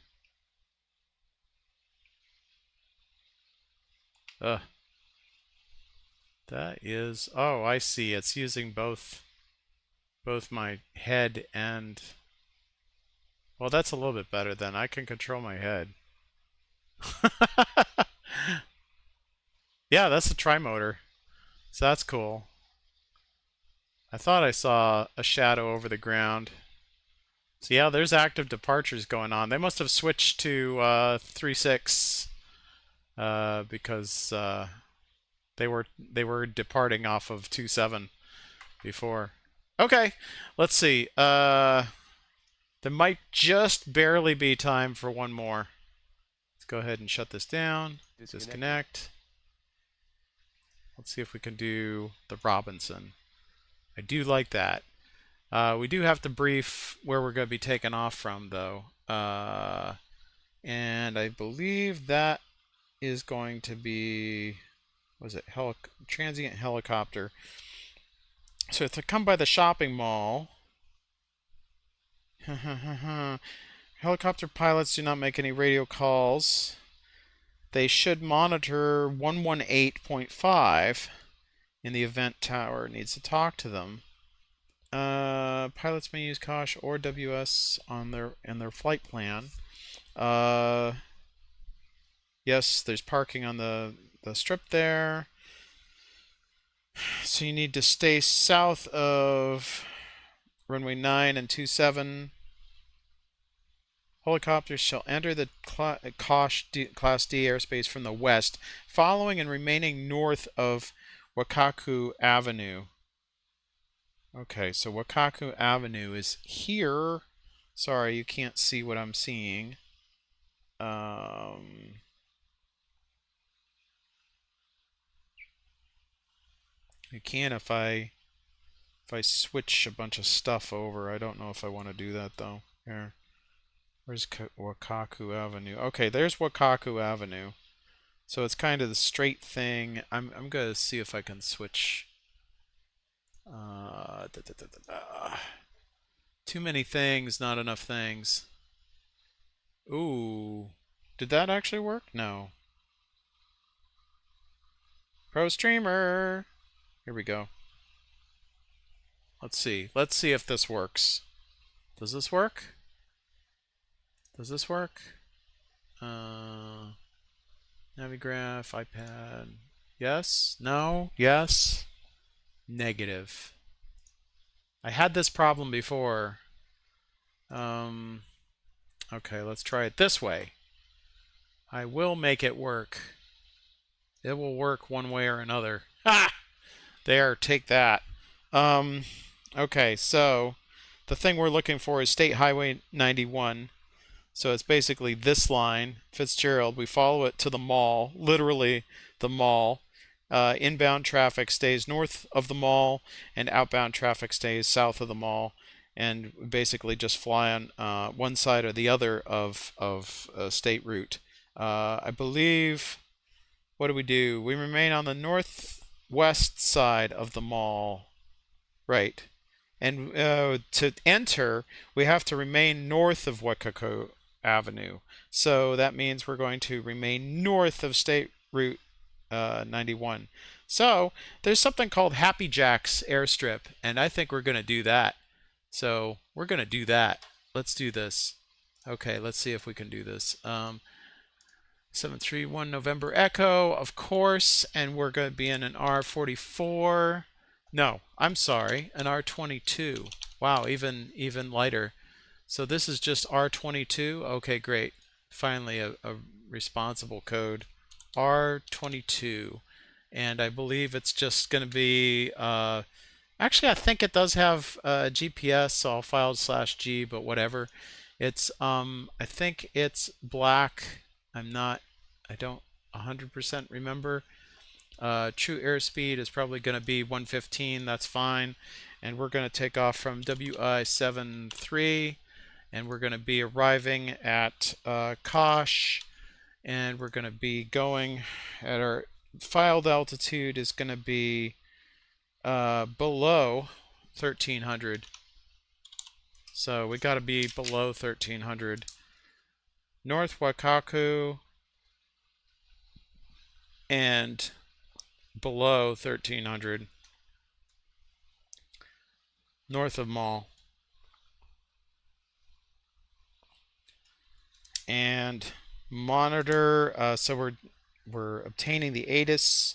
That is, oh, I see. It's using both my head and, well, that's a little bit better then. I can control my head. Yeah, that's a tri-motor. So that's cool. I thought I saw a shadow over the ground. So yeah, there's active departures going on. They must have switched to 3.6 because they were departing off of 2.7 before. Okay, let's see. There might just barely be time for one more. Let's go ahead and shut this down. Disconnect. Let's see if we can do the Robinson. I do like that. We do have to brief where we're going to be taking off from, though. And I believe that is going to be, what is it, transient helicopter. So to come by the shopping mall, helicopter pilots do not make any radio calls. They should monitor 118.5 in the event tower needs to talk to them. Pilots may use Kosh or WS on their flight plan. Yes, there's parking on the strip there. So you need to stay south of runway 9 and 27. Helicopters shall enter the Kosh Class D airspace from the west, following and remaining north of Wakaku Avenue. Okay, so Wakaku Avenue is here. Sorry, you can't see what I'm seeing. You can if I switch a bunch of stuff over. I don't know if I want to do that though. Here. Where's Wakaku Avenue? Okay, there's Wakaku Avenue. So it's kind of the straight thing. I'm gonna see if I can switch. Too many things, not enough things. Ooh, did that actually work? No. Pro streamer. Here we go. Let's see. Let's see if this works. Does this work? Does this work? Navigraph, iPad. Yes? No? Yes? Negative. I had this problem before. Okay, let's try it this way. I will make it work. It will work one way or another. Ah! There, take that. Okay, so the thing we're looking for is State Highway 91. So it's basically this line, Fitzgerald. We follow it to the mall, literally the mall. Inbound traffic stays north of the mall, and outbound traffic stays south of the mall. And we basically just fly on one side or the other of state route. I believe, what do? We remain on the northwest side of the mall. Right. And to enter, we have to remain north of Wakaku Avenue. So that means we're going to remain north of State Route 91. So there's something called Happy Jack's Airstrip, and I think we're going to do that. So we're going to do that. Let's do this. Okay, let's see if we can do this. 731 November Echo, of course, and we're going to be in an R44. No, I'm sorry, an R22. Wow, even lighter. So this is just R22. Okay, great. Finally, a responsible code. R22. And I believe it's just going to be... actually, I think it does have GPS, so I'll file /G, but whatever. It's, I think it's black. I don't 100% remember. True airspeed is probably going to be 115. That's fine. And we're going to take off from WI-73, and we're going to be arriving at Kosh, and we're going to be going at our filed altitude is going to be below 1300. So we got to be below 1300. North Wakaku and below 1300. North of Mall. And monitor, so we're obtaining the ATIS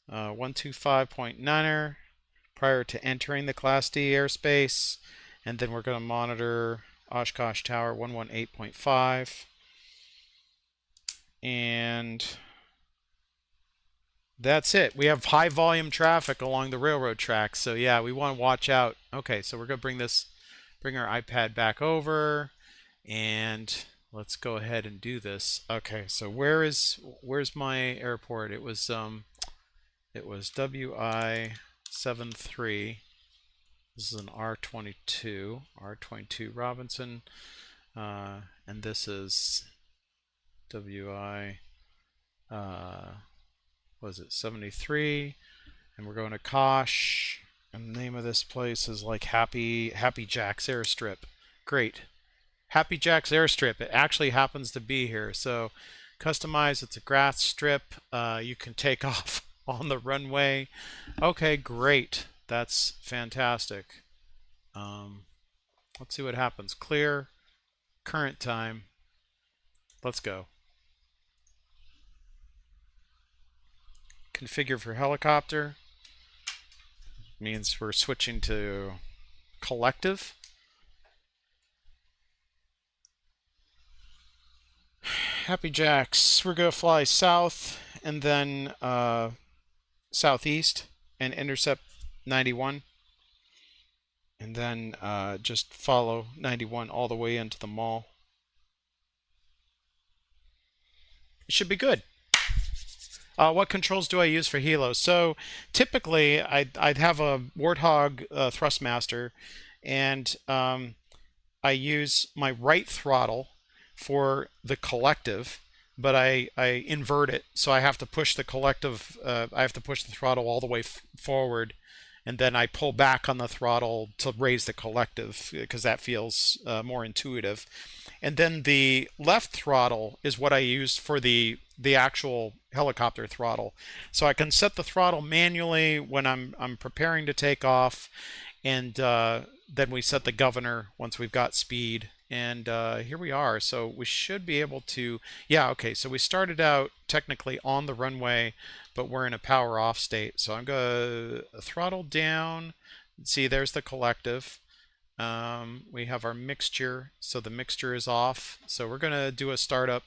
125.9er prior to entering the Class D airspace, and then we're going to monitor Oshkosh Tower 118.5, and that's it. We have high volume traffic along the railroad tracks, so yeah, we want to watch out. Okay, so we're going to bring our iPad back over, and let's go ahead and do this. Okay, so where's my airport? It was WI-73. This is an R22 Robinson, and this is WI was it 73, and we're going to Kosh, and the name of this place is like Happy Jack's Airstrip. Great. Happy Jack's Airstrip. It actually happens to be here. So customize, it's a grass strip. You can take off on the runway. Okay, great. That's fantastic. Let's see what happens. Clear. Current time. Let's go. Configure for helicopter. Means we're switching to collective. Happy Jacks, we're going to fly south and then southeast and intercept 91. And then just follow 91 all the way into the mall. It should be good. What controls do I use for helo? So typically I'd have a Warthog Thrustmaster, and I use my right throttle for the collective, but I invert it, so I have to push the collective, I have to push the throttle all the way forward, and then I pull back on the throttle to raise the collective, because that feels more intuitive. And then the left throttle is what I use for the actual helicopter throttle. So I can set the throttle manually when I'm preparing to take off, and then we set the governor once we've got speed. And here we are. So we should be able to, yeah, okay, so we started out technically on the runway, but we're in a power off state. So I'm going to throttle down. See, there's the collective. We have our mixture, so the mixture is off. So we're going to do a startup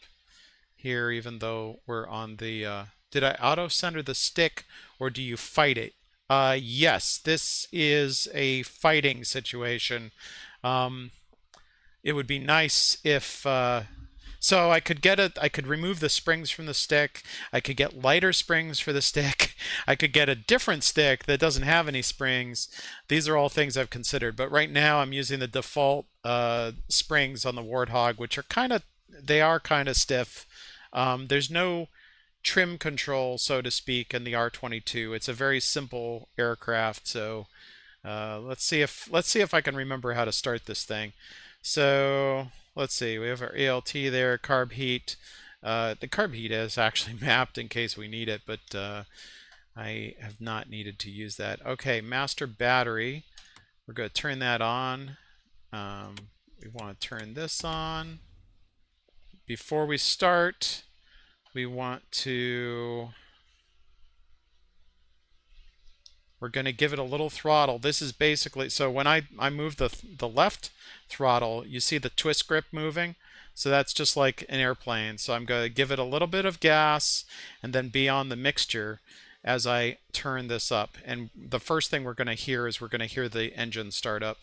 here, even though we're on the, did I auto center the stick, or do you fight it? Yes, this is a fighting situation. It would be nice if, so I could remove the springs from the stick. I could get lighter springs for the stick. I could get a different stick that doesn't have any springs. These are all things I've considered, but right now I'm using the default springs on the Warthog, which are kind of stiff. There's no trim control, so to speak, in the R22. It's a very simple aircraft. So let's see if I can remember how to start this thing. So let's see, we have our ALT there, carb heat. The carb heat is actually mapped in case we need it, but I have not needed to use that. Okay, master battery. We're going to turn that on. We want to turn this on. Before we start, we want to... We're going to give it a little throttle. This is basically, so when I move the left throttle, you see the twist grip moving. So that's just like an airplane. So I'm going to give it a little bit of gas and then be on the mixture as I turn this up. And the first thing we're going to hear is we're going to hear the engine start up.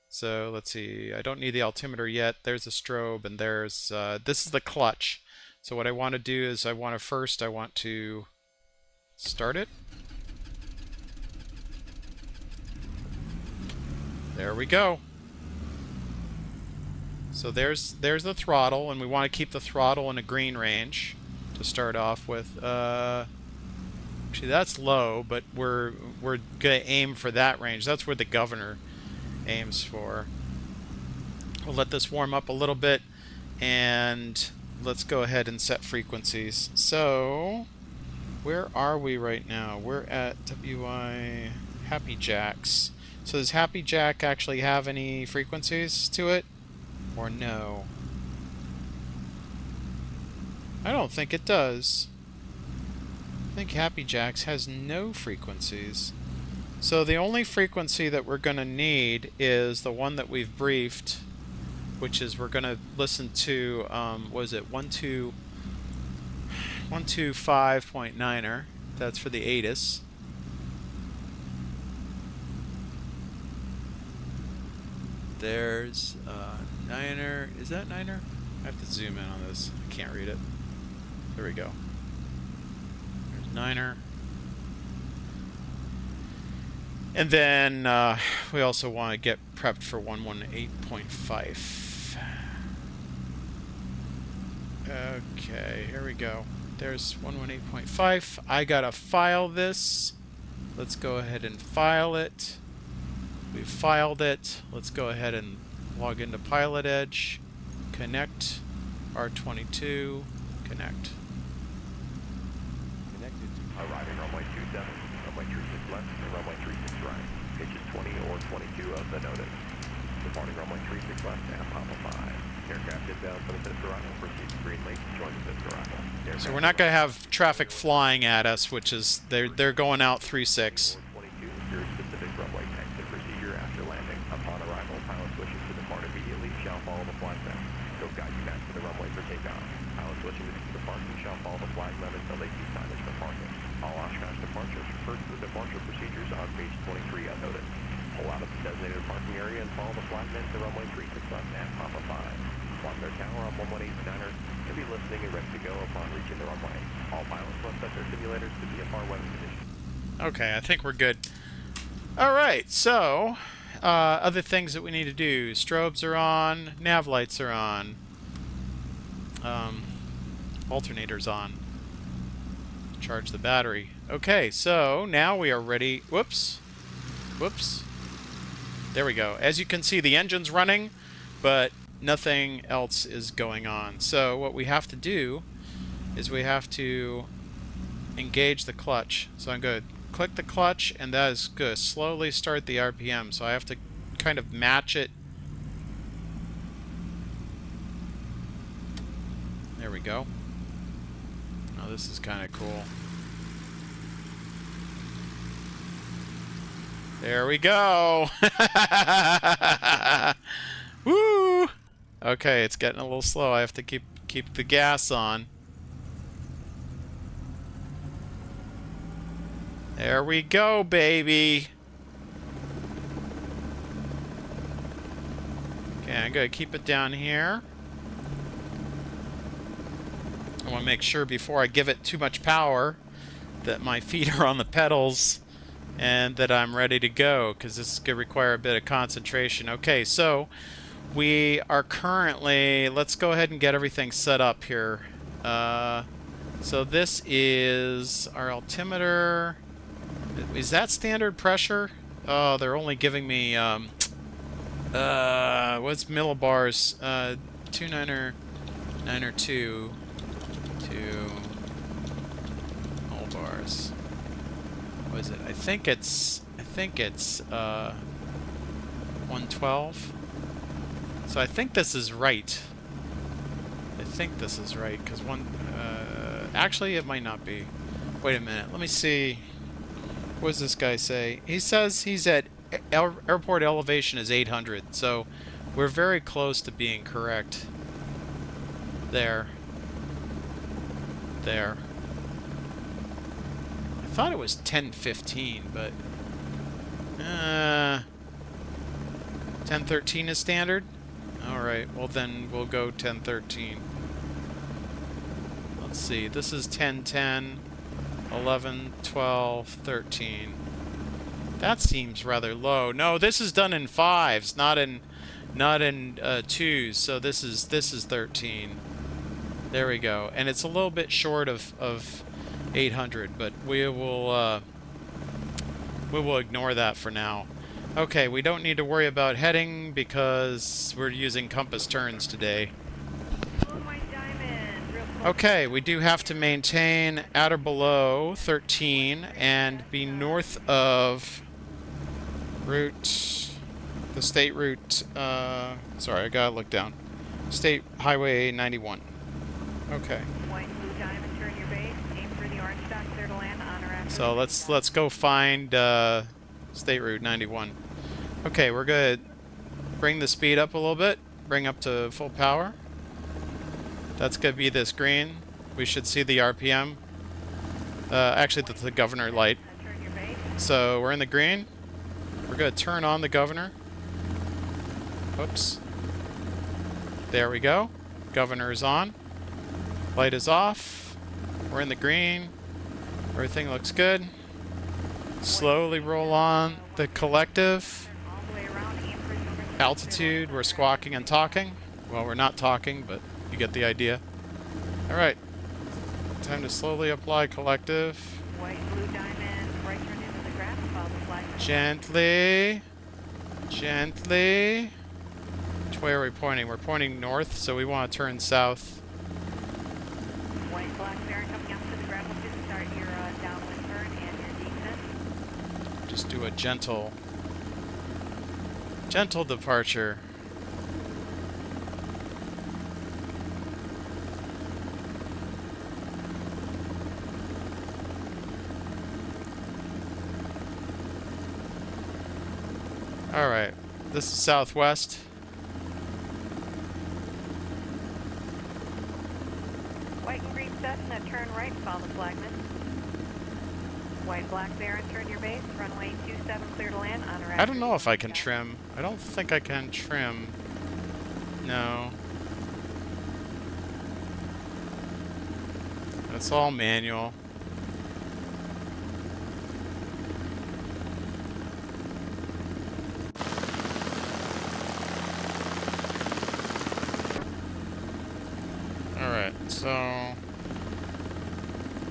So let's see, I don't need the altimeter yet. There's a strobe, and there's, this is the clutch. So what I want to do is I want to start it. There we go. So there's the throttle, and we want to keep the throttle in a green range to start off with. Actually, that's low, but we're gonna aim for that range. That's where the governor aims for. We'll let this warm up a little bit, and let's go ahead and set frequencies. So, where are we right now? We're at WI Happy Jacks. So does Happy Jack actually have any frequencies to it? Or no? I don't think it does. I think Happy Jacks has no frequencies. So the only frequency that we're going to need is the one that we've briefed, which is we're going to listen to, what is it, 125.9er. That's for the ATIS. There's Niner. Is that Niner? I have to zoom in on this. I can't read it. There we go. There's Niner. And then we also want to get prepped for 118.5. Okay, here we go. There's 118.5. I gotta file this. Let's go ahead and file it. We've filed it. Let's go ahead and log into Pilot Edge. Connect. R22. Connect. Connected to arriving runway 27, runway 36 left, and runway 36 right. Pitches 20 or 22 of the notice. Departing runway 36 left and Papa 5. Aircraft inbound for the fifth arrival. Proceed to green lake to join the fifth arrival. So we're not going to have traffic flying at us, which is they're going out 36. 22 your specific runway exit procedure after landing. Upon arrival, pilot switching to depart immediately shall follow the flag down. Go guide you back to the runway for takeoff. Pilot switching to departure shall follow the flag down until they see signage for parking. All Oshkosh departures refer to the departure procedures on page 23 as noted. Pull out of the designated parking area and follow the flag then to runway 36 left and Papa 5. Flag their tower on 118.9er to be listening and ready to go upon reaching the runway. All pilots must set their simulators to be in far weather conditions. Okay, I think we're good. Alright, so other things that we need to do. Strobes are on, nav lights are on, alternator's on. Charge the battery. Okay, so now we are ready. Whoops. There we go. As you can see, the engine's running, but nothing else is going on. So what we have to do is we have to engage the clutch. So I'm going to click the clutch, and that is going to slowly start the RPM. So I have to kind of match it. There we go. Oh, this is kind of cool. There we go. Woo! Okay, it's getting a little slow. I have to keep the gas on. There we go, baby. Okay, I'm gonna keep it down here. I want to make sure before I give it too much power that my feet are on the pedals and that I'm ready to go, because this is going to require a bit of concentration. Okay, so we are currently, let's go ahead and get everything set up here. So this is our altimeter. Is that standard pressure? Oh, they're only giving me, what's millibars? 2 millibars. What is it? I think it's 112. So I think this is right. Because actually it might not be. Wait a minute, let me see. What does this guy say? He says he's at airport elevation is 800, so we're very close to being correct. There. I thought it was 1015, but 1013 is standard? Alright, well then we'll go 1013. Let's see, this is 1010, 11, 12, 13. That seems rather low. No, this is done in 5s, not in 2s, so this is 13. There we go. And it's a little bit short of 800, but we will ignore that for now. Okay, we don't need to worry about heading because we're using compass turns today. Oh, my diamond. Real close. Okay, we do have to maintain at or below 13 and be north of route, the state route, sorry, I gotta look down. State Highway 91. Okay. White blue diamond, turn your base. Aim for the orange dot, clear to land on or after. So let's go find State Route 91. Okay, we're gonna bring the speed up a little bit, bring up to full power. That's gonna be this green. We should see the RPM. Actually, the governor light. Turn your base. So we're in the green. We're gonna turn on the governor. Whoops. There we go. Governor is on. Light is off. We're in the green. Everything looks good. Slowly roll on the collective. All the way around. Aim for the orange dot, Altitude, we're squawking and talking. Well, we're not talking, but you get the idea. Alright. Time to slowly apply collective. White blue diamond, right turn into the grass. Follow the flag. Gently. Gently. Which way are we pointing? We're pointing north, so we want to turn south. White black bearing coming up to the gravel pit. Start your downwind turn and your descent. Just do a gentle departure. Alright, this is southwest. White and green Cessna, turn right, follow the flagman. White black Baron, turn your base. Runway 27, clear to land on or after. I don't know if I can trim. I don't think I can trim. No. It's all manual. Alright, so...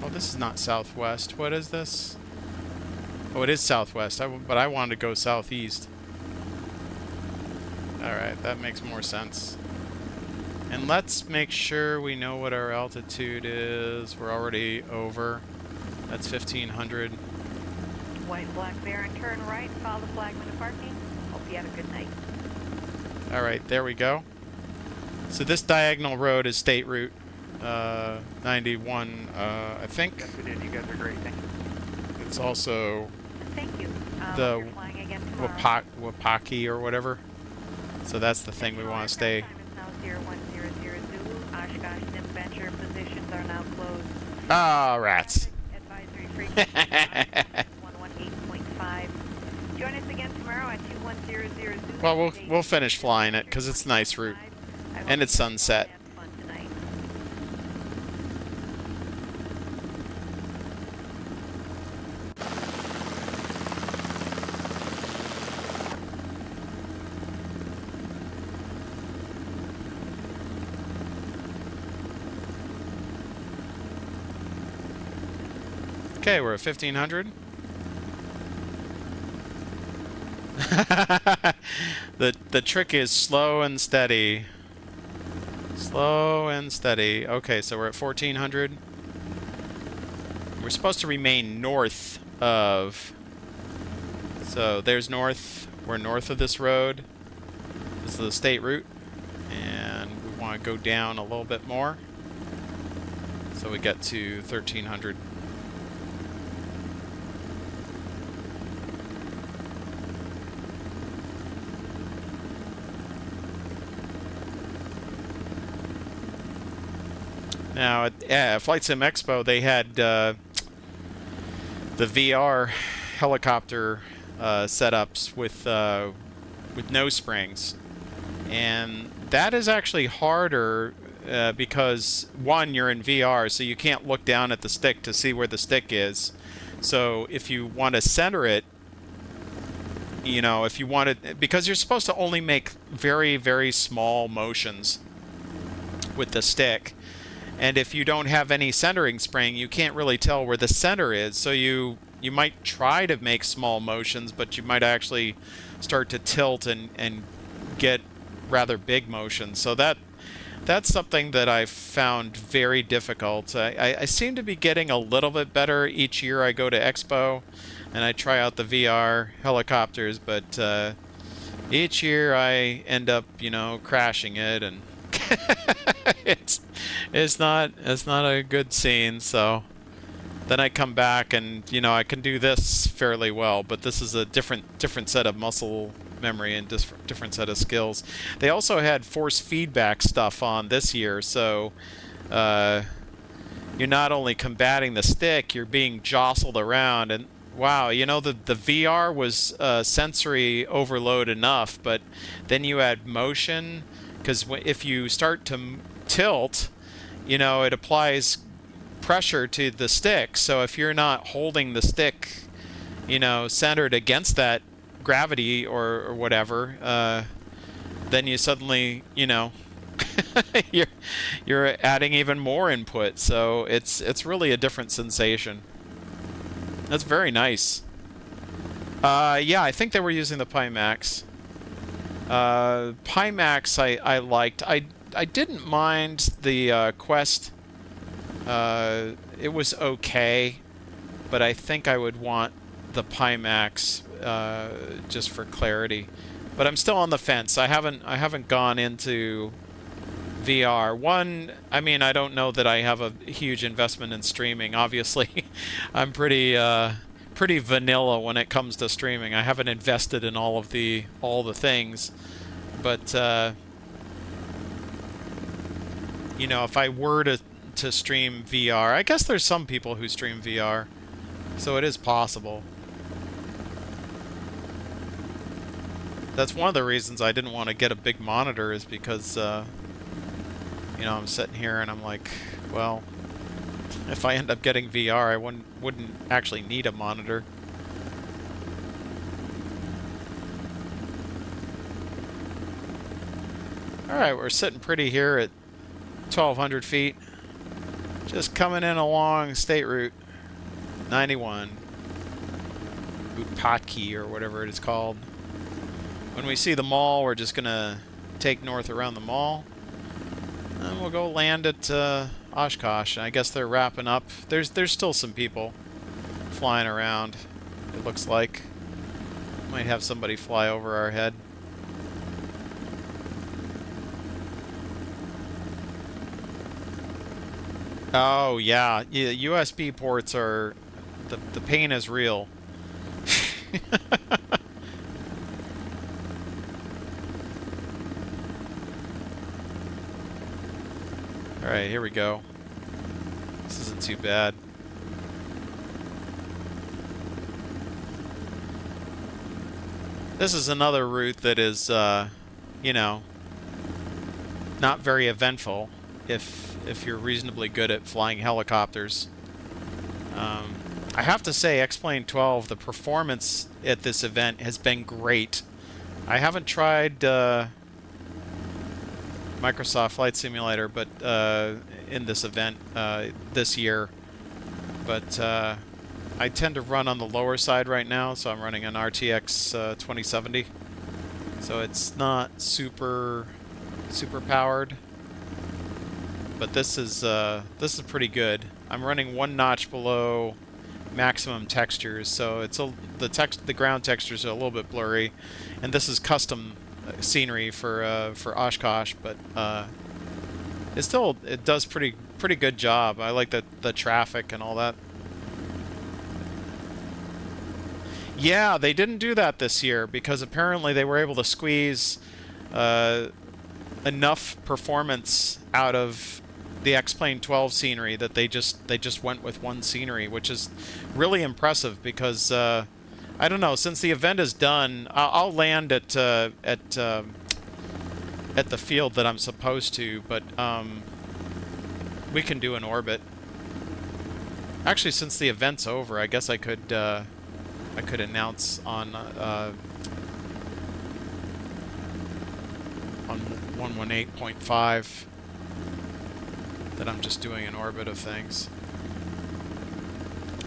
Oh, this is not southwest. What is this? Oh, it is southwest, but I wanted to go southeast. Alright, that makes more sense. And let's make sure we know what our altitude is. We're already over. That's 1,500. White black Baron, turn right, follow the flagman to parking. Hope you have a good night. Alright, there we go. So this diagonal road is State Route 91, I think. Yes, we did. You guys are great. Thank you. It's also Thank you. the You're flying again tomorrow. Wapaki or whatever. So that's the thing we want to stay. Time is now 0100 Zulu. Oshkosh SimVenture positions are now closed. Ah, rats. Advisory frequency 118.5. Join us again tomorrow at 2100 Zulu. Well, we'll finish flying it because it's a nice route. And it's sunset. Fun tonight. Okay, we're at 1,500. The trick is slow and steady. Slow and steady. Okay, so we're at 1,400. We're supposed to remain north of... So there's north. We're north of this road. This is the state route. And we want to go down a little bit more. So we get to 1,300. Now, at Flight Sim Expo, they had the VR helicopter setups with no springs, and that is actually harder because one, you're in VR, so you can't look down at the stick to see where the stick is. So if you want to center it, you know, if you want to, because you're supposed to only make very, very small motions with the stick. And if you don't have any centering spring, you can't really tell where the center is. So you you might try to make small motions, but you might actually start to tilt and get rather big motions. So that's something that I've found very difficult. I seem to be getting a little bit better each year I go to Expo and I try out the VR helicopters, but each year I end up, you know, crashing it, and it's not a good scene. So then I come back and, you know, I can do this fairly well, but this is a different set of muscle memory and different set of skills. They also had force feedback stuff on this year, so you're not only combating the stick, you're being jostled around. And wow, you know, the VR was sensory overload enough, but then you add motion, because if you start to tilt, you know, it applies pressure to the stick. So if you're not holding the stick, you know, centered against that gravity or whatever, then you suddenly, you know, you're adding even more input. So it's really a different sensation. That's very nice. Yeah, I think they were using the Pimax. Pimax I liked. I didn't mind the Quest. It was okay, but I think I would want the Pimax just for clarity. But I'm still on the fence. I haven't gone into VR. One, I mean, I don't know that I have a huge investment in streaming. Obviously, I'm pretty vanilla when it comes to streaming. I haven't invested in all the things, but you know, if I were to stream VR, I guess there's some people who stream VR, so it is possible. That's one of the reasons I didn't want to get a big monitor, is because you know, I'm sitting here and I'm like, well, if I end up getting VR, I wouldn't actually need a monitor. Alright, we're sitting pretty here at 1,200 feet. Just coming in along State Route 91. Utpatki, or whatever it is called. When we see the mall, we're just gonna take north around the mall. And we'll go land at Oshkosh. I guess they're wrapping up. There's still some people flying around, it looks like. Might have somebody fly over our head. Oh yeah, USB ports are... the pain is real. Alright, here we go. This isn't too bad. This is another route that is, you know, not very eventful if you're reasonably good at flying helicopters. I have to say, X-Plane 12, the performance at this event has been great. I haven't tried Microsoft Flight Simulator, but in this event this year, but I tend to run on the lower side right now, so I'm running an RTX 2070, so it's not super powered, but this is pretty good. I'm running one notch below maximum textures, so it's the ground textures are a little bit blurry, and this is custom scenery for Oshkosh, but it does pretty good job. I like the traffic and all that. Yeah, they didn't do that this year because apparently they were able to squeeze enough performance out of the X-Plane 12 scenery that they just went with one scenery, which is really impressive because I don't know, since the event is done, I'll land at the field that I'm supposed to, but we can do an orbit. Actually, since the event's over, I guess I could announce on 118.5 that I'm just doing an orbit of things.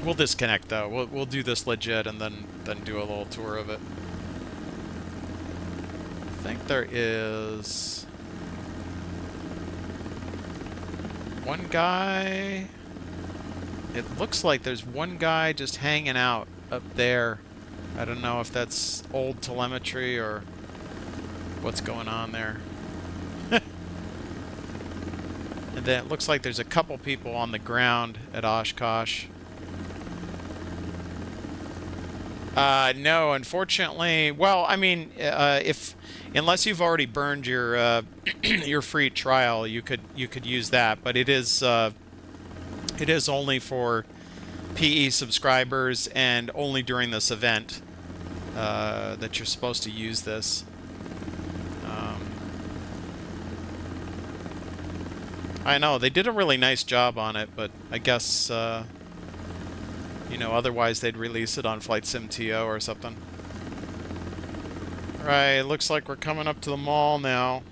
We'll disconnect though. We'll do this legit and then do a little tour of it. I think there is one guy. It looks like there's one guy just hanging out up there. I don't know if that's old telemetry or what's going on there. And then it looks like there's a couple people on the ground at Oshkosh. No, unfortunately. Well, I mean, unless you've already burned your your free trial, you could use that. But it is only for PE subscribers and only during this event that you're supposed to use this. I know they did a really nice job on it, but I guess. You know, otherwise they'd release it on Flight Sim TO or something. Right, looks like we're coming up to the mall now.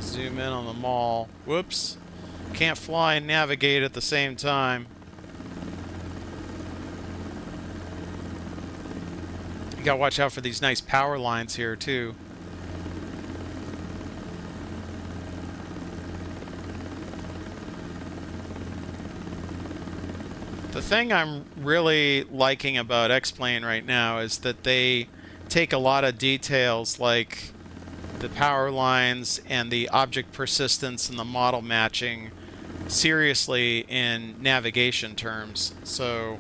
Zoom in on the mall. Whoops. Can't fly and navigate at the same time. You gotta watch out for these nice power lines here, too. The thing I'm really liking about X-Plane right now is that they take a lot of details like the power lines and the object persistence and the model matching seriously in navigation terms. So,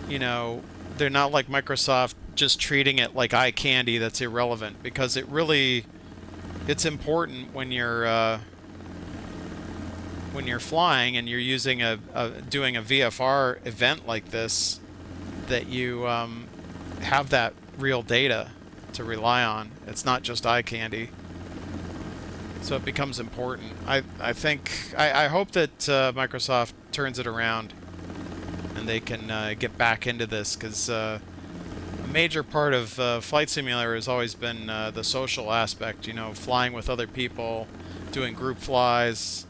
you know, they're not like Microsoft just treating it like eye candy that's irrelevant, because it's important when you're flying and you're using doing a VFR event like this, that you have that real data to rely on. It's not just eye candy. So it becomes important. I hope that Microsoft turns it around and they can get back into this, because a major part of Flight Simulator has always been the social aspect, you know, flying with other people, doing group flies.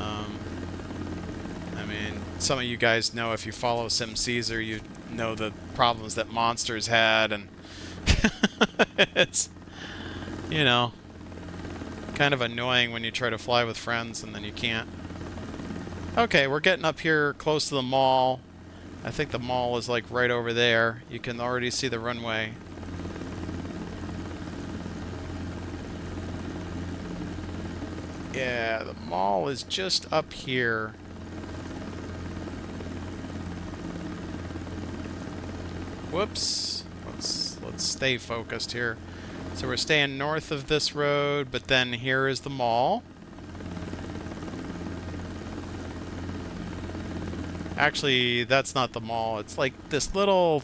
I mean, some of you guys know, if you follow SimCaesar, you know the problems that Monsters had, and it's, you know, kind of annoying when you try to fly with friends and then you can't. Okay, we're getting up here close to the mall. I think the mall is like right over there. You can already see the runway. Yeah, the mall is just up here. Whoops. Let's stay focused here. So we're staying north of this road, but then here is the mall. Actually, that's not the mall. It's like this little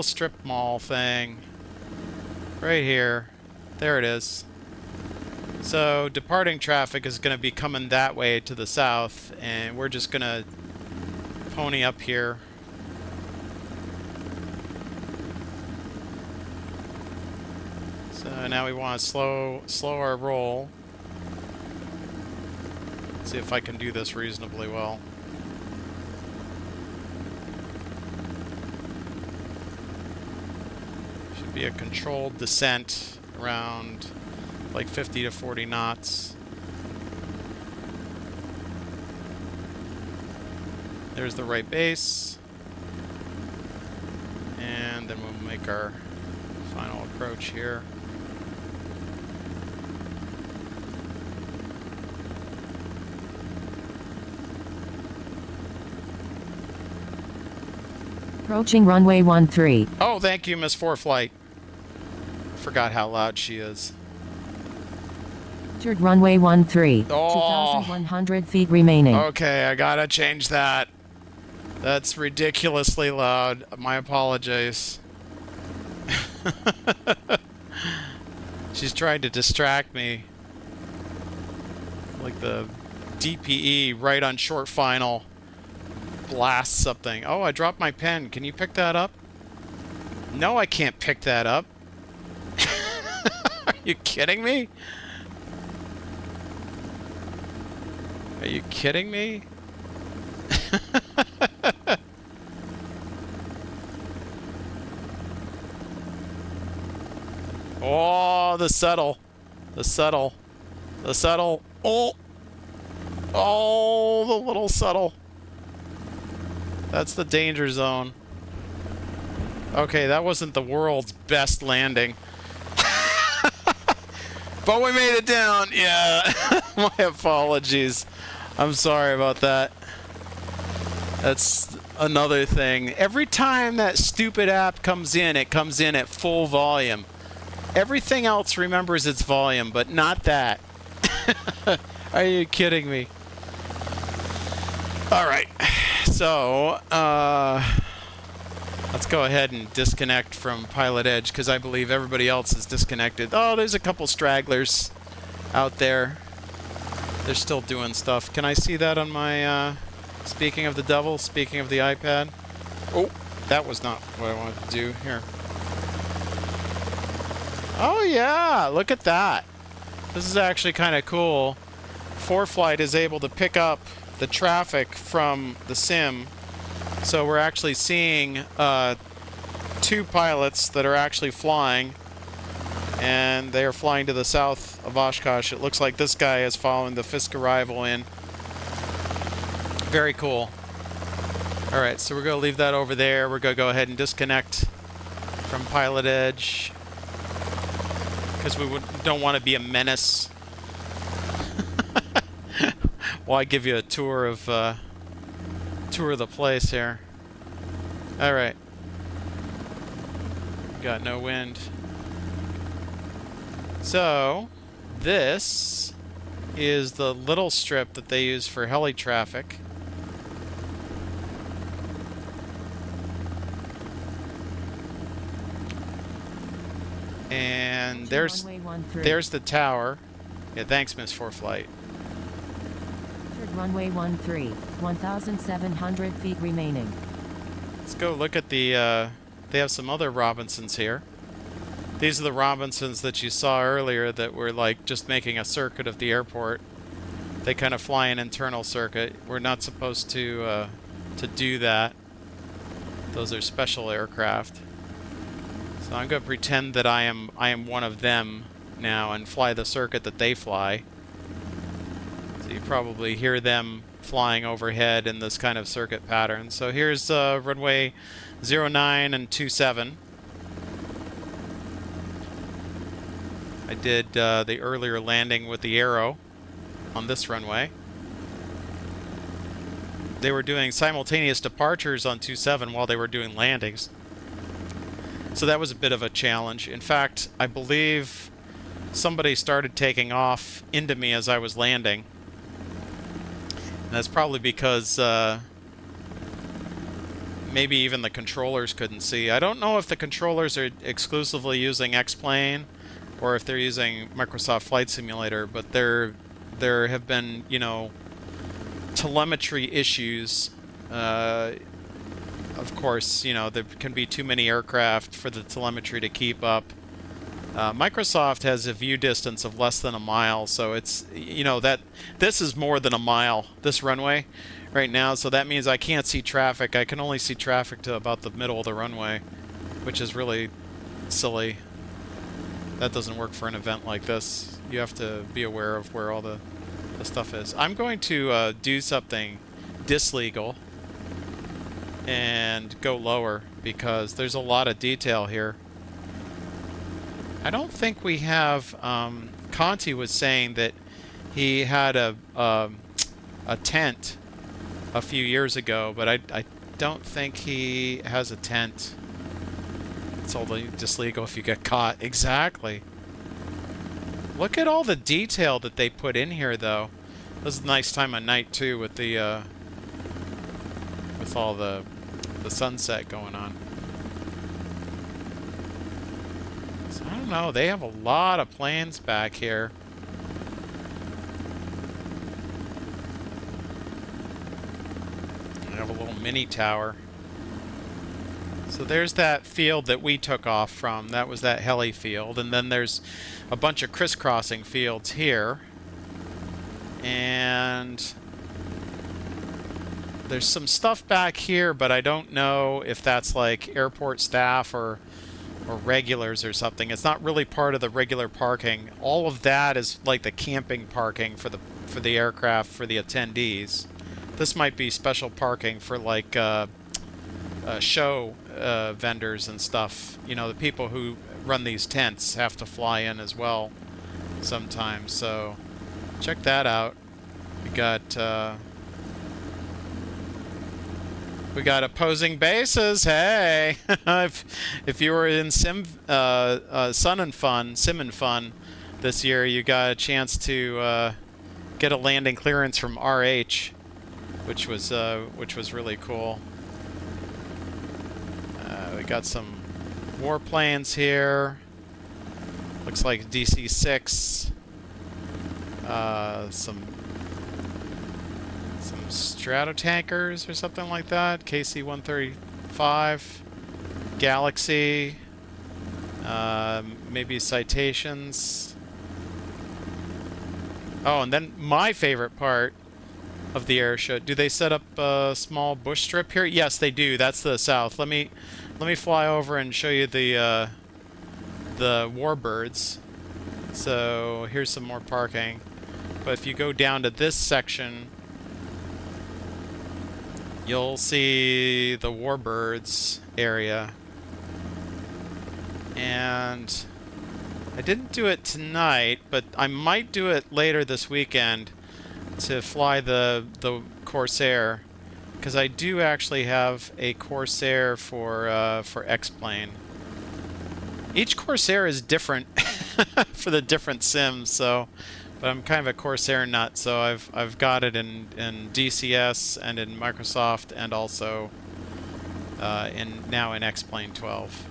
strip mall thing. Right here. There it is. So departing traffic is going to be coming that way to the south, and we're just going to pony up here. So now we want to slow our roll. Let's see if I can do this reasonably well. Should be a controlled descent around like 50 to 40 knots. There's the right base. And then we'll make our final approach here. Approaching runway 13. Oh, thank you, Miss Foreflight. Forgot how loud she is. Entered runway 13. Oh. 2,100 feet remaining. Okay, I gotta change that. That's ridiculously loud. My apologies. She's trying to distract me. Like the DPE right on short final blasts something. Oh, I dropped my pen. Can you pick that up? No, I can't pick that up. Are you kidding me? Are you kidding me? Oh, the settle. The settle. The settle. Oh! Oh, the little settle. That's the danger zone. Okay, that wasn't the world's best landing. But we made it down. Yeah. My apologies. I'm sorry about that. That's another thing. Every time that stupid app comes in, it comes in at full volume. Everything else remembers its volume, but not that. Are you kidding me? Alright. So, let's go ahead and disconnect from Pilot Edge, because I believe everybody else is disconnected. Oh, there's a couple stragglers out there. They're still doing stuff. Can I see that on my, speaking of the devil, speaking of the iPad? Oh, that was not what I wanted to do. Here. Oh, yeah, look at that. This is actually kind of cool. ForeFlight is able to pick up the traffic from the sim. So we're actually seeing two pilots that are actually flying, and they are flying to the south of Oshkosh. It looks like this guy is following the Fisk arrival in. Very cool. Alright, so we're going to leave that over there. We're going to go ahead and disconnect from Pilot Edge, because we don't want to be a menace. Well, I give you a tour of the place here. All right. Got no wind. So, this is the little strip that they use for heli traffic. And there's the tower. Yeah, thanks, Miss ForeFlight. Runway 13, 1,700 feet remaining. Let's go look at the, they have some other Robinsons here. These are the Robinsons that you saw earlier that were like just making a circuit of the airport. They kind of fly an internal circuit. We're not supposed to do that. Those are special aircraft. So I'm going to pretend that I am one of them now and fly the circuit that they fly. So you probably hear them flying overhead in this kind of circuit pattern. So here's runway 09 and 27. I did the earlier landing with the Arrow on this runway. They were doing simultaneous departures on 27 while they were doing landings. So that was a bit of a challenge. In fact, I believe somebody started taking off into me as I was landing. And that's probably because maybe even the controllers couldn't see. I don't know if the controllers are exclusively using X-Plane or if they're using Microsoft Flight Simulator, but there have been, you know, telemetry issues. Of course, you know, there can be too many aircraft for the telemetry to keep up. Microsoft has a view distance of less than a mile, so it's, you know, that this is more than a mile, this runway right now, so that means I can't see traffic. I can only see traffic to about the middle of the runway, which is really silly. That doesn't work for an event like this. You have to be aware of where all the stuff is. I'm going to do something dislegal and go lower because there's a lot of detail here. I don't think we have, Conti was saying that he had a tent a few years ago, but I don't think he has a tent. It's only just legal if you get caught. Exactly. Look at all the detail that they put in here, though. This is a nice time of night, too, with the, with all the sunset going on. I don't know, they have a lot of planes back here. They have a little mini tower. So there's that field that we took off from. That was that heli field. And then there's a bunch of crisscrossing fields here. And there's some stuff back here, but I don't know if that's like airport staff or or regulars or something. It's not really part of the regular parking. All of that is like the camping parking for the aircraft, for the attendees. This might be special parking for like show vendors and stuff. You know, the people who run these tents have to fly in as well sometimes. So check that out. We got opposing bases. Hey, if you were in Sim and Fun this year, you got a chance to get a landing clearance from RH, which was really cool. We got some warplanes here. Looks like DC-6. Some Stratotankers or something like that. KC-135. Galaxy. Maybe Citations. Oh, and then my favorite part of the air show. Do they set up a small bush strip here? Yes, they do. That's the south. Let me fly over and show you the warbirds. So here's some more parking. But if you go down to this section, you'll see the warbirds area. And I didn't do it tonight, but I might do it later this weekend to fly the Corsair, because I do actually have a Corsair for X-Plane. Each Corsair is different for the different sims, so but I'm kind of a Corsair nut, so I've got it in DCS and in Microsoft, and also now in X-Plane 12.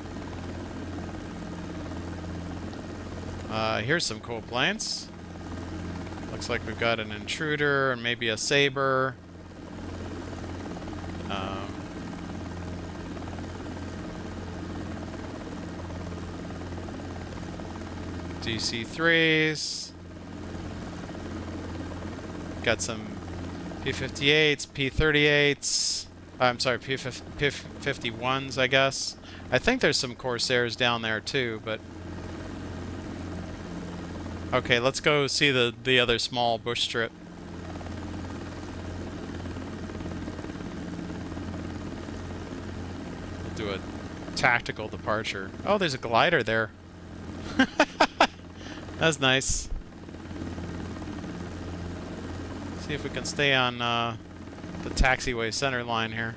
Here's some cool planes. Looks like we've got an Intruder and maybe a Saber. DC-3s. Got some P-58s, P-38s. I'm sorry, P-51s, I guess. I think there's some Corsairs down there too, but... Okay, let's go see the other small bush strip. We'll do a tactical departure. Oh, there's a glider there. That's nice. See if we can stay on the taxiway center line here.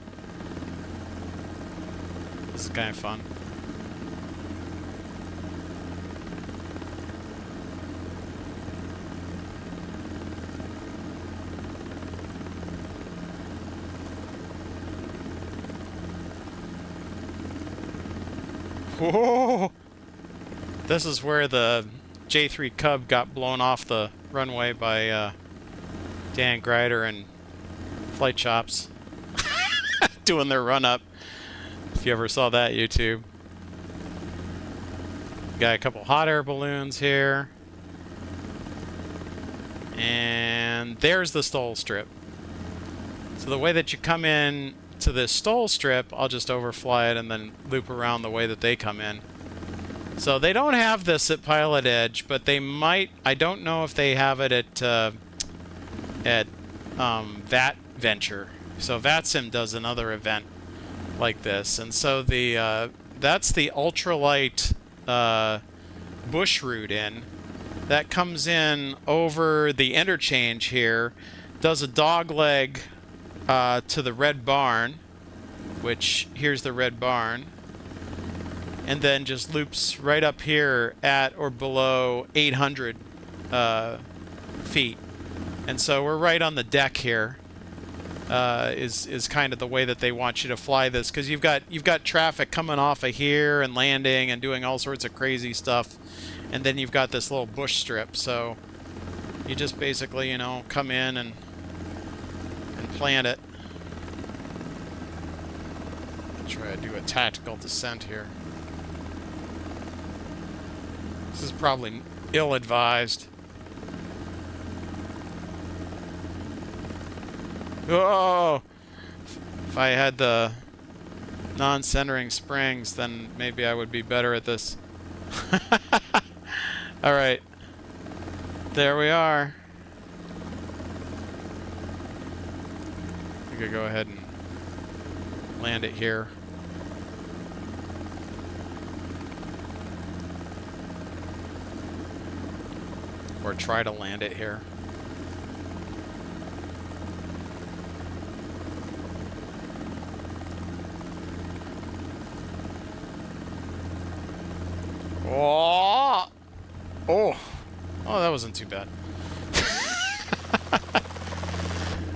This is kind of fun. Whoa! This is where the J3 Cub got blown off the runway by Dan Greider and Flight Shops doing their run-up. If you ever saw that, YouTube. Got a couple hot air balloons here. And there's the Stoll Strip. So the way that you come in to this Stoll Strip, I'll just overfly it and then loop around the way that they come in. So they don't have this at Pilot Edge, but they might. I don't know if they have it at SimVenture. So VatSim does another event like this, and so that's the ultralight bush route in that comes in over the interchange here, does a dogleg to the Red Barn, which here's the Red Barn, and then just loops right up here at or below 800 feet. And so we're right on the deck here. Is kind of the way that they want you to fly this, because you've got traffic coming off of here and landing and doing all sorts of crazy stuff, and then you've got this little bush strip. So you just basically, you know, come in and plant it. Try to do a tactical descent here. This is probably ill-advised. Oh! If I had the non-centering springs, then maybe I would be better at this. Alright. There we are. I could go ahead and land it here. Or try to land it here. Oh! Oh! Oh, that wasn't too bad.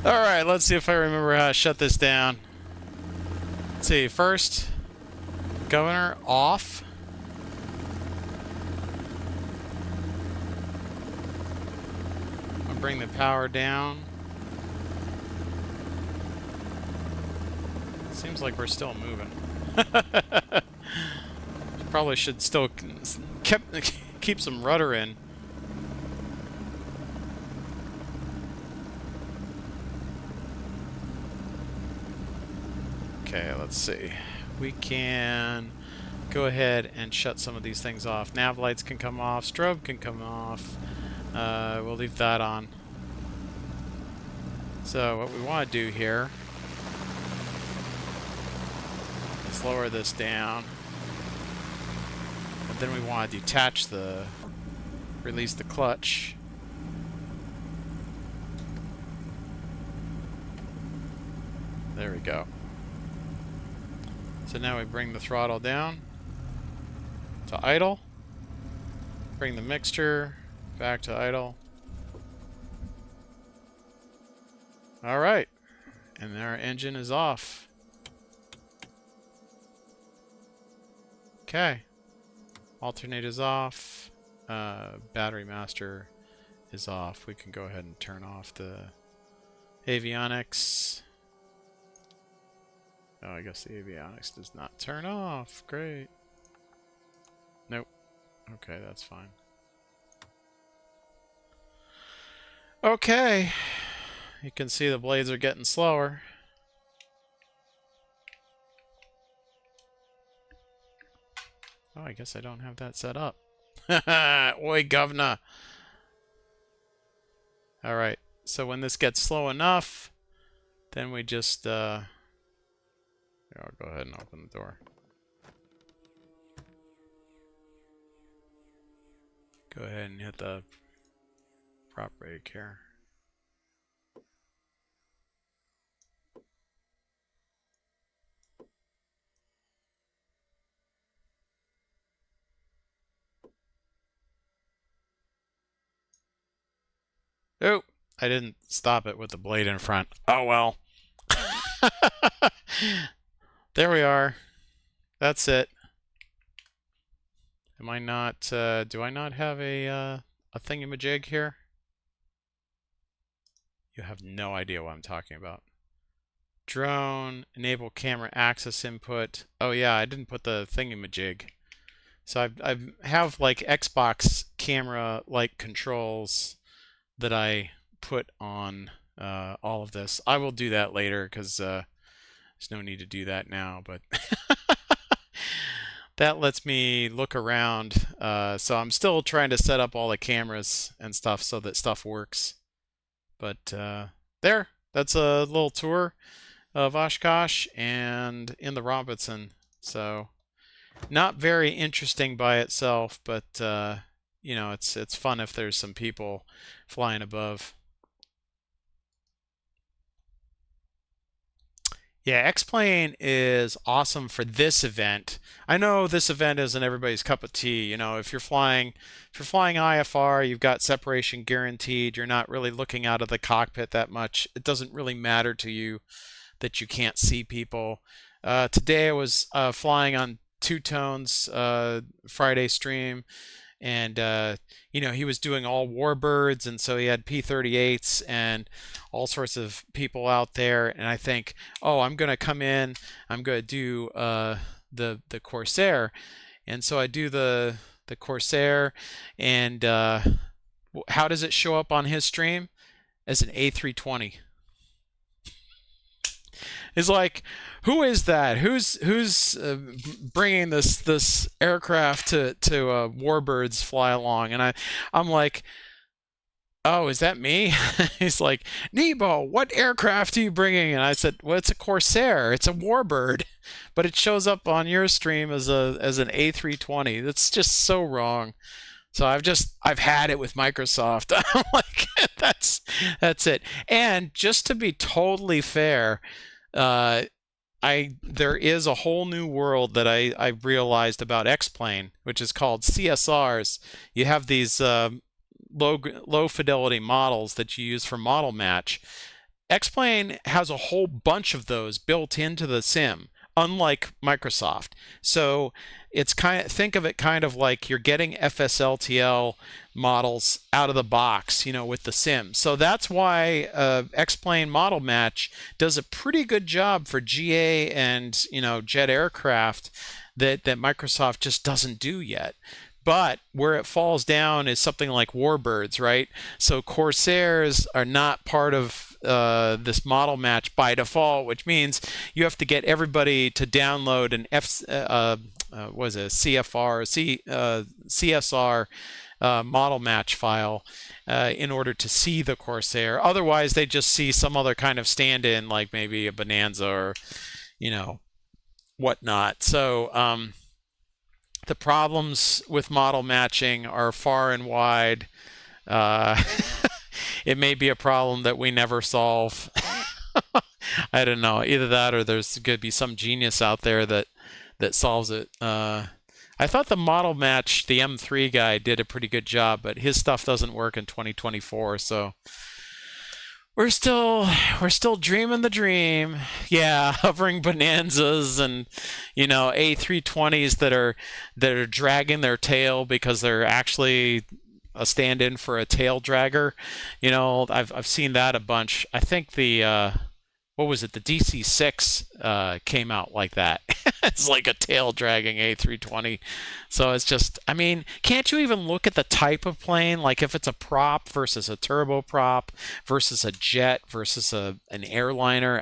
Alright, let's see if I remember how to shut this down. Let's see, first, governor off. I'll bring the power down. Seems like we're still moving. Probably should still keep some rudder in. Okay, let's see. We can go ahead and shut some of these things off. Nav lights can come off. Strobe can come off. We'll leave that on. So what we want to do here is lower this down. And then we want to detach the... release the clutch. There we go. So now we bring the throttle down to idle. Bring the mixture back to idle. Alright. And our engine is off. Okay. Alternate is off. Battery master is off. We can go ahead and turn off the avionics. Oh, I guess the avionics does not turn off. Great. Nope. Okay, that's fine. Okay. You can see the blades are getting slower. Oh, I guess I don't have that set up. Oi, governor. Alright, so when this gets slow enough, then we just, I'll go ahead and open the door. Go ahead and hit the prop brake here. Oh, I didn't stop it with the blade in front. Oh well. There we are. That's it. Am I not, do I not have a thingamajig here? You have no idea what I'm talking about. Drone, enable camera access input. Oh yeah, I didn't put the thingamajig. So I have like Xbox camera like controls that I put on all of this. I will do that later because there's no need to do that now, but that lets me look around. So I'm still trying to set up all the cameras and stuff so that stuff works. But there, that's a little tour of Oshkosh and in the Robinson. So not very interesting by itself, but you know, it's fun if there's some people flying above. Yeah, X-Plane is awesome for this event. I know this event isn't everybody's cup of tea. You know, if you're flying IFR, you've got separation guaranteed. You're not really looking out of the cockpit that much. It doesn't really matter to you that you can't see people. Today I was flying on Two Tones Friday stream, and you know, he was doing all warbirds, and so he had P-38s and all sorts of people out there. And I think, oh, I'm gonna come in, I'm gonna do the Corsair, and so I do the Corsair, and how does it show up on his stream? As an A320. Is like, who is that? Who's bringing this aircraft to Warbirds fly along? And I'm like, oh, is that me? He's like, Nebo, what aircraft are you bringing? And I said, well, it's a Corsair. It's a Warbird, but it shows up on your stream as an A320. That's just so wrong. So I've had it with Microsoft. I'm like, that's it. And just to be totally fair, there is a whole new world that I realized about X-Plane, which is called CSRs. You have these low fidelity models that you use for model match. X-Plane has a whole bunch of those built into the sim, unlike Microsoft. So it's think of it kind of like you're getting FSLTL models out of the box, with the sim. So that's why X-Plane Model Match does a pretty good job for GA and jet aircraft that Microsoft just doesn't do yet. But where it falls down is something like Warbirds, right? So Corsairs are not part of this model match by default, which means you have to get everybody to download an CSR model match file in order to see the Corsair. Otherwise, they just see some other kind of stand-in, like maybe a Bonanza or whatnot. So the problems with model matching are far and wide. It may be a problem that we never solve. I don't know. Either that or there's going to be some genius out there that solves it. I thought the model match, the M3 guy, did a pretty good job, but his stuff doesn't work in 2024, so we're still dreaming the dream. Yeah, hovering Bonanzas and A320s that are dragging their tail because they're actually a stand-in for a tail dragger. I've seen that a bunch. I think the what was it? The DC-6 came out like that. It's like a tail dragging A320. So it's just, can't you even look at the type of plane? Like if it's a prop versus a turboprop versus a jet versus an airliner.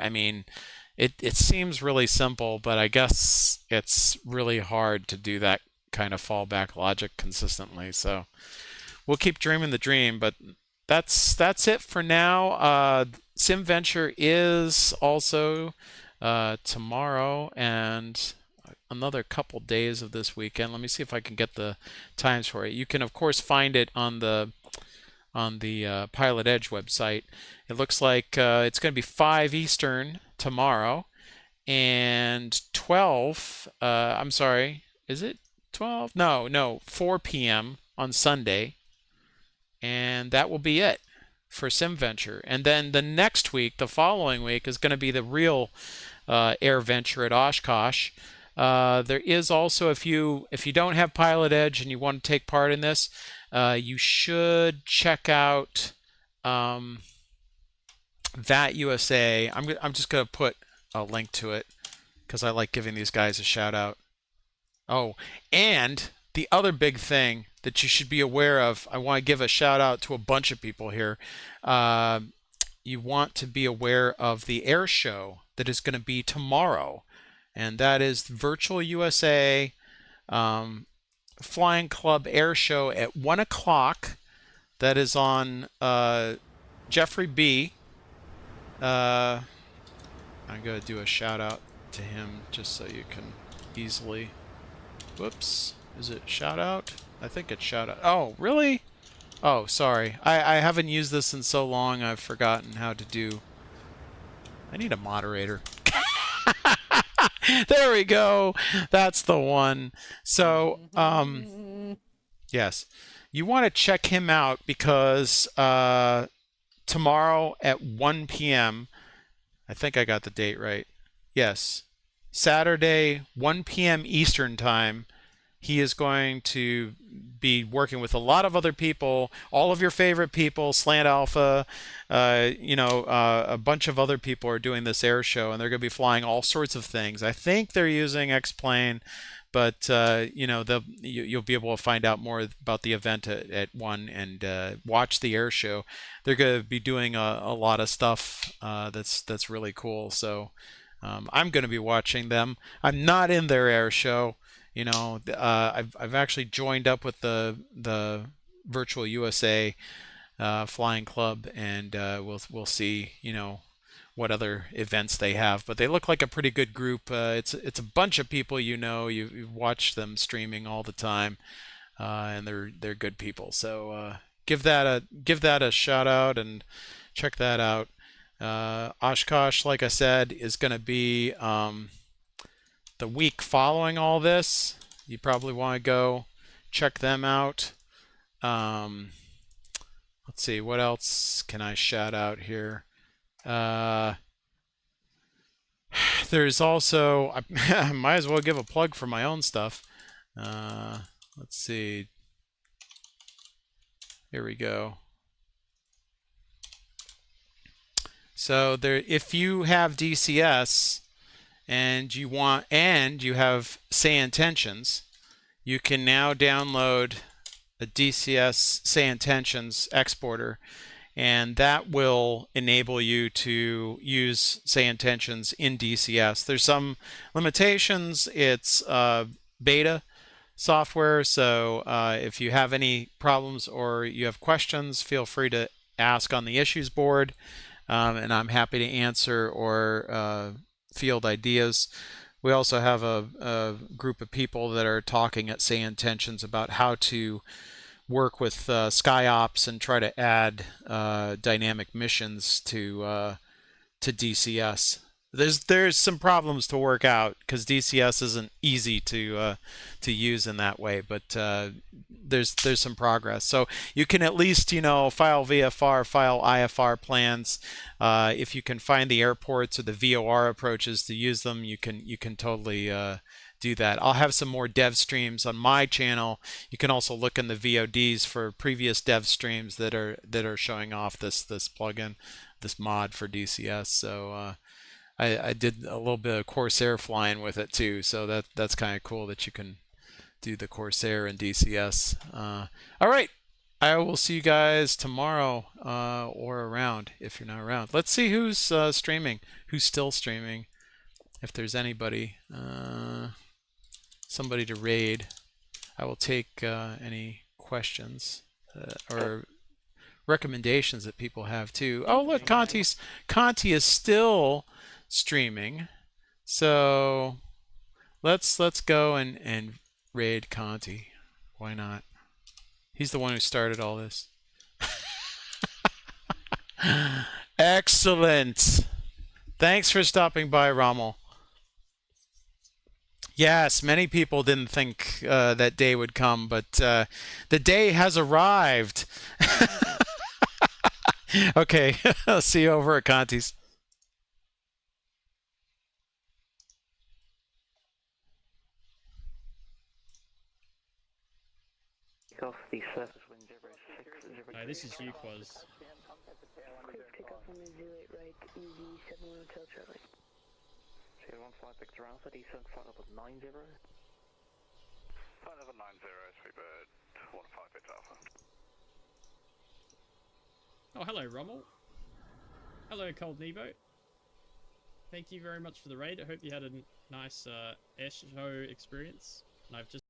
It seems really simple, but I guess it's really hard to do that kind of fallback logic consistently. So we'll keep dreaming the dream, but that's it for now. SimVenture is also tomorrow and another couple days of this weekend. Let me see if I can get the times for it. You can of course find it on the Pilot Edge website. It looks like it's going to be 5 Eastern tomorrow and 12. I'm sorry, is it 12? No, 4 p.m. on Sunday, and that will be it for SimVenture. And then the next week, the following week, is going to be the real AirVenture at Oshkosh. There is also, if you don't have Pilot Edge and you want to take part in this, you should check out That USA. I'm just going to put a link to it because I like giving these guys a shout out. Oh, and the other big thing that you should be aware of, I want to give a shout out to a bunch of people here. You want to be aware of the air show that is going to be tomorrow, and that is Virtual USA Flying Club Air Show at 1 o'clock. That is on Jeffrey B. I'm going to do a shout out to him just so you can easily... Whoops. Is it shout out? I think it's shout out. Oh, really? Oh, sorry. I haven't used this in so long I've forgotten how to do... I need a moderator. There we go. That's the one. So, yes. You want to check him out because tomorrow at 1 p.m., I think I got the date right. Yes. Saturday, 1 p.m. Eastern Time, he is going to be working with a lot of other people, all of your favorite people, Slant Alpha, a bunch of other people are doing this air show, and they're going to be flying all sorts of things. I think they're using X-Plane, but you'll be able to find out more about the event at 1 and watch the air show. They're going to be doing a lot of stuff that's really cool. So I'm going to be watching them. I'm not in their air show. You know, I've actually joined up with the Virtual USA Flying Club, and we'll see, you know, what other events they have. But they look like a pretty good group. It's a bunch of people, you know. You've watched them streaming all the time, and they're good people. So give that a shout out and check that out. Oshkosh, like I said, is going to be the week following all this. You probably want to go check them out. Let's see, what else can I shout out here? There's also, I might as well give a plug for my own stuff. Let's see. Here we go. So there, if you have DCS and you have say intentions, you can now download a DCS say intentions exporter, and that will enable you to use say intentions in DCS. There's some limitations. It's beta software, so if you have any problems or you have questions, feel free to ask on the issues board, and I'm happy to answer or field ideas. We also have a group of people that are talking at Say Intentions about how to work with SkyOps and try to add dynamic missions to DCS. There's some problems to work out because DCS isn't easy to use in that way, but there's some progress. So you can at least, you know, file VFR, file IFR plans. If you can find the airports or the VOR approaches to use them, you can totally do that. I'll have some more dev streams on my channel. You can also look in the VODs for previous dev streams that are showing off this plugin, this mod for DCS. So I did a little bit of Corsair flying with it too, so that's kind of cool that you can do the Corsair and DCS. All right, I will see you guys tomorrow or around if you're not around. Let's see who's streaming, who's still streaming, if there's anybody, somebody to raid. I will take any questions or recommendations that people have too. Oh look, Conti is still streaming, so let's go and raid Conti. Why not? He's the one who started all this. Excellent. Thanks for stopping by, Rommel. Yes, many people didn't think that day would come, but the day has arrived. Okay, I'll see you over at Conti's. Off the surface wind 06. Hi, this is Uquaz. Take off on the 08 right, EV 71 Hotel Charlie. 01 flight Victor Alpha, descent flight level 90. Flight level 90, Freebird 15 Victor Alpha. Oh, hello, Rommel. Hello, Cold Nebo. Thank you very much for the raid. I hope you had a nice air show experience. And I've just